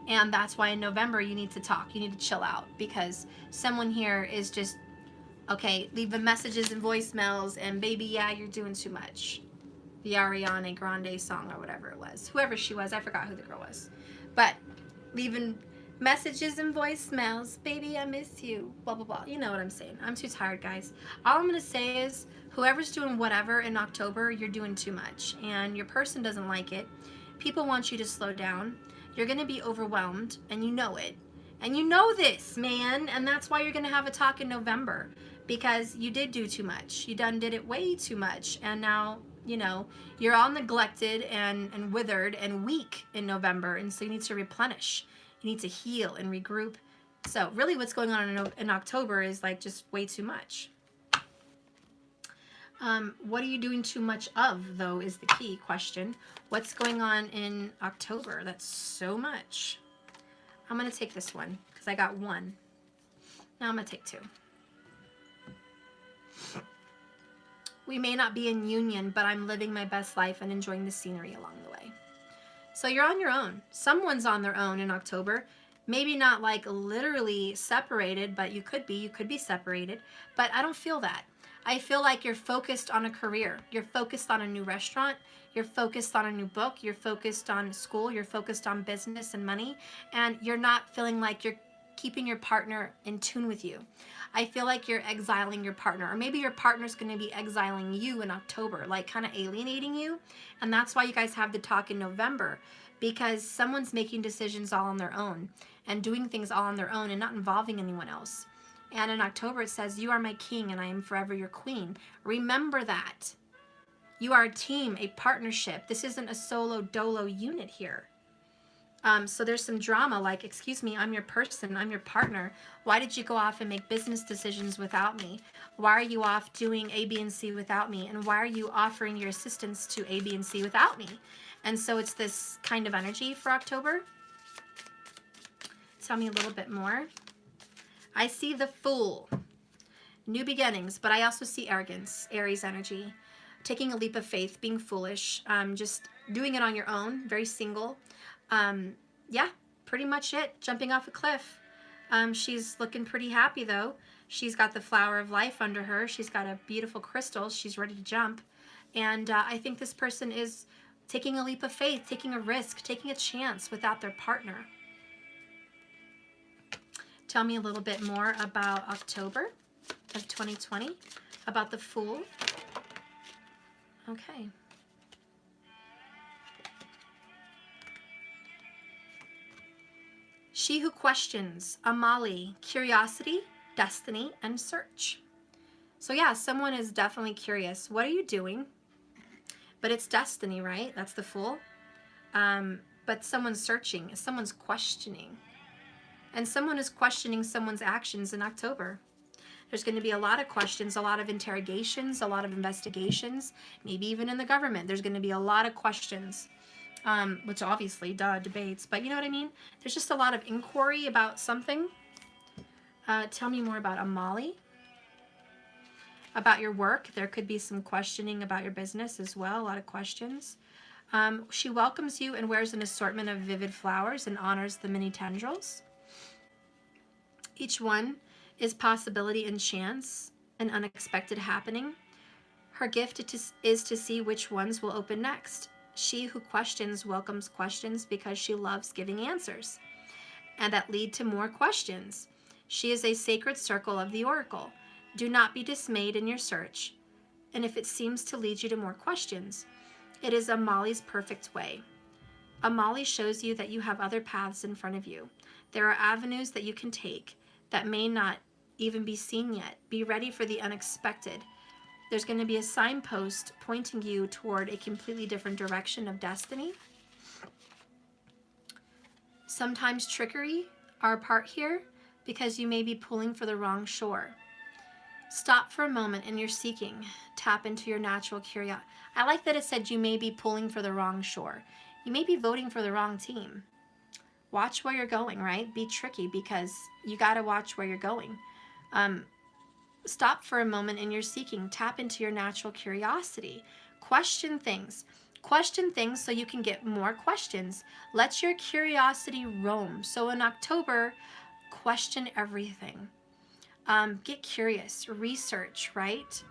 S1: And that's why in November you need to talk. You need to chill out, because someone here is just, okay, leaving messages and voicemails and baby, yeah, you're doing too much. The Ariana Grande song or whatever it was. Whoever she was, I forgot who the girl was. But leaving messages and voicemails, baby, I miss you, blah, blah, blah. You know what I'm saying. I'm too tired, guys. All I'm going to say is whoever's doing whatever in October, you're doing too much. And your person doesn't like it. People want you to slow down. You're going to be overwhelmed, and you know it. And you know this, man. And that's why you're going to have a talk in November, because you did do too much. You done did it way too much. And now, you know, you're all neglected and withered and weak in November. And so you need to replenish. You need to heal and regroup. So really what's going on in October is like just way too much. What are you doing too much of, though, is the key question. What's going on in October? That's so much. I'm going to take this one because I got one. Now I'm going to take two. We may not be in union, but I'm living my best life and enjoying the scenery along the way. So you're on your own. Someone's on their own in October. Maybe not like literally separated, but you could be separated. But I don't feel that. I feel like you're focused on a career. You're focused on a new restaurant. You're focused on a new book. You're focused on school. You're focused on business and money. And you're not feeling like you're keeping your partner in tune with you. I feel like you're exiling your partner, or maybe your partner's going to be exiling you in October, like kind of alienating you. And that's why you guys have the talk in November, because someone's making decisions all on their own and doing things all on their own and not involving anyone else. And in October it says, you are my king and I am forever your queen. Remember that. You are a team, a partnership. This isn't a solo dolo unit here. So there's some drama like, excuse me, I'm your person, I'm your partner. Why did you go off and make business decisions without me? Why are you off doing A, B, and C without me? And why are you offering your assistance to A, B, and C without me? And so it's this kind of energy for October. Tell me a little bit more. I see the Fool, new beginnings, but I also see arrogance, Aries energy, taking a leap of faith, being foolish, just doing it on your own, very single. Yeah, pretty much it. Jumping off a cliff. She's looking pretty happy though. She's got the flower of life under her. She's got a beautiful crystal. She's ready to jump. And I think this person is taking a leap of faith, taking a risk, taking a chance without their partner. Tell me a little bit more about October of 2020, about the Fool. Okay. She who questions, Amali, curiosity, destiny, and search. So yeah, someone is definitely curious. What are you doing? But it's destiny, right? That's the Fool. But someone's searching, someone's questioning. And someone is questioning someone's actions in October. There's going to be a lot of questions, a lot of interrogations, a lot of investigations, maybe even in the government. There's going to be a lot of questions. Which obviously, debates, but you know what I mean? There's just a lot of inquiry about something. Tell me more about Amali. About your work. There could be some questioning about your business as well, a lot of questions. She welcomes you and wears an assortment of vivid flowers and honors the many tendrils. Each one is possibility and chance, an unexpected happening. Her gift is to see which ones will open next. She who questions welcomes questions because she loves giving answers, and that lead to more questions. She is a sacred circle of the oracle. Do not be dismayed in your search, and if it seems to lead you to more questions, it is Amali's perfect way. Amali shows you that you have other paths in front of you. There are avenues that you can take that may not even be seen yet. Be ready for the unexpected. There's going to be a signpost pointing you toward a completely different direction of destiny. Sometimes trickery are a part here because you may be pulling for the wrong shore. Stop for a moment in your seeking. Tap into your natural curiosity. I like that it said you may be pulling for the wrong shore. You may be voting for the wrong team. Watch where you're going, right? Be tricky because you got to watch where you're going. Stop for a moment in your seeking. Tap into your natural curiosity. Question things. Question things so you can get more questions. Let your curiosity roam. So in October, question everything. Get curious. Research, right?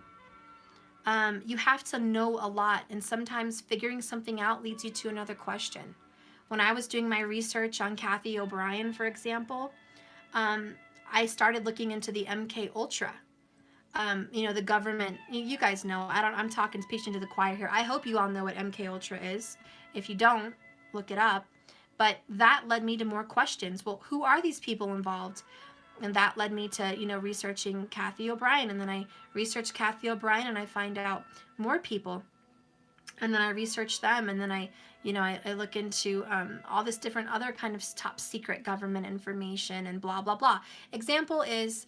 S1: You have to know a lot, and sometimes figuring something out leads you to another question. When I was doing my research on Kathy O'Brien, for example, I started looking into the MK Ultra. The government, you guys know, I'm speaking to the choir here. I hope you all know what MK Ultra is. If you don't, look it up. But that led me to more questions. Well, who are these people involved? And that led me to, researching Kathy O'Brien. And then I researched Kathy O'Brien and I find out more people. And then I research them. And then I look into all this different other kind of top secret government information and blah, blah, blah. Example is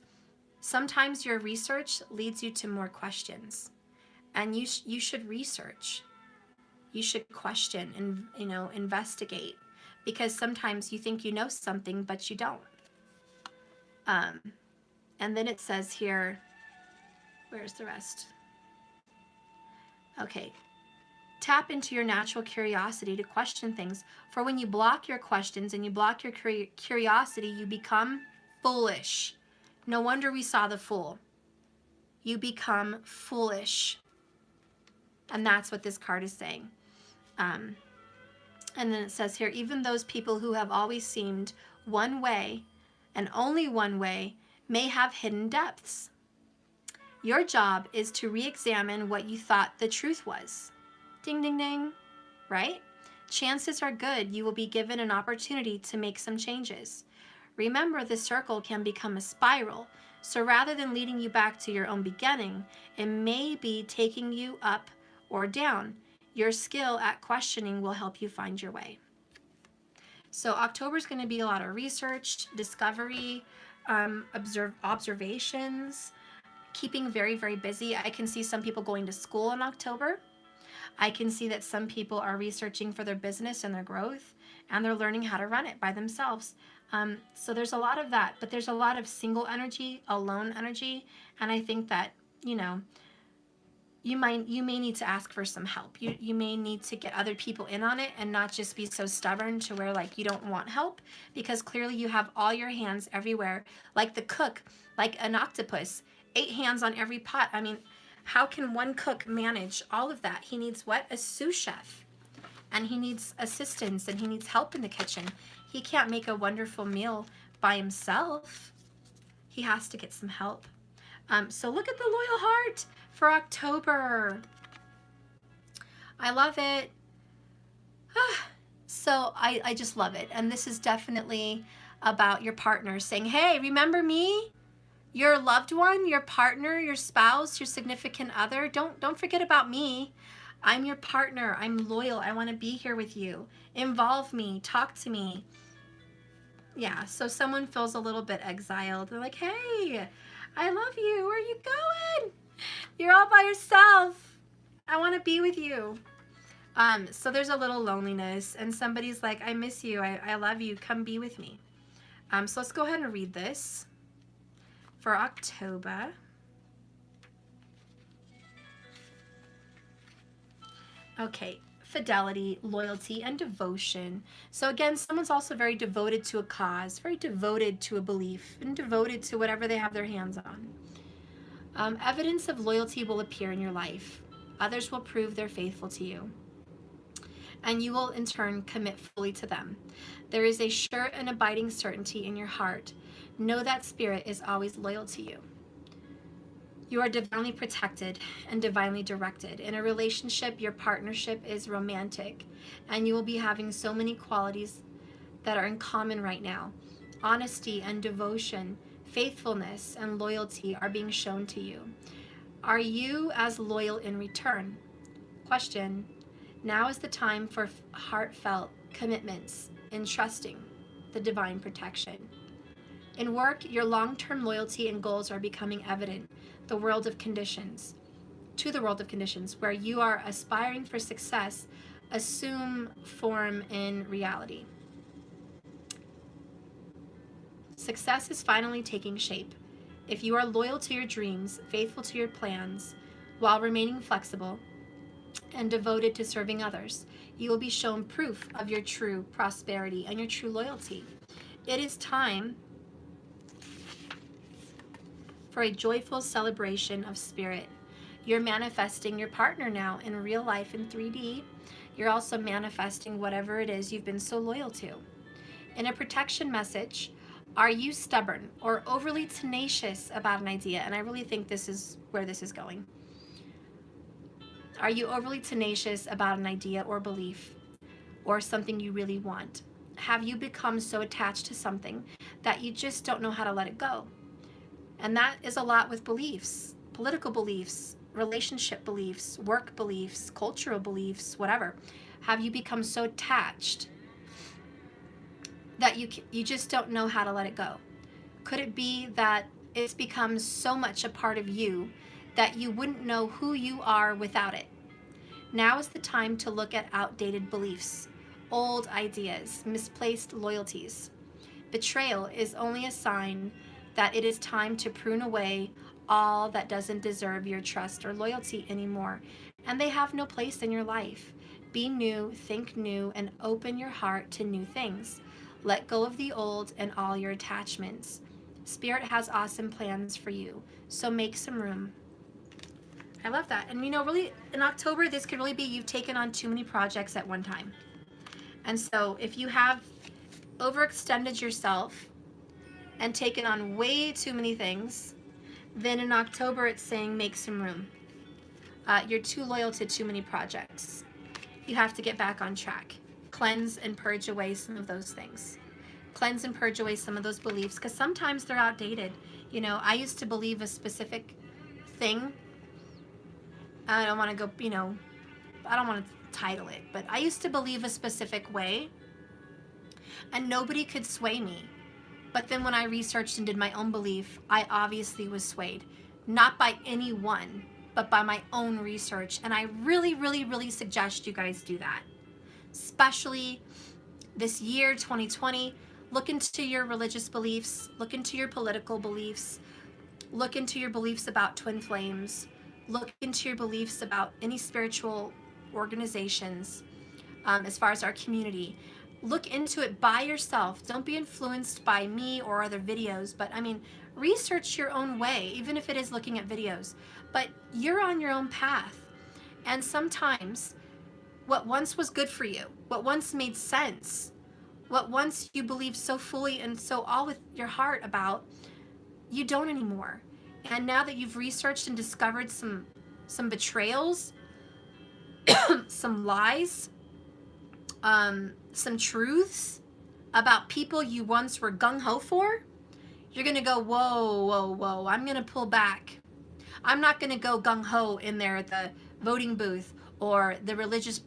S1: sometimes your research leads you to more questions. And you should research. You should question and, investigate. Because sometimes you think you know something, but you don't. And then it says here, where's the rest? Okay. Tap into your natural curiosity to question things. For when you block your questions and you block your curiosity, you become foolish. No wonder we saw the fool. You become foolish. And that's what this card is saying. And then it says here, even those people who have always seemed one way and only one way may have hidden depths. Your job is to re-examine what you thought the truth was. Ding, ding, ding, right? Chances are good you will be given an opportunity to make some changes. Remember, the circle can become a spiral, so rather than leading you back to your own beginning, it may be taking you up or down. Your skill at questioning will help you find your way. So October is going to be a lot of research, discovery, observations, keeping very, very busy. I can see some people going to school in October. I can see that some people are researching for their business and their growth, and they're learning how to run it by themselves. So there's a lot of that, but there's a lot of single energy, alone energy, and I think that, you may need to ask for some help. You may need to get other people in on it and not just be so stubborn to where you don't want help, because clearly you have all your hands everywhere, like the cook, like an octopus, 8 hands on every pot. I mean, how can one cook manage all of that? He needs what? A sous chef. And he needs assistance and he needs help in the kitchen. He can't make a wonderful meal by himself. He has to get some help. So look at the loyal heart for October. I love it. So I just love it. And this is definitely about your partner saying, hey, remember me? Your loved one, your partner, your spouse, your significant other. Don't forget about me. I'm your partner. I'm loyal. I want to be here with you. Involve me. Talk to me. Yeah, so someone feels a little bit exiled. They're like, hey, I love you. Where are you going? You're all by yourself. I want to be with you. So there's a little loneliness, and somebody's like, I miss you. I love you. Come be with me. So let's go ahead and read this for October. Okay, fidelity, loyalty, and devotion. So again, someone's also very devoted to a cause, very devoted to a belief, and devoted to whatever they have their hands on. Evidence of loyalty will appear in your life. Others will prove they're faithful to you. and you will in turn commit fully to them. There is a sure and abiding certainty in your heart. Know that spirit is always loyal to you. You are divinely protected and divinely directed. In a relationship, your partnership is romantic, and you will be having so many qualities that are in common right now. Honesty and devotion, faithfulness and loyalty are being shown to you. Are you as loyal in return? Question. Now is the time for heartfelt commitments in trusting the divine protection. In work, your long-term loyalty and goals are becoming evident. The world of conditions, where you are aspiring for success, assume form in reality. Success is finally taking shape. If you are loyal to your dreams, faithful to your plans, while remaining flexible and devoted to serving others, you will be shown proof of your true prosperity and your true loyalty. It is time for a joyful celebration of spirit. You're manifesting your partner now in real life in 3D. You're also manifesting whatever it is you've been so loyal to. In a protection message, are you stubborn or overly tenacious about an idea? And I really think this is where this is going. Are you overly tenacious about an idea or belief or something you really want? Have you become so attached to something that you just don't know how to let it go? And that is a lot with beliefs, political beliefs, relationship beliefs, work beliefs, cultural beliefs, whatever. Have you become so attached that you just don't know how to let it go? Could it be that it's become so much a part of you that you wouldn't know who you are without it? Now is the time to look at outdated beliefs, old ideas, misplaced loyalties. Betrayal is only a sign that it is time to prune away all that doesn't deserve your trust or loyalty anymore, and they have no place in your life. Be new, think new, and open your heart to new things. Let go of the old and all your attachments. Spirit has awesome plans for you, so make some room. I love that. And really, in October, this could really be you've taken on too many projects at one time. And so if you have overextended yourself and taken on way too many things, then in October it's saying make some room. You're too loyal to too many projects. You have to get back on track. Cleanse and purge away some of those things. Cleanse and purge away some of those beliefs, because sometimes they're outdated. I used to believe a specific thing. I don't want to go, I don't want to title it, but I used to believe a specific way, and nobody could sway me. But then when I researched and did my own belief, I obviously was swayed. Not by anyone, but by my own research. And I really, really, really suggest you guys do that. Especially this year, 2020, look into your religious beliefs, look into your political beliefs, look into your beliefs about twin flames, look into your beliefs about any spiritual organizations, as far as our community. Look into it by yourself. Don't be influenced by me or other videos, but research your own way, even if it is looking at videos. But you're on your own path. And sometimes what once was good for you, what once made sense, what once you believed so fully and so all with your heart about, you don't anymore. And now that you've researched and discovered some betrayals, some lies, some truths about people you once were gung-ho for, you're going to go, whoa, whoa, whoa, I'm going to pull back. I'm not going to go gung-ho in there at the voting booth or the religious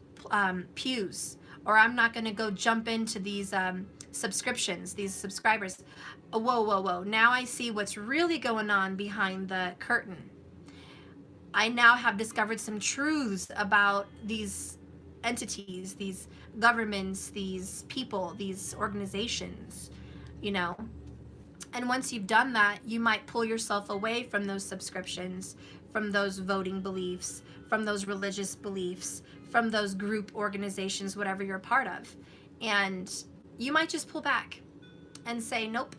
S1: pews, or I'm not going to go jump into these subscriptions, these subscribers. Whoa, whoa, whoa. Now I see what's really going on behind the curtain. I now have discovered some truths about these entities, these governments, these people, these organizations, And once you've done that, you might pull yourself away from those subscriptions, from those voting beliefs, from those religious beliefs, from those group organizations, whatever you're a part of. And you might just pull back and say, nope,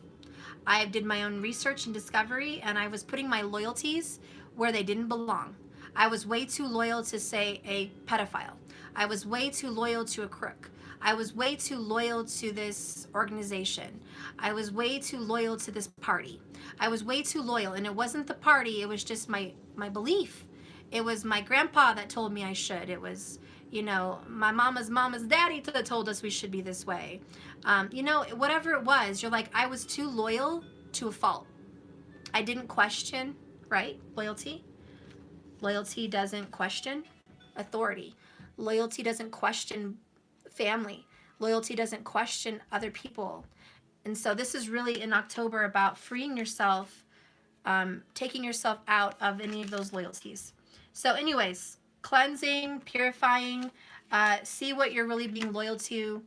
S1: I did my own research and discovery, and I was putting my loyalties where they didn't belong. I was way too loyal to, say, a pedophile. I was way too loyal to a crook. I was way too loyal to this organization. I was way too loyal to this party. I was way too loyal, and it wasn't the party, it was just my belief. It was my grandpa that told me I should. It was, my mama's daddy that told us we should be this way. Whatever it was, you're like, I was too loyal to a fault. I didn't question, right? Loyalty. Loyalty doesn't question authority. Loyalty doesn't question family. Loyalty doesn't question other people. And so this is really in October about freeing yourself, taking yourself out of any of those loyalties. So anyways, cleansing, purifying, see what you're really being loyal to.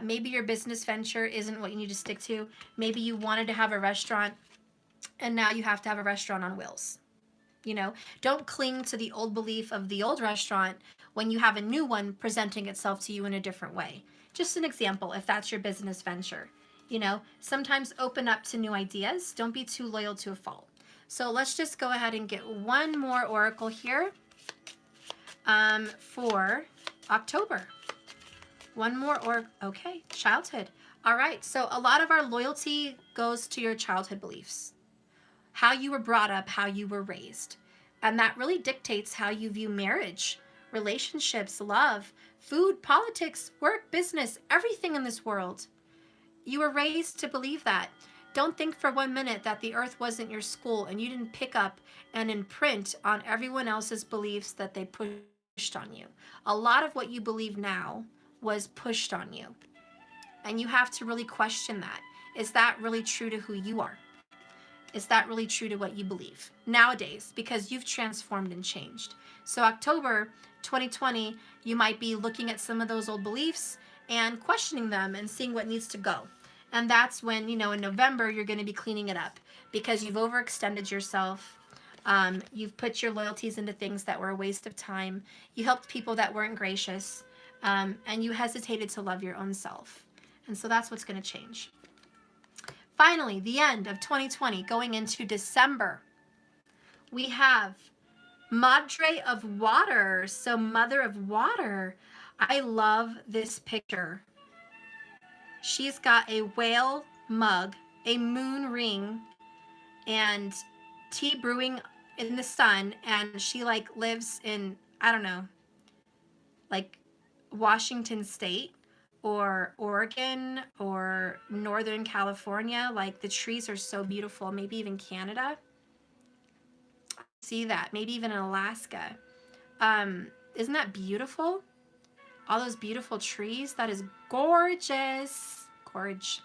S1: Maybe your business venture isn't what you need to stick to. Maybe you wanted to have a restaurant and now you have to have a restaurant on wheels. Don't cling to the old belief of the old restaurant when you have a new one presenting itself to you in a different way. Just an example, if that's your business venture. Sometimes open up to new ideas. Don't be too loyal to a fault. So let's just go ahead and get one more oracle here for October. One more okay, childhood. All right, so a lot of our loyalty goes to your childhood beliefs. How you were brought up, how you were raised. And that really dictates how you view marriage, relationships, love, food, politics, work, business, everything in this world. You were raised to believe that. Don't think for 1 minute that the earth wasn't your school and you didn't pick up and imprint on everyone else's beliefs that they pushed on you. A lot of what you believe now was pushed on you. And you have to really question that. Is that really true to who you are? Is that really true to what you believe nowadays? Because you've transformed and changed. So October 2020, you might be looking at some of those old beliefs and questioning them and seeing what needs to go. And that's when, in November, you're going to be cleaning it up because you've overextended yourself. You've put your loyalties into things that were a waste of time. You helped people that weren't gracious. And you hesitated to love your own self. And so that's what's going to change. Finally, the end of 2020, going into December, we have Madre of Water. So Mother of Water. I love this picture. She's got a whale mug, a moon ring, and tea brewing in the sun. And she lives in, I don't know, Washington State or Oregon or Northern California. The trees are so beautiful. Maybe even Canada. See that. Maybe even in Alaska. Isn't that beautiful? All those beautiful trees. That is gorgeous. Gorge.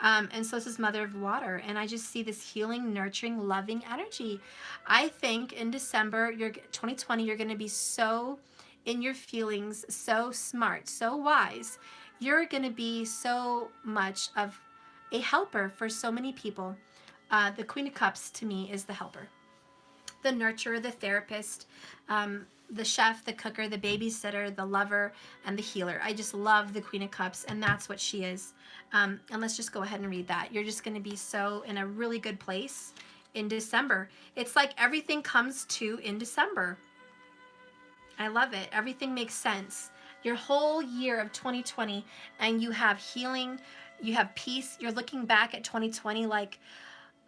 S1: And so this is Mother of Water. And I just see this healing, nurturing, loving energy. I think in December, 2020, you're going to be so in your feelings, so smart, so wise. You're going to be so much of a helper for so many people. The Queen of Cups, to me, is the helper. The nurturer, the therapist, the chef, the cooker, the babysitter, the lover, and the healer. I just love the Queen of Cups, and that's what she is. And let's just go ahead and read that. You're just going to be so in a really good place in December. It's like everything comes to in December. I love it. Everything makes sense. Your whole year of 2020, and you have healing, you have peace. You're looking back at 2020 like,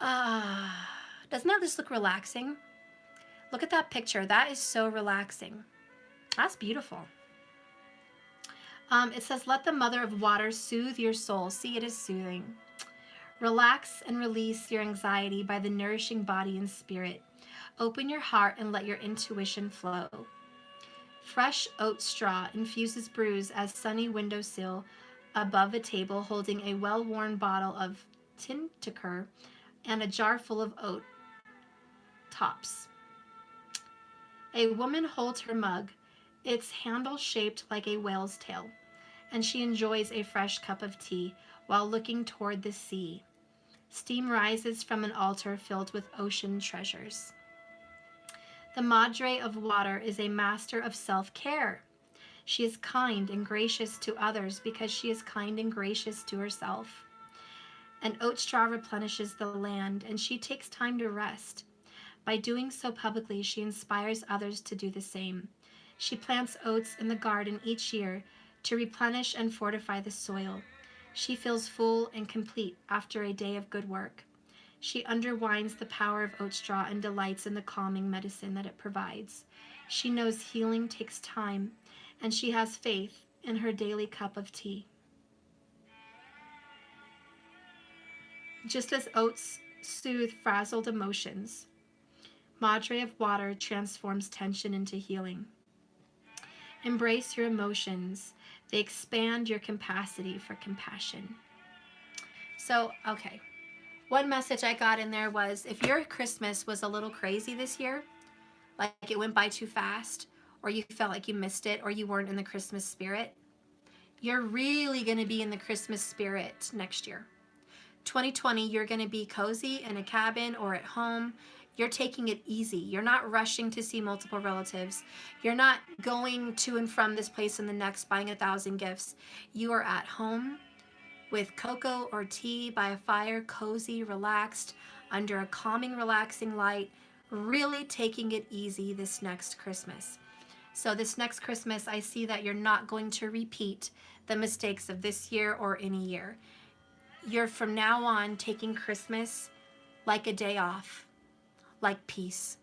S1: doesn't that just look relaxing? Look at that picture. That is so relaxing. That's beautiful. It says, let the Mother of Water soothe your soul. See, it is soothing. Relax and release your anxiety by the nourishing body and spirit. Open your heart and let your intuition flow. Fresh oat straw infuses brews as sunny windowsill above a table holding a well-worn bottle of tincture and a jar full of oat tops. A woman holds her mug, its handle shaped like a whale's tail, and she enjoys a fresh cup of tea while looking toward the sea. Steam rises from an altar filled with ocean treasures. The Madre of Water is a master of self-care. She is kind and gracious to others because she is kind and gracious to herself. An oat straw replenishes the land, and she takes time to rest. By doing so publicly, she inspires others to do the same. She plants oats in the garden each year to replenish and fortify the soil. She feels full and complete after a day of good work. She underwinds the power of oat straw and delights in the calming medicine that it provides. She knows healing takes time, and she has faith in her daily cup of tea. Just as oats soothe frazzled emotions, Madre of Water transforms tension into healing. Embrace your emotions. They expand your capacity for compassion. So, okay. One message I got in there was, if your Christmas was a little crazy this year, like it went by too fast, or you felt like you missed it, or you weren't in the Christmas spirit, you're really going to be in the Christmas spirit next year. 2020, you're going to be cozy in a cabin or at home. You're taking it easy. You're not rushing to see multiple relatives. You're not going to and from this place and the next buying 1,000 gifts. You are at home with cocoa or tea by a fire, cozy, relaxed, under a calming, relaxing light, really taking it easy this next Christmas. So this next Christmas, I see that you're not going to repeat the mistakes of this year or any year. You're from now on taking Christmas like a day off, like peace.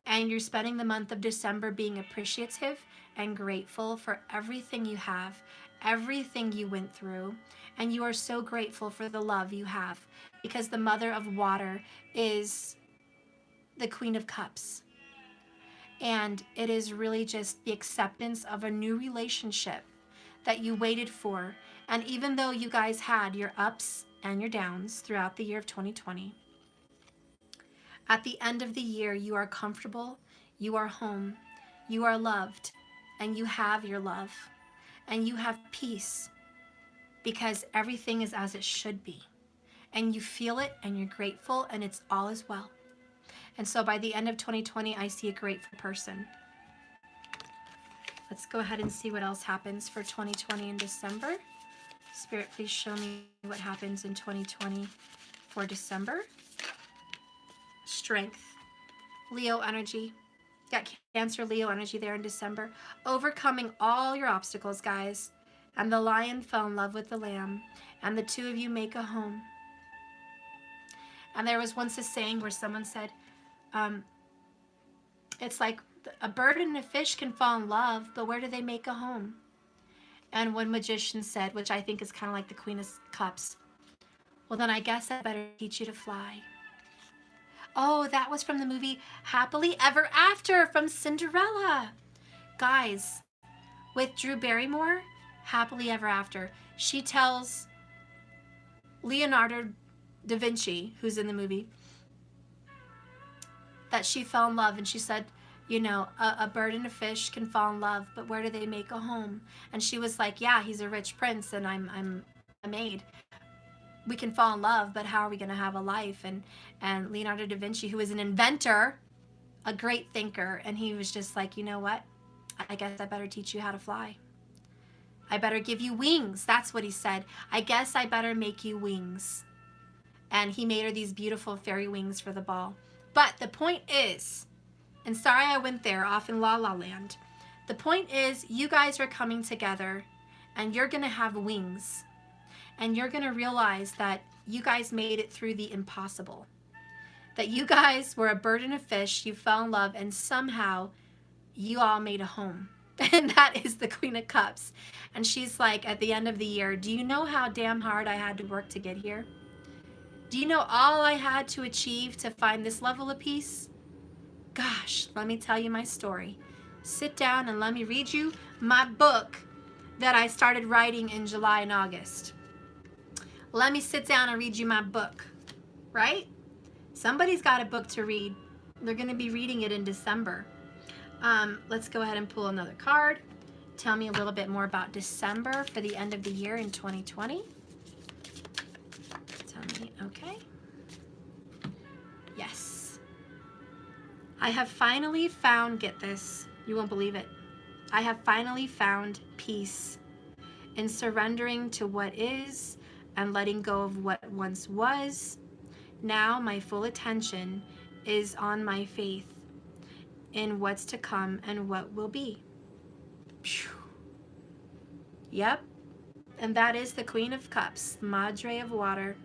S1: And you're spending the month of December being appreciative and grateful for everything you have, everything you went through. And you are so grateful for the love you have, because the Mother of Water is the Queen of Cups. And it is really just the acceptance of a new relationship that you waited for. And even though you guys had your ups and your downs throughout the year of 2020, at the end of the year, you are comfortable, you are home, you are loved, and you have your love, and you have peace, because everything is as it should be. And you feel it, and you're grateful, and it's all as well. And so by the end of 2020, I see a grateful person. Let's go ahead and see what else happens for 2020 in December. Spirit, please show me what happens in 2020 for December. Strength. Leo energy. Got Cancer, Leo energy there in December. Overcoming all your obstacles, guys. And the lion fell in love with the lamb. And the two of you make a home. And there was once a saying where someone said, it's like a bird and a fish can fall in love, but where do they make a home? And one magician said, which I think is kind of like the Queen of Cups, well, then I guess I better teach you to fly. Oh, that was from the movie Happily Ever After from Cinderella. Guys, with Drew Barrymore, Happily Ever After, she tells Leonardo da Vinci, who's in the movie, that she fell in love, and she said, you know, a bird and a fish can fall in love, but where do they make a home? And she was like, yeah, he's a rich prince and I'm a maid. We can fall in love, but how are we going to have a life? And Leonardo da Vinci, who is an inventor, a great thinker, and he was just like, you know what? I guess I better teach you how to fly. I better give you wings. That's what he said. I guess I better make you wings. And he made her these beautiful fairy wings for the ball. But the point is, and sorry I went there off in La La Land, the point is you guys are coming together and you're going to have wings. And you're going to realize that you guys made it through the impossible. That you guys were a bird and a fish, you fell in love, and somehow you all made a home. And that is the Queen of Cups. And she's like, at the end of the year, do you know how damn hard I had to work to get here? Do you know all I had to achieve to find this level of peace? Gosh, let me tell you my story. Sit down and let me read you my book that I started writing in July and August. Let me sit down and read you my book, right? Somebody's got a book to read. They're going to be reading it in December. Let's go ahead and pull another card. Tell me a little bit more about December for the end of the year in 2020. Tell me, okay. Yes. I have finally found, get this, you won't believe it. I have finally found peace in surrendering to what is and letting go of what once was. Now my full attention is on my faith in what's to come and what will be. Phew. Yep. And that is the Queen of Cups, Madre of Water.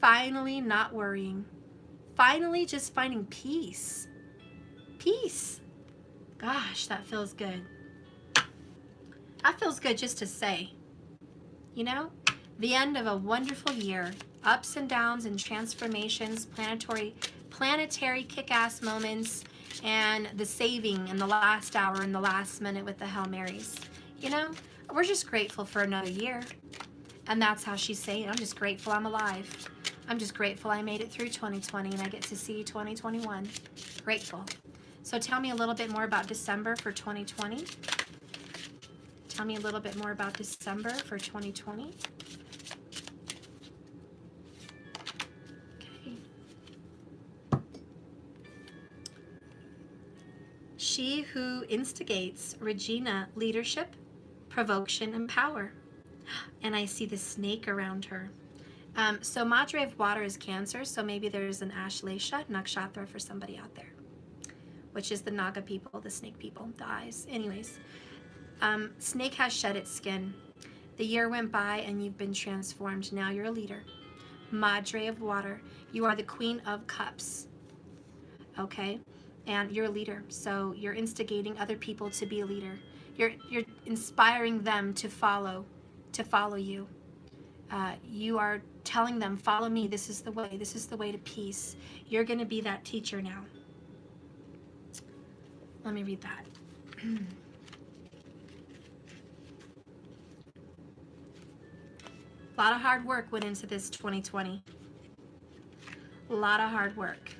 S1: Finally not worrying. Finally just finding peace. Peace. Gosh, that feels good. That feels good just to say. You know? The end of a wonderful year. Ups and downs and transformations, planetary kick-ass moments, and the saving in the last hour and the last minute with the Hail Marys. You know? We're just grateful for another year. And that's how she's saying, I'm just grateful I'm alive. I'm just grateful I made it through 2020 and I get to see 2021. Grateful. So tell me a little bit more about December for 2020. Tell me a little bit more about December for 2020. Okay. She who instigates, Regina, leadership, provocation, and power. And I see the snake around her. So Madre of Water is Cancer, so maybe there's an Ashlesha Nakshatra for somebody out there, which is the Naga people, the snake people, the eyes. Anyways, snake has shed its skin. The year went by and you've been transformed. Now you're a leader. Madre of Water, you are the Queen of Cups, okay? And you're a leader, so you're instigating other people to be a leader. You're inspiring them to follow you. You are telling them, follow me, this is the way to peace. You're going to be that teacher now. Let me read that. A lot of hard work went into this 2020. A lot of hard work.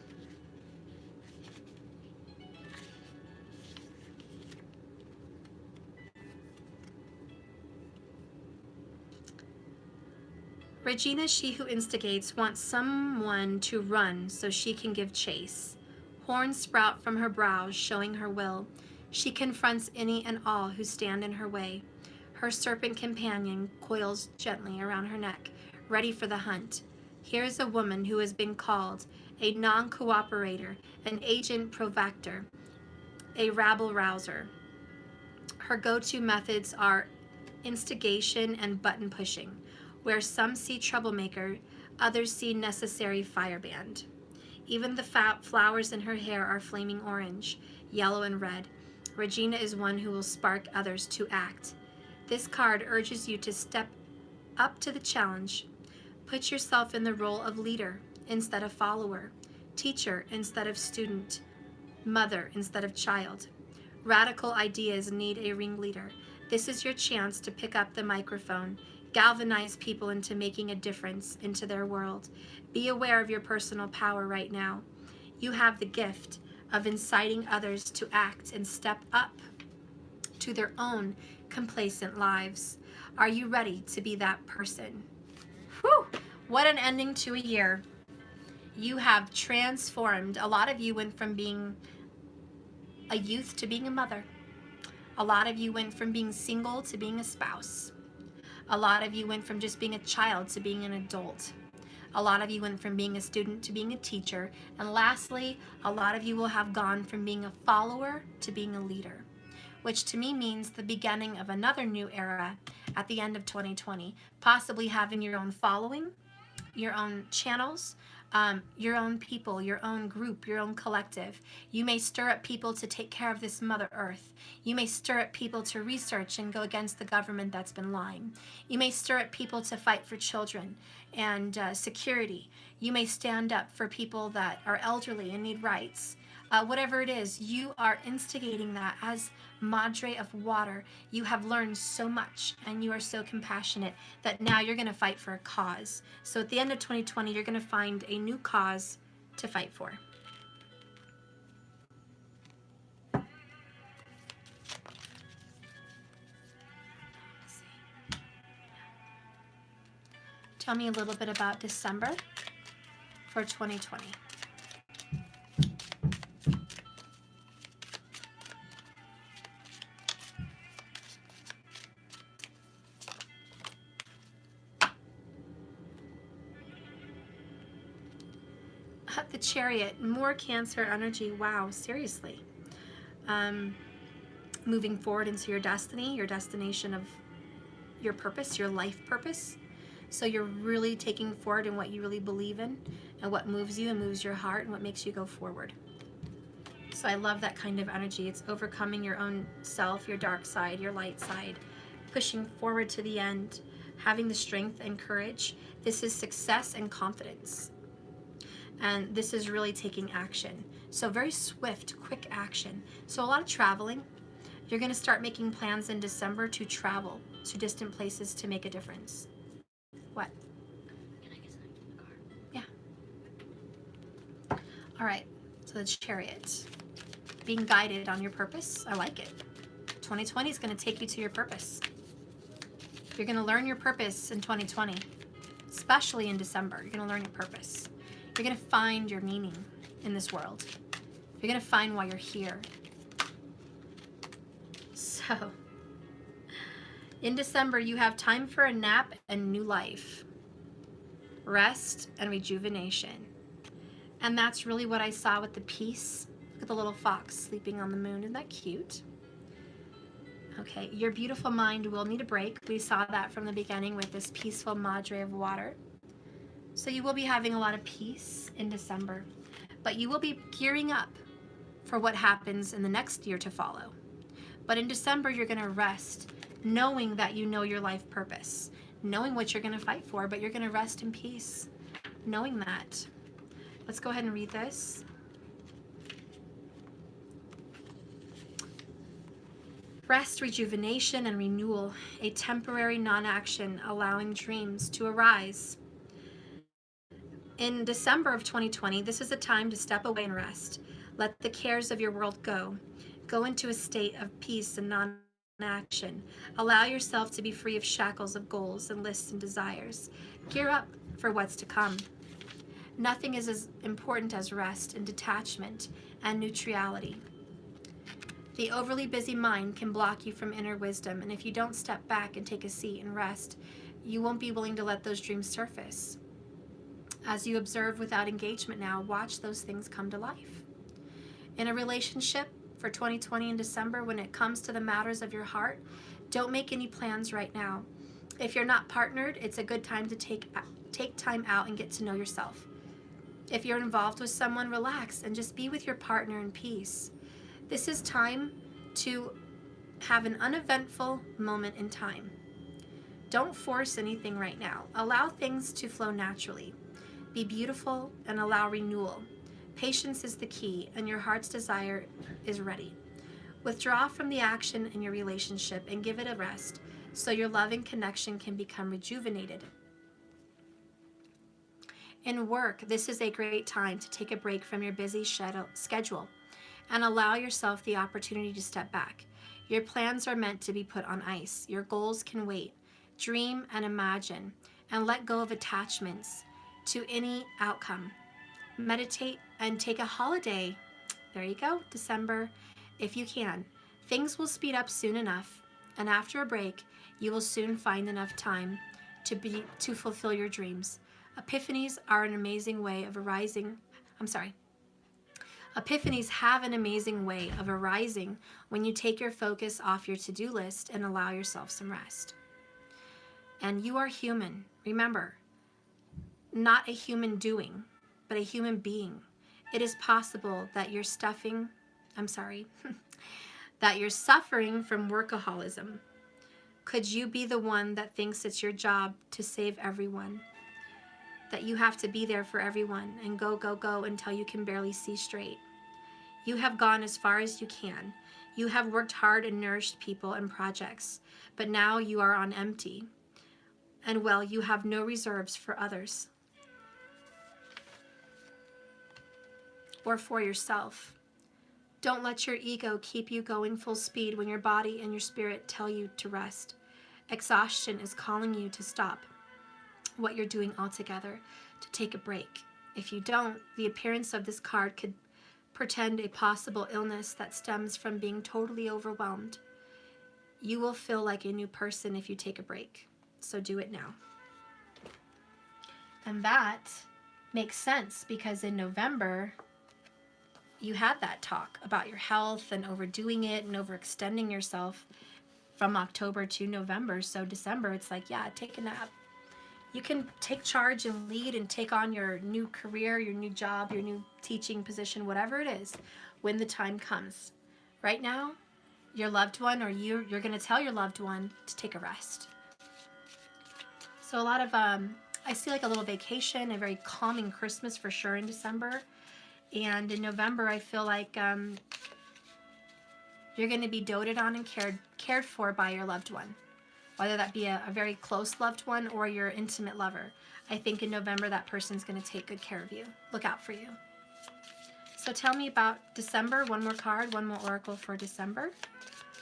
S1: Regina, she who instigates, wants someone to run so she can give chase. Horns sprout from her brows, showing her will. She confronts any and all who stand in her way. Her serpent companion coils gently around her neck, ready for the hunt. Here is a woman who has been called a non-cooperator, an agent provoctor, a rabble-rouser. Her go-to methods are instigation and button pushing. Where some see troublemaker, others see necessary firebrand. Even the flowers in her hair are flaming orange, yellow, and red. Regina is one who will spark others to act. This card urges you to step up to the challenge. Put yourself in the role of leader instead of follower, teacher instead of student, mother instead of child. Radical ideas need a ringleader. This is your chance to pick up the microphone. Galvanize people into making a difference into their world. Be aware of your personal power right now. You have the gift of inciting others to act and step up to their own complacent lives. Are you ready to be that person? Whew! What an ending to a year. You have transformed. A lot of you went from being a youth to being a mother. A lot of you went from being single to being a spouse. A lot of you went from just being a child to being an adult. A lot of you went from being a student to being a teacher. And lastly, a lot of you will have gone from being a follower to being a leader, which to me means the beginning of another new era at the end of 2020, possibly having your own following, your own channels, your own people, your own group, your own collective. You may stir up people to take care of this Mother Earth. You may stir up people to research and go against the government that's been lying. You may stir up people to fight for children and security. You may stand up for people that are elderly and need rights. Whatever it is, you are instigating that as Madre of Water. You have learned so much and you are so compassionate that now you're going to fight for a cause. So at the end of 2020, you're going to find a new cause to fight for. Tell me a little bit about December for 2020. The Chariot, more Cancer energy. Wow, seriously. moving forward into your destiny, your destination of your purpose, your life purpose. So you're really taking forward in what you really believe in and what moves you and moves your heart and what makes you go forward. So I love that kind of energy. It's overcoming your own self, your dark side, your light side, pushing forward to the end, having the strength and courage. This is success and confidence. And this is really taking action. So very swift, quick action. So a lot of traveling. You're going to start making plans in December to travel to distant places to make a difference. What?
S2: Can I get something in the car?
S1: Yeah. All right. So the Chariot. Being guided on your purpose. I like it. 2020 is going to take you to your purpose. You're going to learn your purpose in 2020, especially in December. You're going to learn your purpose. You're going to find your meaning in this world. You're going to find why you're here. So, in December, you have time for a nap and new life, rest and rejuvenation. And that's really what I saw with the peace. Look at the little fox sleeping on the moon. Isn't that cute? Okay, your beautiful mind will need a break. We saw that from the beginning with this peaceful madre of water. So you will be having a lot of peace in December, but you will be gearing up for what happens in the next year to follow. But in December, you're going to rest, knowing that you know your life purpose, knowing what you're going to fight for, but you're going to rest in peace, knowing that. Let's go ahead and read this. Rest, rejuvenation, and renewal, a temporary non-action, allowing dreams to arise. In December of 2020, this is a time to step away and rest. Let the cares of your world go. Go into a state of peace and non-action. Allow yourself to be free of shackles of goals and lists and desires. Gear up for what's to come. Nothing is as important as rest and detachment and neutrality. The overly busy mind can block you from inner wisdom, and if you don't step back and take a seat and rest, you won't be willing to let those dreams surface. As you observe without engagement now, watch those things come to life. In a relationship for 2020 in December, when it comes to the matters of your heart, don't make any plans right now. If you're not partnered, it's a good time to take time out and get to know yourself. If you're involved with someone, relax and just be with your partner in peace. This is time to have an uneventful moment in time. Don't force anything right now. Allow things to flow naturally. Be beautiful and allow renewal. Patience is the key, and your heart's desire is ready. Withdraw from the action in your relationship and give it a rest so your loving connection can become rejuvenated. In work, this is a great time to take a break from your busy schedule and allow yourself the opportunity to step back. Your plans are meant to be put on ice. Your goals can wait. Dream and imagine and let go of attachments to any outcome. Meditate and take a holiday. There you go, December, if you can. Things will speed up soon enough, and after a break, you will soon find enough time to fulfill your dreams. Epiphanies have an amazing way of arising when you take your focus off your to-do list and allow yourself some rest. And you are human. Remember, not a human doing, but a human being. It is possible that you're suffering from workaholism. Could you be the one that thinks it's your job to save everyone? That you have to be there for everyone and go, go, go until you can barely see straight. You have gone as far as you can. You have worked hard and nourished people and projects, but now you are on empty. And well, you have no reserves for others or for yourself. Don't let your ego keep you going full speed when your body and your spirit tell you to rest. Exhaustion is calling you to stop what you're doing altogether, to take a break. If you don't, the appearance of this card could portend a possible illness that stems from being totally overwhelmed. You will feel like a new person if you take a break. So do it now. And that makes sense because in November, you had that talk about your health and overdoing it and overextending yourself from October to November. So December, it's like, yeah, take a nap. You can take charge and lead and take on your new career, your new job, your new teaching position, whatever it is, when the time comes. Right now, your loved one, or you're going to tell your loved one to take a rest. So a lot of, I see like a little vacation, a very calming Christmas for sure in December. And in November, I feel like you're going to be doted on and cared for by your loved one, whether that be a very close loved one or your intimate lover. I think in November, that person's going to take good care of you, look out for you. So tell me about December. One more card, one more oracle for December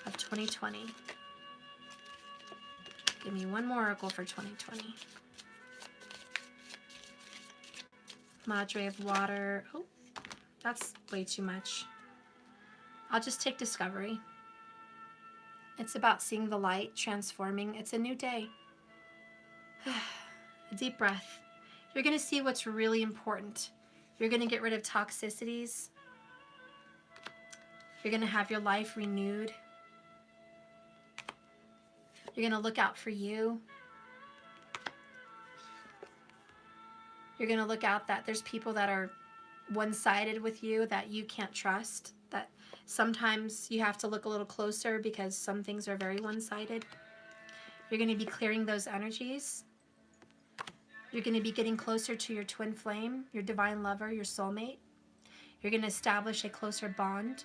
S1: of 2020. Give me one more oracle for 2020. Madre of Water. Oh, that's way too much. I'll just take Discovery. It's about seeing the light, transforming. It's a new day. A deep breath. You're going to see what's really important. You're going to get rid of toxicities. You're going to have your life renewed. You're going to look out for you. You're going to look out that there's people that are one-sided with you that you can't trust, that sometimes you have to look a little closer because some things are very one-sided. You're going to be clearing those energies. You're going to be getting closer to your twin flame, your divine lover, your soulmate. You're going to establish a closer bond.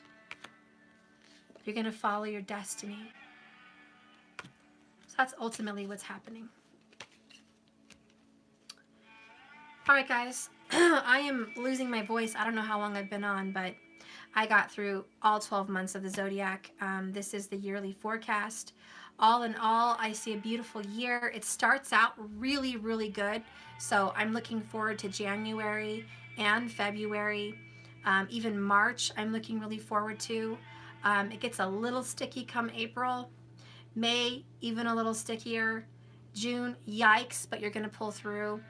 S1: You're going to follow your destiny. So that's ultimately what's happening. All right, guys. I am losing my voice. I don't know how long I've been on, but I got through all 12 months of the zodiac. This is the yearly forecast. All in all, I see a beautiful year. It starts out really, really good. So I'm looking forward to January and February. Even March, I'm looking really forward to. It gets a little sticky come April. May, even a little stickier. June, yikes, but you're going to pull through.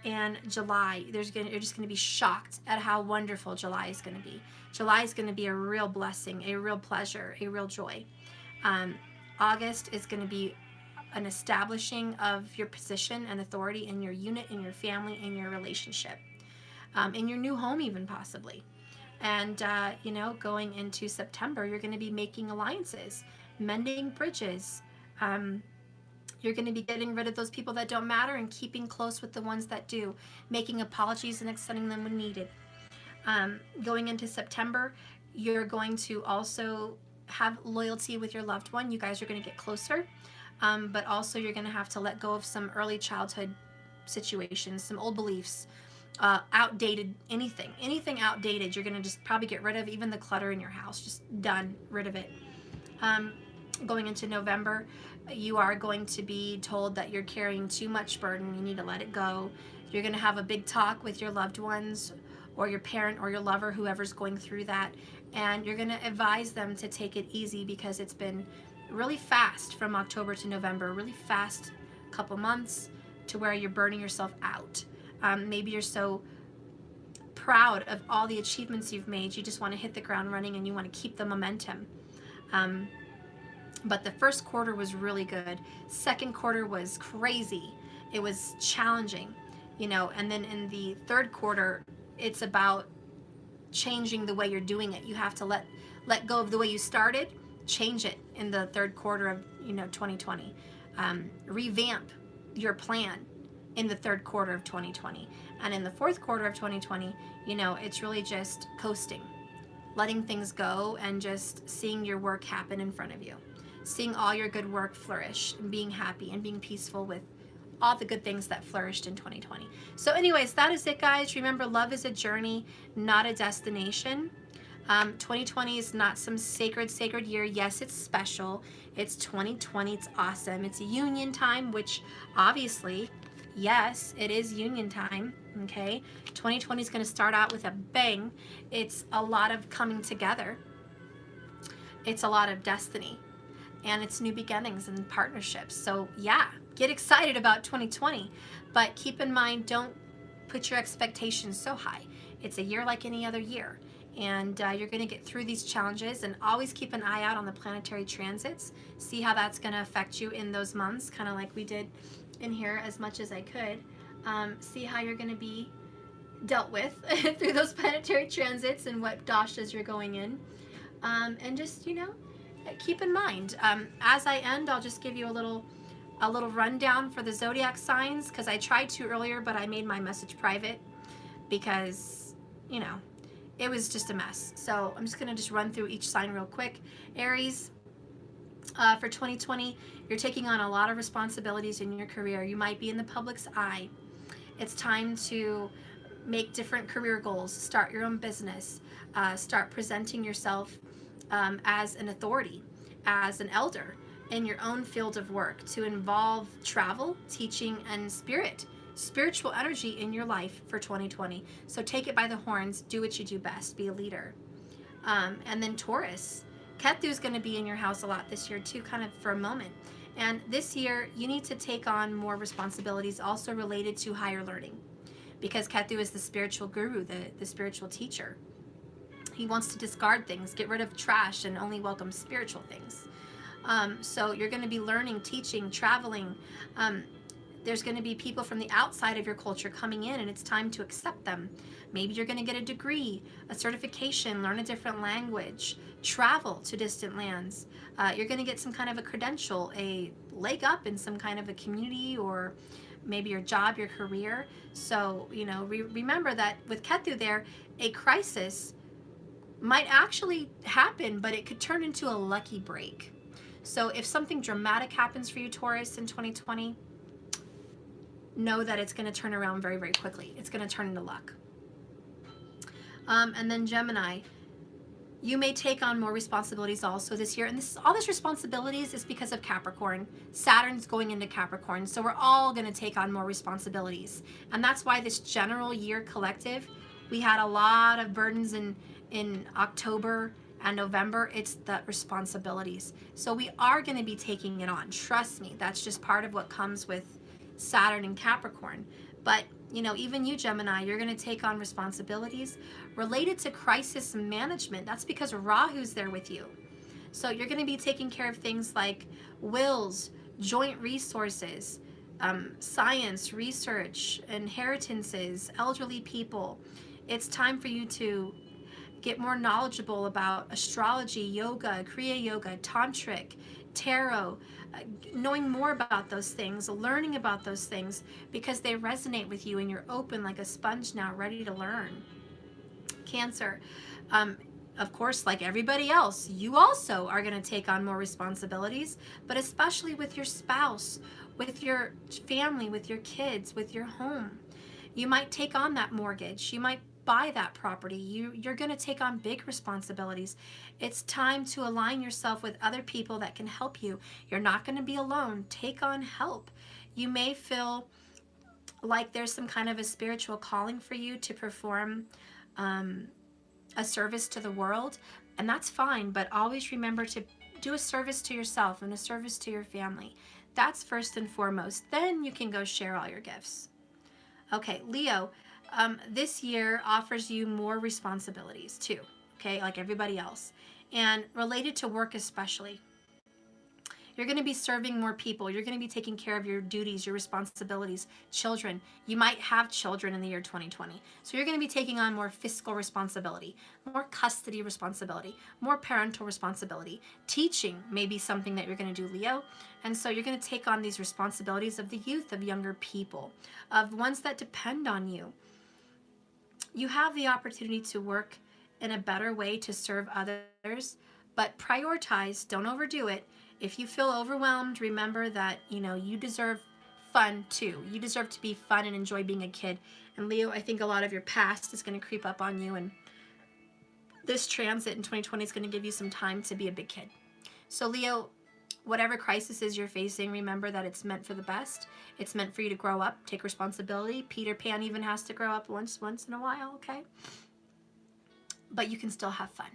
S1: And July, you're just going to be shocked at how wonderful July is going to be. July is going to be a real blessing, a real pleasure, a real joy. August is going to be an establishing of your position and authority in your unit, in your family, in your relationship, in your new home even possibly. And, going into September, you're going to be making alliances, mending bridges. You're going to be getting rid of those people that don't matter and keeping close with the ones that do, making apologies and extending them when needed. Going into September, you're going to also have loyalty with your loved one. You guys are going to get closer, but also you're going to have to let go of some early childhood situations, some old beliefs, outdated, anything outdated. You're going to just probably get rid of, even the clutter in your house. Just done, rid of it. Going into November, you are going to be told that you're carrying too much burden. You need to let it go. You're going to have a big talk with your loved ones or your parent or your lover, whoever's going through that. And you're going to advise them to take it easy because it's been really fast from October to November, really fast couple months to where you're burning yourself out. Maybe you're so proud of all the achievements you've made, you just want to hit the ground running and you want to keep the momentum. But the first quarter was really good. Second quarter was crazy. It was challenging, and then in the third quarter, it's about changing the way you're doing it. You have to let go of the way you started, change it in the third quarter of 2020. Revamp your plan in the third quarter of 2020. And in the fourth quarter of 2020, it's really just coasting, letting things go and just seeing your work happen in front of you, seeing all your good work flourish and being happy and being peaceful with all the good things that flourished in 2020. So anyways, that is it, guys. Remember, love is a journey, not a destination. 2020 is not some sacred year. Yes, it's special. It's 2020. It's awesome. It's union time, which obviously, yes, it is union time. Okay. 2020 is going to start out with a bang. It's a lot of coming together. It's a lot of destiny. And it's new beginnings and partnerships. So yeah, get excited about 2020, but keep in mind, don't put your expectations so high. It's a year like any other year. And you're going to get through these challenges, and always keep an eye out on the planetary transits. See how that's going to affect you in those months, kind of like we did in here as much as I could. See how you're going to be dealt with through those planetary transits and what dashas you're going in. And just, keep in mind, as I end, I'll just give you a little rundown for the zodiac signs, because I tried to earlier, but I made my message private because, it was just a mess. So I'm just going to just run through each sign real quick. Aries, for 2020, you're taking on a lot of responsibilities in your career. You might be in the public's eye. It's time to make different career goals, start your own business, start presenting yourself as an authority, as an elder in your own field of work, to involve travel, teaching, and spiritual energy in your life for 2020. So take it by the horns, do what you do best, be a leader. And then Taurus, Ketu is going to be in your house a lot this year too, kind of for a moment. And this year, you need to take on more responsibilities also related to higher learning, because Ketu is the spiritual guru, the spiritual teacher. He wants to discard things, get rid of trash, and only welcome spiritual things. So you're going to be learning, teaching, traveling. There's going to be people from the outside of your culture coming in, and it's time to accept them. Maybe you're going to get a degree, a certification, learn a different language, travel to distant lands. You're going to get some kind of a credential, a leg up in some kind of a community, or maybe your job, your career. So, remember that with Ketu there, a crisis might actually happen, but it could turn into a lucky break. So if something dramatic happens for you, Taurus, in 2020, know that it's going to turn around very, very quickly. It's going to turn into luck. And then Gemini, you may take on more responsibilities also this year. And all this responsibilities is because of Capricorn. Saturn's going into Capricorn. So we're all going to take on more responsibilities. And that's why this general year collective, we had a lot of burdens in October and November. It's the responsibilities. So we are going to be taking it on. Trust me, that's just part of what comes with Saturn and Capricorn. But, even you, Gemini, you're going to take on responsibilities related to crisis management. That's because Rahu's there with you. So you're going to be taking care of things like wills, joint resources, science, research, inheritances, elderly people. It's time for you to get more knowledgeable about astrology, yoga, Kriya Yoga, Tantric, tarot, knowing more about those things, learning about those things, because they resonate with you and you're open like a sponge now, ready to learn. Cancer, of course, like everybody else, you also are going to take on more responsibilities, but especially with your spouse, with your family, with your kids, with your home. You might take on that mortgage. You might buy that property. You're going to take on big responsibilities. It's time to align yourself with other people that can help you. You're not going to be alone. Take on help. You may feel like there's some kind of a spiritual calling for you to perform a service to the world, and that's fine, but always remember to do a service to yourself and a service to your family. That's first and foremost. Then you can go share all your gifts. Okay, Leo, this year offers you more responsibilities too, okay, like everybody else, and related to work especially. You're going to be serving more people. You're going to be taking care of your duties, your responsibilities, children. You might have children in the year 2020. So you're going to be taking on more fiscal responsibility, more custody responsibility, more parental responsibility. Teaching may be something that you're going to do, Leo. And so you're going to take on these responsibilities of the youth, of younger people, of ones that depend on you. You have the opportunity to work in a better way to serve others, but prioritize, don't overdo it. If you feel overwhelmed, remember that, you deserve fun too. You deserve to be fun and enjoy being a kid. And Leo, I think a lot of your past is going to creep up on you, and this transit in 2020 is going to give you some time to be a big kid. So Leo, whatever crisis is you're facing, remember that it's meant for the best. It's meant for you to grow up, take responsibility. Peter Pan even has to grow up once in a while, okay? But you can still have fun.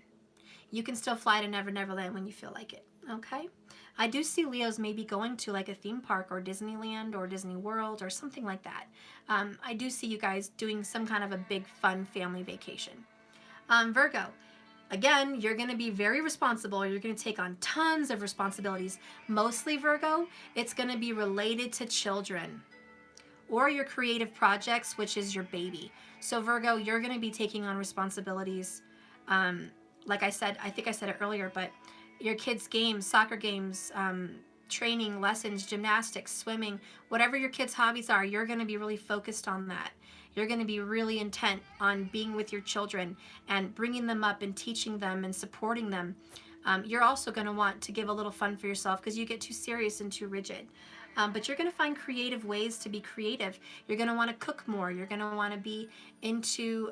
S1: You can still fly to Never Never Land when you feel like it, okay? I do see Leos maybe going to like a theme park or Disneyland or Disney World or something like that. I do see you guys doing some kind of a big fun family vacation. Virgo, again, you're going to be very responsible. You're going to take on tons of responsibilities. Mostly, Virgo, it's going to be related to children or your creative projects, which is your baby. So, Virgo, you're going to be taking on responsibilities. Like I said, I think I said it earlier, but your kids' games, soccer games, training, lessons, gymnastics, swimming, whatever your kids' hobbies are, you're going to be really focused on that. You're going to be really intent on being with your children and bringing them up and teaching them and supporting them. You're also going to want to give a little fun for yourself because you get too serious and too rigid. But you're going to find creative ways to be creative. You're going to want to cook more. You're going to want to be into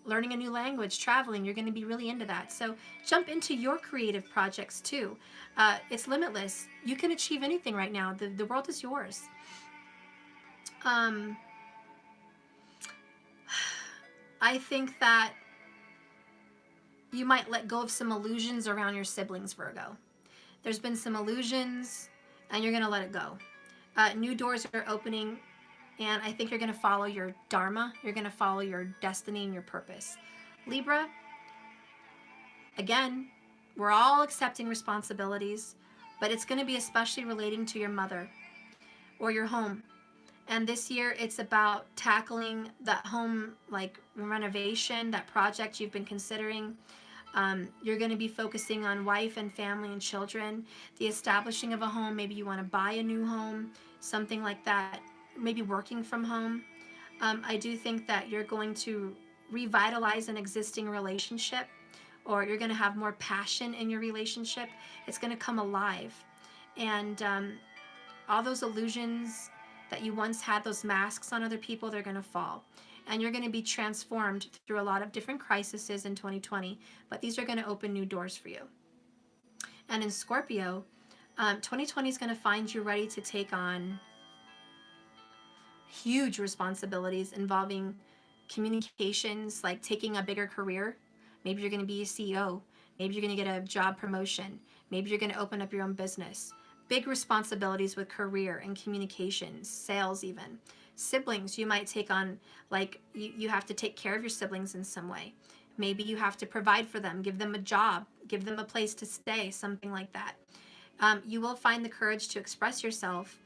S1: learning a new language, traveling. You're going to be really into that. So jump into your creative projects too. It's limitless. You can achieve anything right now. The world is yours. I think that you might let go of some illusions around your siblings, Virgo. There's been some illusions, and you're going to let it go. New doors are opening, and I think you're going to follow your dharma. You're going to follow your destiny and your purpose. Libra, again, we're all accepting responsibilities, but it's going to be especially relating to your mother or your home. And this year, it's about tackling that home, like renovation, that project you've been considering. You're going to be focusing on wife and family and children, the establishing of a home. Maybe you want to buy a new home, something like that. Maybe working from home. I do think that you're going to revitalize an existing relationship, or you're going to have more passion in your relationship. It's going to come alive. And all those illusions that you once had, those masks on other people, they're going to fall. And you're going to be transformed through a lot of different crises in 2020, but these are going to open new doors for you. And in Scorpio, 2020 is going to find you ready to take on huge responsibilities involving communications, like taking a bigger career. Maybe you're going to be a CEO. Maybe you're going to get a job promotion. Maybe you're going to open up your own business. Big responsibilities with career and communications, sales even. Siblings, you might take on, like you have to take care of your siblings in some way. Maybe you have to provide for them, give them a job, give them a place to stay, something like that. You will find the courage to express yourself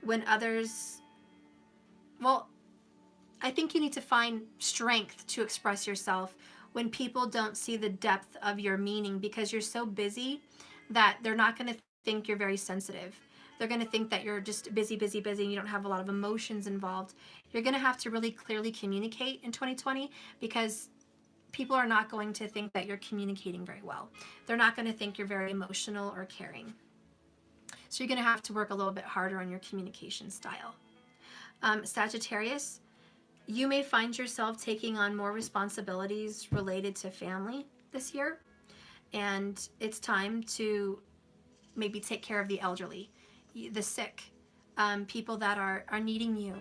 S1: when others, well, I think you need to find strength to express yourself when people don't see the depth of your meaning, because you're so busy that they're not going to think you're very sensitive. They're going to think that you're just busy, and you don't have a lot of emotions involved. You're going to have to really clearly communicate in 2020, because people are not going to think that you're communicating very well. They're not going to think you're very emotional or caring. So you're going to have to work a little bit harder on your communication style. Sagittarius, you may find yourself taking on more responsibilities related to family this year, and it's time to maybe take care of the elderly, the sick, people that are needing you,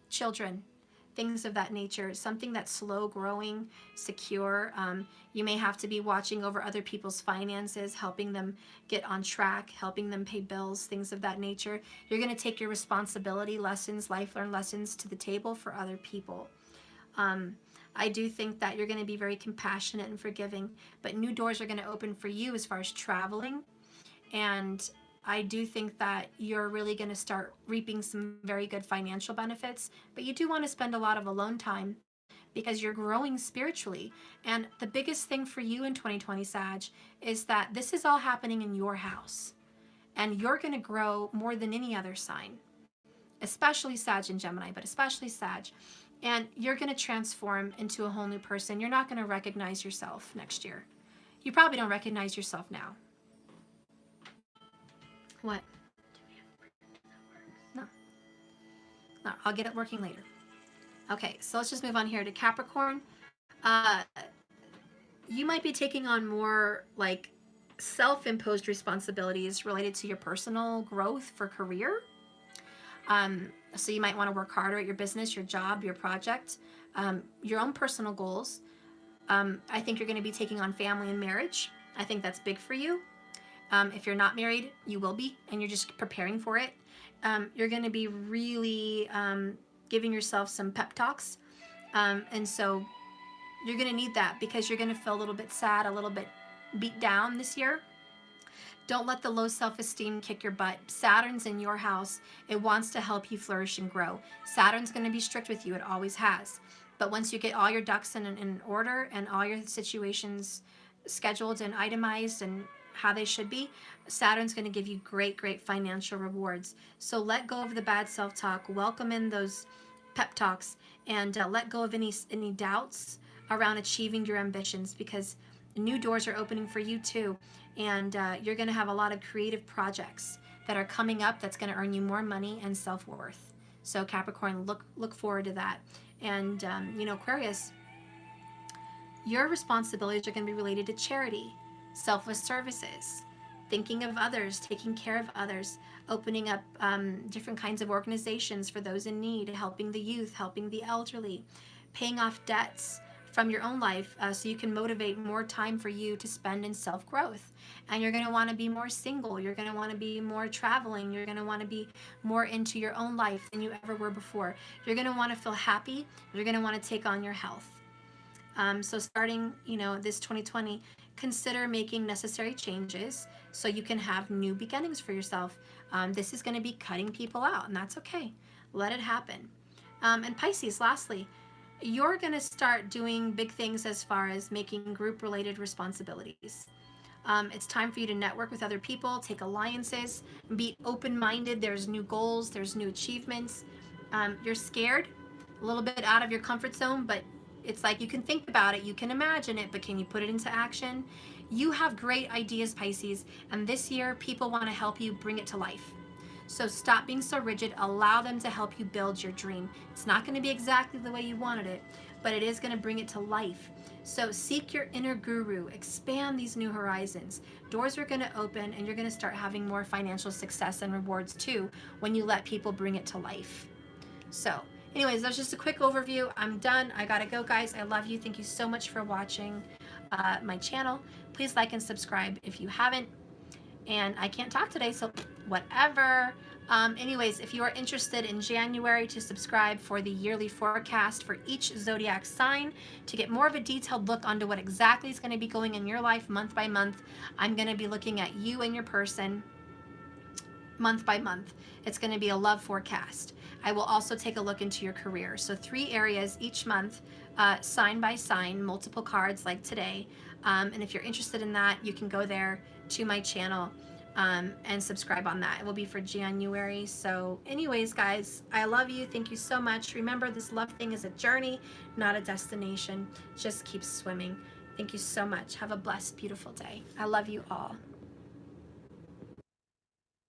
S1: children, things of that nature, something that's slow growing, secure. You may have to be watching over other people's finances, helping them get on track, helping them pay bills, things of that nature. You're going to take your responsibility lessons, life learned lessons to the table for other people. I do think that you're going to be very compassionate and forgiving, but new doors are going to open for you as far as traveling. And I do think that you're really going to start reaping some very good financial benefits, but you do want to spend a lot of alone time because you're growing spiritually. And the biggest thing for you in 2020, Sag, is that this is all happening in your house. And you're going to grow more than any other sign, especially Sag and Gemini, but especially Sag. And you're going to transform into a whole new person. You're not going to recognize yourself next year. You probably don't recognize yourself now. What? No. No, I'll get it working later. Okay, so let's just move on here to Capricorn. You might be taking on more like self-imposed responsibilities related to your personal growth for career. So you might want to work harder at your business, your job, your project, your own personal goals. I think you're going to be taking on family and marriage. I think that's big for you. If you're not married, you will be, and you're just preparing for it. You're going to be really giving yourself some pep talks. And so You're going to need that because you're going to feel a little bit sad, a little bit beat down this year. Don't let the low self-esteem kick your butt. Saturn's in your house. It wants to help you flourish and grow. Saturn's going to be strict with you. It always has. But once you get all your ducks in order and all your situations scheduled and itemized and how they should be, Saturn's going to give you great, great financial rewards. So let go of the bad self-talk. Welcome in those pep talks, and let go of any doubts around achieving your ambitions, because new doors are opening for you too, and you're going to have a lot of creative projects that are coming up that's going to earn you more money and self-worth. So Capricorn, look forward to that. And Aquarius, your responsibilities are going to be related to charity, selfless services, thinking of others, taking care of others, opening up different kinds of organizations for those in need, helping the youth, helping the elderly, paying off debts from your own life, so you can motivate more time for you to spend in self-growth. And you're going to want to be more single. You're going to want to be more traveling. You're going to want to be more into your own life than you ever were before. You're going to want to feel happy. You're going to want to take on your health. So starting, this 2020, consider making necessary changes so you can have new beginnings for yourself. This is going to be cutting people out, and that's okay. Let it happen. And Pisces, lastly, you're going to start doing big things as far as making group-related responsibilities. It's time for you to network with other people, take alliances, be open-minded. There's new goals, there's new achievements. You're scared, a little bit out of your comfort zone, but it's like you can think about it, you can imagine it, but can you put it into action? You have great ideas, Pisces, and this year people want to help you bring it to life. So stop being so rigid. Allow them to help you build your dream. It's not going to be exactly the way you wanted it, but it is going to bring it to life. So seek your inner guru. Expand these new horizons. Doors are going to open, and you're going to start having more financial success and rewards too when you let people bring it to life. So anyways, that's just a quick overview. I'm done. I gotta go, guys. I love you. Thank you so much for watching my channel. Please like and subscribe if you haven't. And I can't talk today, so whatever. Anyways, if you are interested in January, to subscribe for the yearly forecast for each zodiac sign to get more of a detailed look onto what exactly is going to be going in your life month by month. I'm going to be looking at you and your person month by month. It's going to be a love forecast. I will also take a look into your career. So 3 areas each month, sign by sign, multiple cards like today. And if you're interested in that, you can go there to my channel and subscribe on that. It will be for January. So anyways, guys, I love you. Thank you so much. Remember, this love thing is a journey, not a destination. Just keep swimming. Thank you so much. Have a blessed, beautiful day. I love you all.